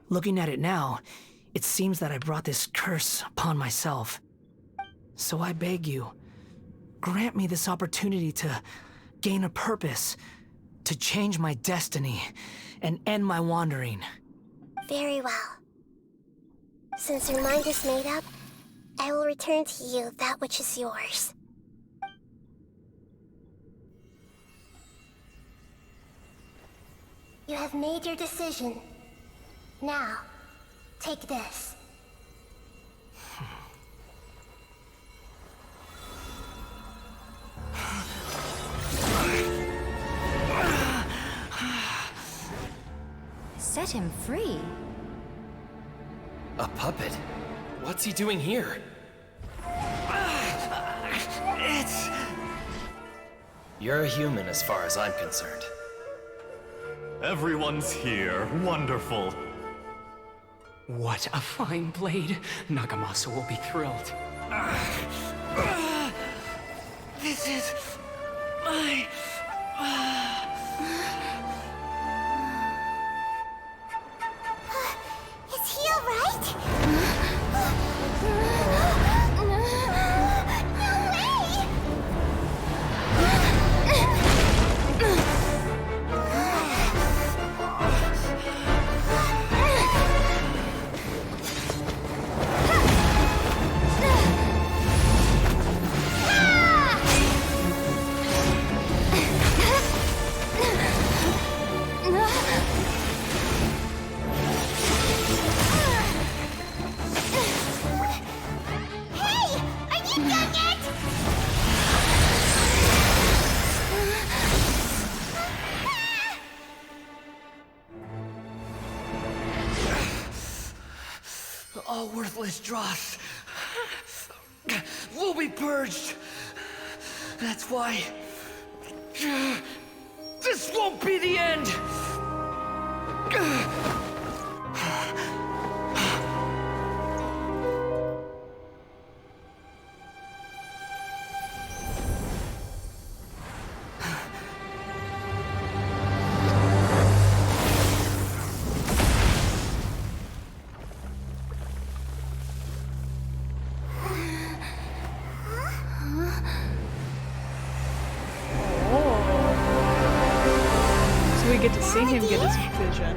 Looking at it now, it seems that I brought this curse upon myself. So I beg you, grant me this opportunity to gain a purpose, to change my destiny, and end my wandering.
Very well. Since your mind is made up, I will return to you that which is yours. You have made your decision. Now, take this.
Set him free.
A puppet? What's he doing here?
It's...
You're a human as far as I'm concerned.
Everyone's here. Wonderful.
What a fine blade. Nagamasa will be thrilled.
This is... my...
Is he alright?
All worthless dross will be purged. That's why this won't be the end.
So we get to see him get his vision.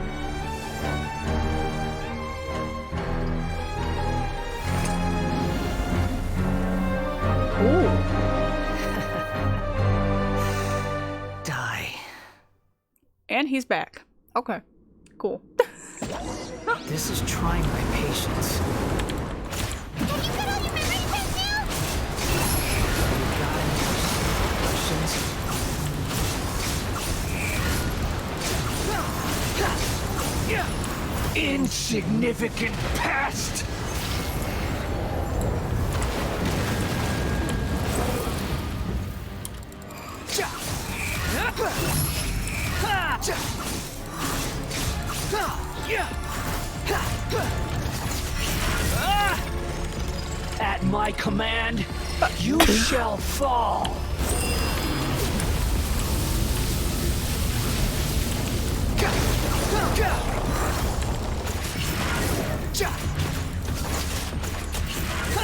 Ooh.
Die.
And he's back. Okay. Cool.
This is trying my patience.
Insignificant past! At my command, you shall fall!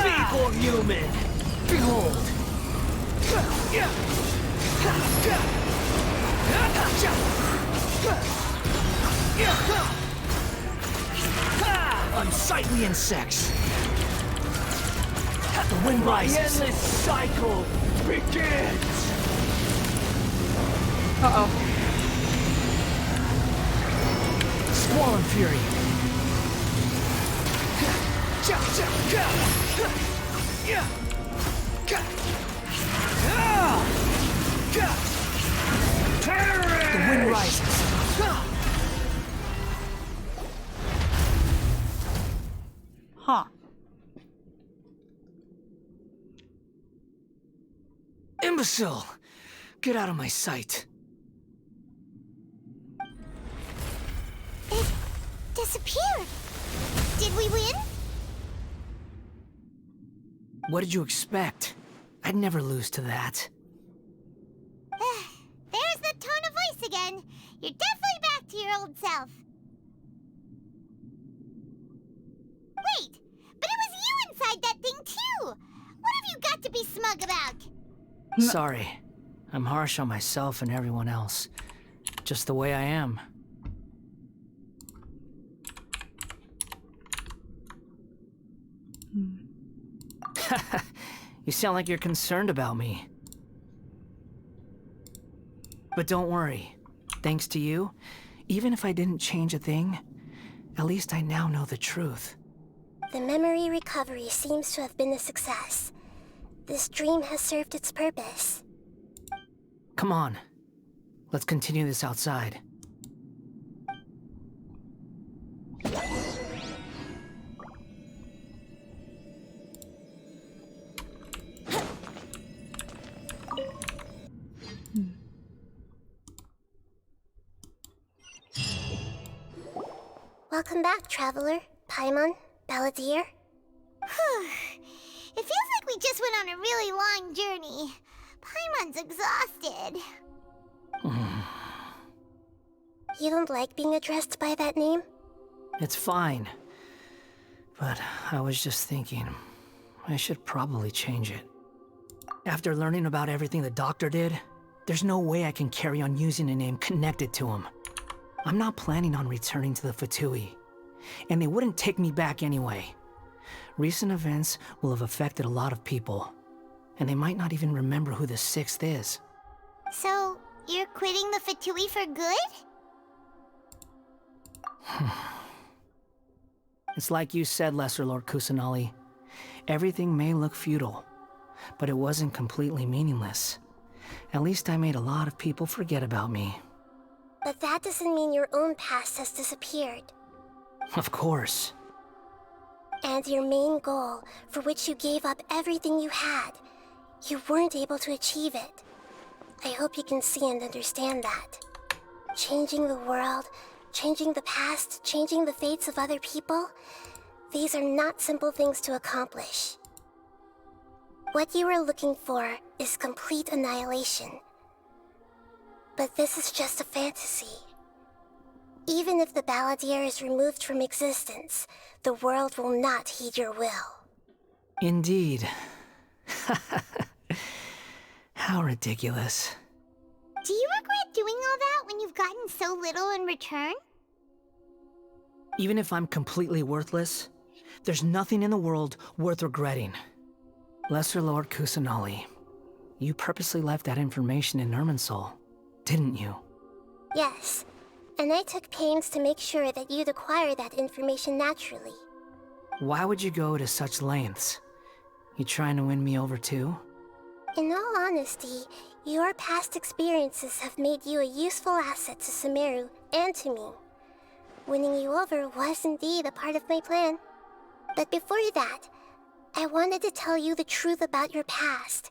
Feeble human! Behold! Unsightly insects! The wind rises! The endless cycle begins!
Uh-oh.
Squall and fury! The wind rises!
Huh.
Imbecile! Get out of my sight.
It disappeared. Did we win?
What did you expect? I'd never lose to that.
There's the tone of voice again. You're definitely back to your old self. Wait, but it was you inside that thing too! What have you got to be smug about?
Sorry. I'm harsh on myself and everyone else. Just the way I am. You sound like you're concerned about me. But don't worry. Thanks to you, Even if I didn't change a thing, at least I now know the truth.
The memory recovery seems to have been a success. This dream has served its purpose.
Come on. Let's continue this outside.
Welcome back, Traveler, Paimon, Balladeer.
It feels like we just went on a really long journey. Paimon's exhausted.
You don't like being addressed by that name?
It's fine. But I was just thinking, I should probably change it. After learning about everything the doctor did, there's no way I can carry on using a name connected to him. I'm not planning on returning to the Fatui, and they wouldn't take me back anyway. Recent events will have affected a lot of people, and they might not even remember who the 6th is.
So, you're quitting the Fatui for good?
It's like you said, Lesser Lord Kusanali. Everything may look futile, but it wasn't completely meaningless. At least I made a lot of people forget about me.
But that doesn't mean your own past has disappeared.
Of course.
And your main goal, for which you gave up everything you had, you weren't able to achieve it. I hope you can see and understand that. Changing the world, changing the past, changing the fates of other people, these are not simple things to accomplish. What you are looking for is complete annihilation. But this is just a fantasy. Even if the Balladeer is removed from existence, the world will not heed your will.
Indeed. How ridiculous.
Do you regret doing all that when you've gotten so little in return?
Even if I'm completely worthless, there's nothing in the world worth regretting. Lesser Lord Kusanali, you purposely left that information in Irminsul, didn't you?
Yes, and I took pains to make sure that you'd acquire that information naturally.
Why would you go to such lengths? You trying to win me over too?
In all honesty, your past experiences have made you a useful asset to Sumeru and to me. Winning you over was indeed a part of my plan. But before that, I wanted to tell you the truth about your past.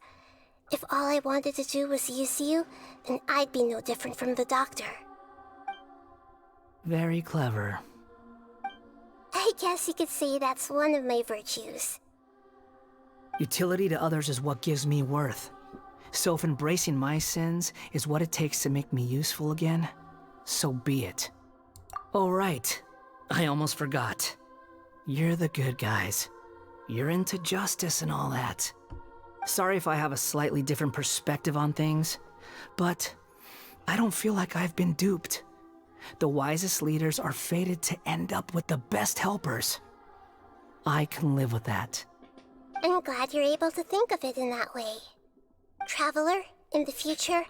If all I wanted to do was use you, then I'd be no different from the doctor.
Very clever.
I guess you could say that's one of my virtues.
Utility to others is what gives me worth. So if embracing my sins is what it takes to make me useful again, so be it. Oh right, I almost forgot. You're the good guys. You're into justice and all that. Sorry if I have a slightly different perspective on things, but I don't feel like I've been duped. The wisest leaders are fated to end up with the best helpers. I can live with that.
I'm glad you're able to think of it in that way. Traveler, in the future,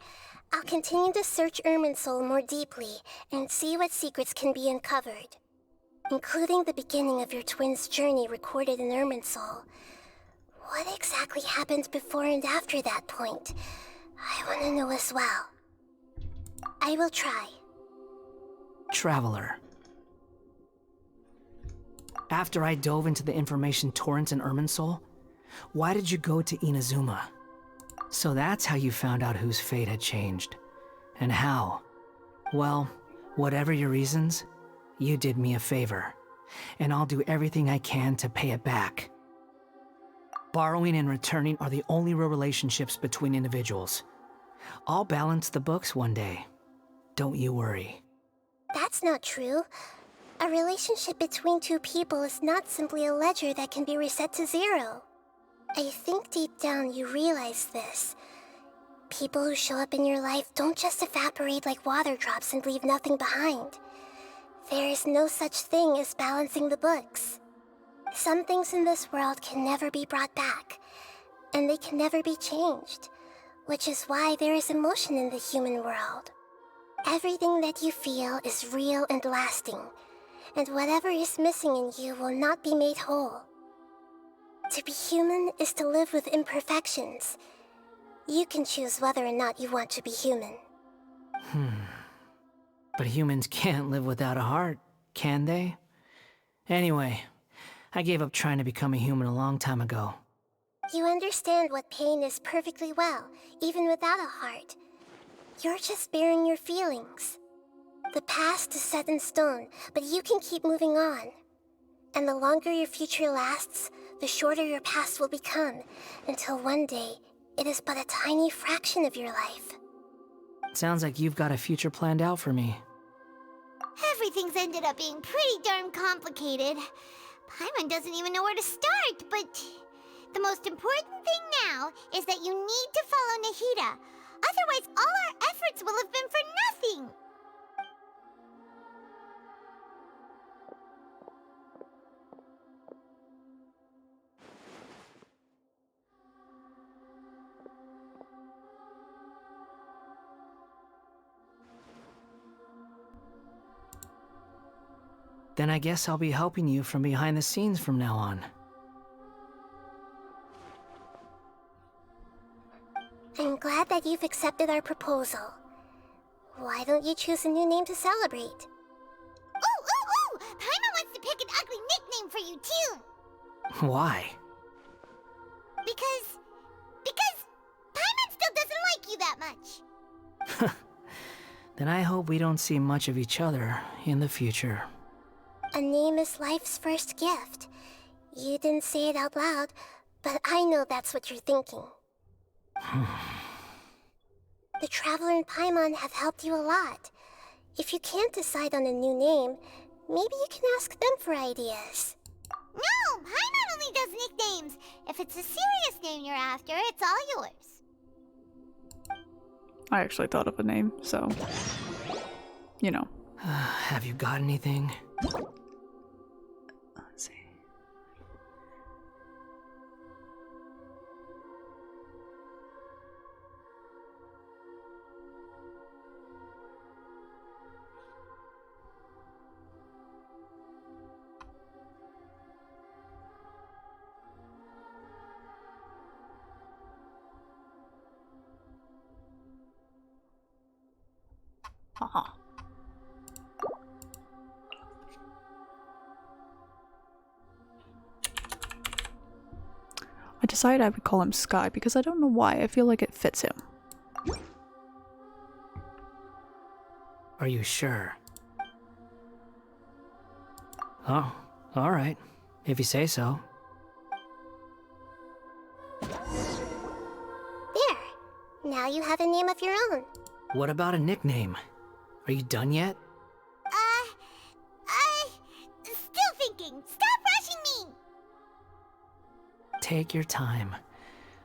I'll continue to search Irminsul more deeply and see what secrets can be uncovered, including the beginning of your twins' journey recorded in Irminsul. What exactly happened before and after that point? I want to know as well. I will try.
Traveler. After I dove into the information torrents in Irminsul, why did you go to Inazuma? So that's how you found out whose fate had changed. And how? Well, whatever your reasons, you did me a favor. And I'll do everything I can to pay it back. Borrowing and returning are the only real relationships between individuals. I'll balance the books one day. Don't you worry.
That's not true. A relationship between two people is not simply a ledger that can be reset to zero. I think deep down you realize this. People who show up in your life don't just evaporate like water drops and leave nothing behind. There is no such thing as balancing the books. Some things in this world can never be brought back, and they can never be changed, which is why there is emotion in the human world. Everything that you feel is real and lasting, and whatever is missing in you will not be made whole. To be human is to live with imperfections. You can choose whether or not you want to be human.
But humans can't live without a heart, can they? Anyway, I gave up trying to become a human a long time ago.
You understand what pain is perfectly well, even without a heart. You're just bearing your feelings. The past is set in stone, but you can keep moving on. And the longer your future lasts, the shorter your past will become, until one day, it is but a tiny fraction of your life.
Sounds like you've got a future planned out for me.
Everything's ended up being pretty darn complicated. Paimon doesn't even know where to start, but the most important thing now is that you need to follow Nahida. Otherwise, all our efforts will have been for nothing.
Then I guess I'll be helping you from behind the scenes from now on.
I'm glad that you've accepted our proposal. Why don't you choose a new name to celebrate?
Ooh! Paimon wants to pick an ugly nickname for you, too.
Why?
Because Paimon still doesn't like you that much.
Then I hope we don't see much of each other in the future.
A name is life's first gift. You didn't say it out loud, but I know that's what you're thinking. The Traveler and Paimon have helped you a lot. If you can't decide on a new name, maybe you can ask them for ideas.
No! Paimon only does nicknames. If it's a serious name you're after, it's all yours.
I actually thought of a name, so... You know.
Have you got anything?
Let's see. Haha. I decided I would call him Sky because I don't know why, I feel like it fits him.
Are you sure? Oh, alright. If you say so.
There! Now you have a name of your own.
What about a nickname? Are you done yet?
Still thinking. Stop rushing me!
Take your time.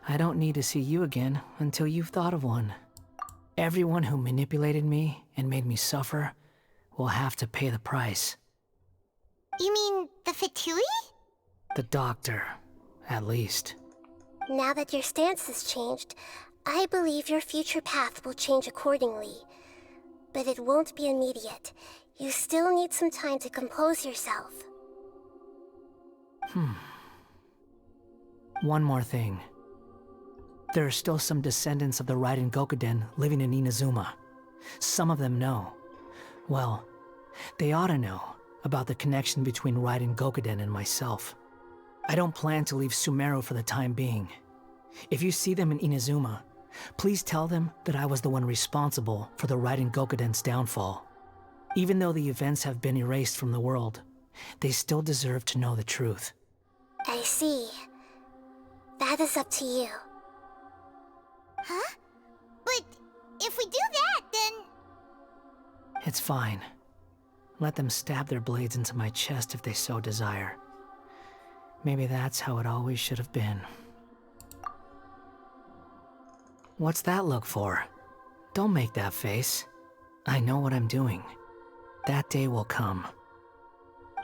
I don't need to see you again until you've thought of one. Everyone who manipulated me and made me suffer will have to pay the price.
You mean the Fatui?
The doctor, at least.
Now that your stance has changed, I believe your future path will change accordingly. But it won't be immediate. You still need some time to compose yourself.
One more thing. There are still some descendants of the Raiden Gokuden living in Inazuma. Some of them know. Well, they ought to know about the connection between Raiden Gokuden and myself. I don't plan to leave Sumeru for the time being. If you see them in Inazuma, please tell them that I was the one responsible for the Raiden Gokuden's downfall. Even though the events have been erased from the world, they still deserve to know the truth.
I see. That is up to you.
Huh? But if we do that, then...
It's fine. Let them stab their blades into my chest if they so desire. Maybe that's how it always should have been. What's that look for? Don't make that face. I know what I'm doing. That day will come.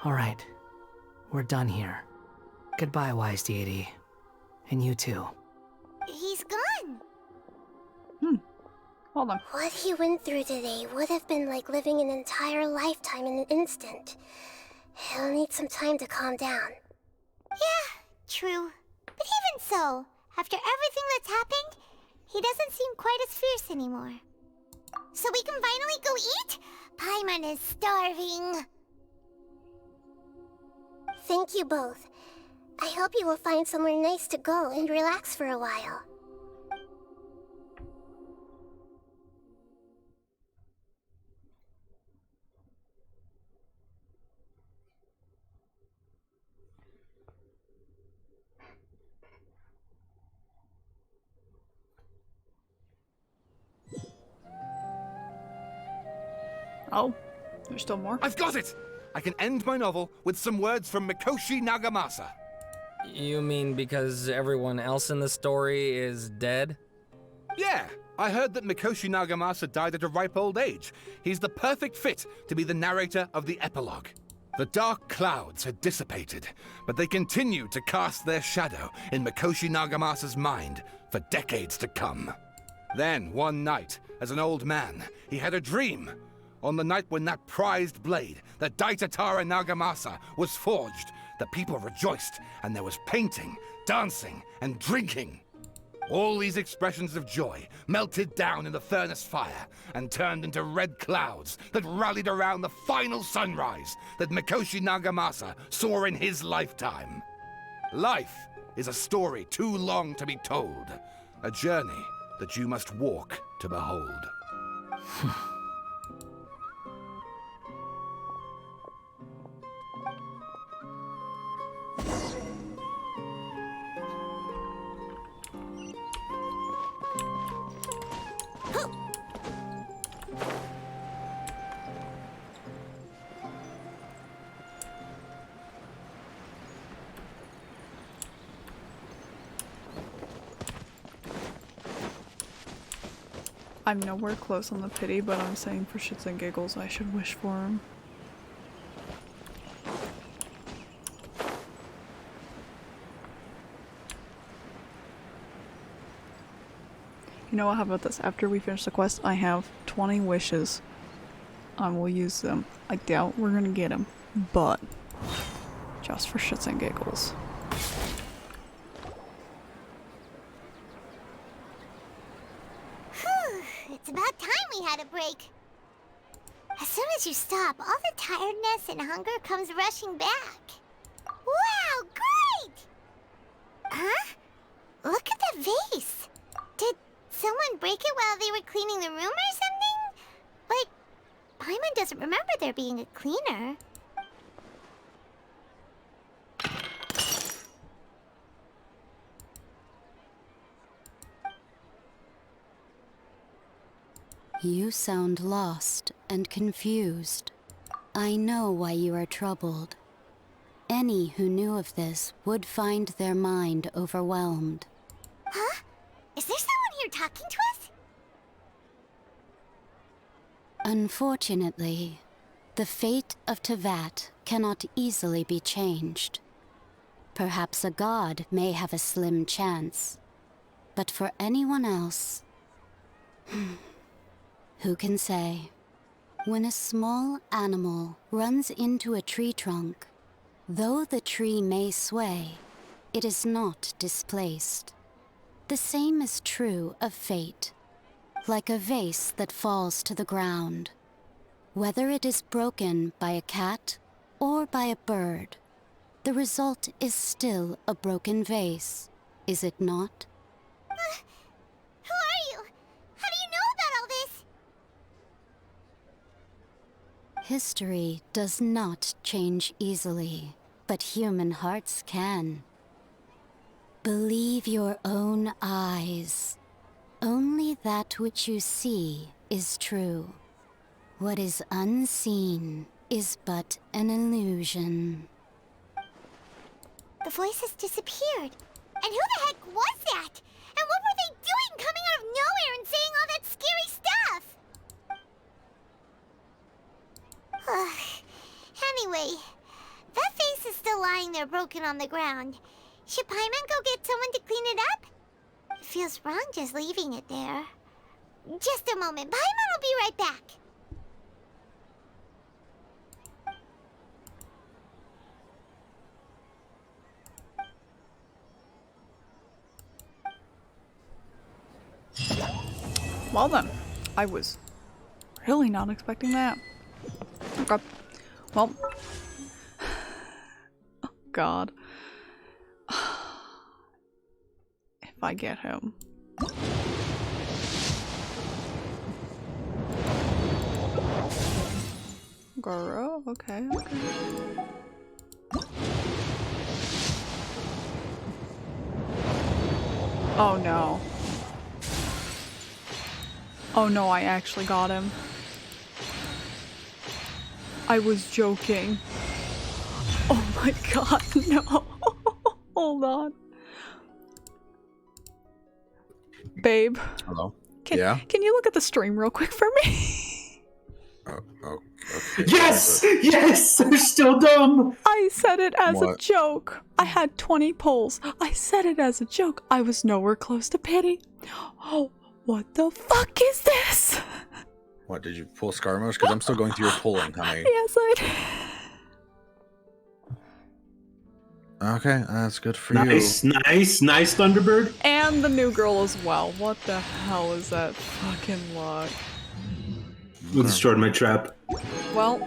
Alright. We're done here. Goodbye, wise deity. And you too.
He's gone.
Hold on.
What he went through today would have been like living an entire lifetime in an instant. He'll need some time to calm down.
Yeah, true. But even so, after everything that's happened, he doesn't seem quite as fierce anymore. So we can finally go eat? Paimon is starving.
Thank you both. I hope you will find somewhere nice to go and relax for a while.
Oh, there's still more?
I've got it! I can end my novel with some words from Mikoshi Nagamasa.
You mean because everyone else in the story is dead?
Yeah, I heard that Mikoshi Nagamasa died at a ripe old age. He's the perfect fit to be the narrator of the epilogue. The dark clouds had dissipated, but they continued to cast their shadow in Mikoshi Nagamasa's mind for decades to come. Then, one night, as an old man, he had a dream. On the night when that prized blade, the Daitatara Nagamasa, was forged, the people rejoiced, and there was painting, dancing, and drinking. All these expressions of joy melted down in the furnace fire and turned into red clouds that rallied around the final sunrise that Mikoshi Nagamasa saw in his lifetime. Life is a story too long to be told, a journey that you must walk to behold.
I'm nowhere close on the pity, but I'm saying for shits and giggles I should wish for him. You know what, how about this? After we finish the quest, I have 20 wishes. I will use them. I doubt we're gonna get them, but just for shits and giggles.
It's about time we had a break. As soon as you stop, all the tiredness and hunger comes rushing back. Wow, great! Huh? Look at that vase. Did someone break it while they were cleaning the room or something? Like, Paimon doesn't remember there being a cleaner.
You sound lost and confused. I know why you are troubled. Any who knew of this would find their mind overwhelmed.
Huh? Is there someone here talking to us?
Unfortunately, the fate of Tevat cannot easily be changed. Perhaps a god may have a slim chance, but for anyone else... Who can say? When a small animal runs into a tree trunk, though the tree may sway, it is not displaced. The same is true of fate, like a vase that falls to the ground. Whether it is broken by a cat or by a bird, the result is still a broken vase, is it not?
Who are you? How do you know about all this?
History does not change easily, but human hearts can. Believe your own eyes. Only that which you see is true. What is unseen is but an illusion.
The voices disappeared. And who the heck was that? And what were they doing coming out of nowhere and saying all that scary stuff? Anyway, that face is still lying there broken on the ground. Should Paimon go get someone to clean it up? It feels wrong just leaving it there. Just a moment. Paimon will be right back.
Well then, I was really not expecting that. Okay. Well. Oh god. If I get him. Goro? Okay, okay. Oh no. Oh no, I actually got him. I was joking. Oh my god, no. Hold on. Babe.
Hello?
Can
Yeah?
you look at the stream real quick for me?
Okay.
Yes! Yes! They're still dumb!
I said it as a
What?
joke. I had 20 pulls. I said it as a joke. I was nowhere close to pity. Oh, what the fuck is this?
What, did you pull Skarmosh? Because I'm still going through your pulling, honey.
Yes, I did.
Okay, that's good for
Nice,
you.
nice, Thunderbird.
And the new girl as well. What the hell is that fucking luck?
You destroyed my trap.
Well,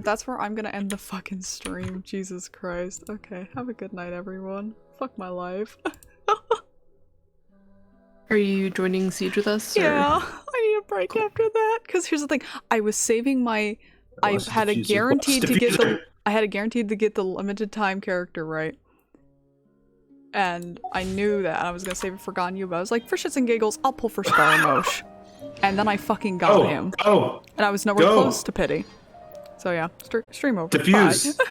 that's where I'm gonna end the fucking stream. Jesus Christ. Okay, have a good night, everyone. Fuck my life.
Are you joining Siege with us? Or?
Yeah, I need a break after that. Because here's the thing, I was saving my. I had a guaranteed to get the. I had a guaranteed to get the limited time character right. And I knew that I was gonna save it for Ganyu, but I was like, for shits and giggles, I'll pull for Skarmosh. And then I fucking got him.
Oh,
and I was nowhere close to pity. So yeah, stream over.
Diffuse.
Bye.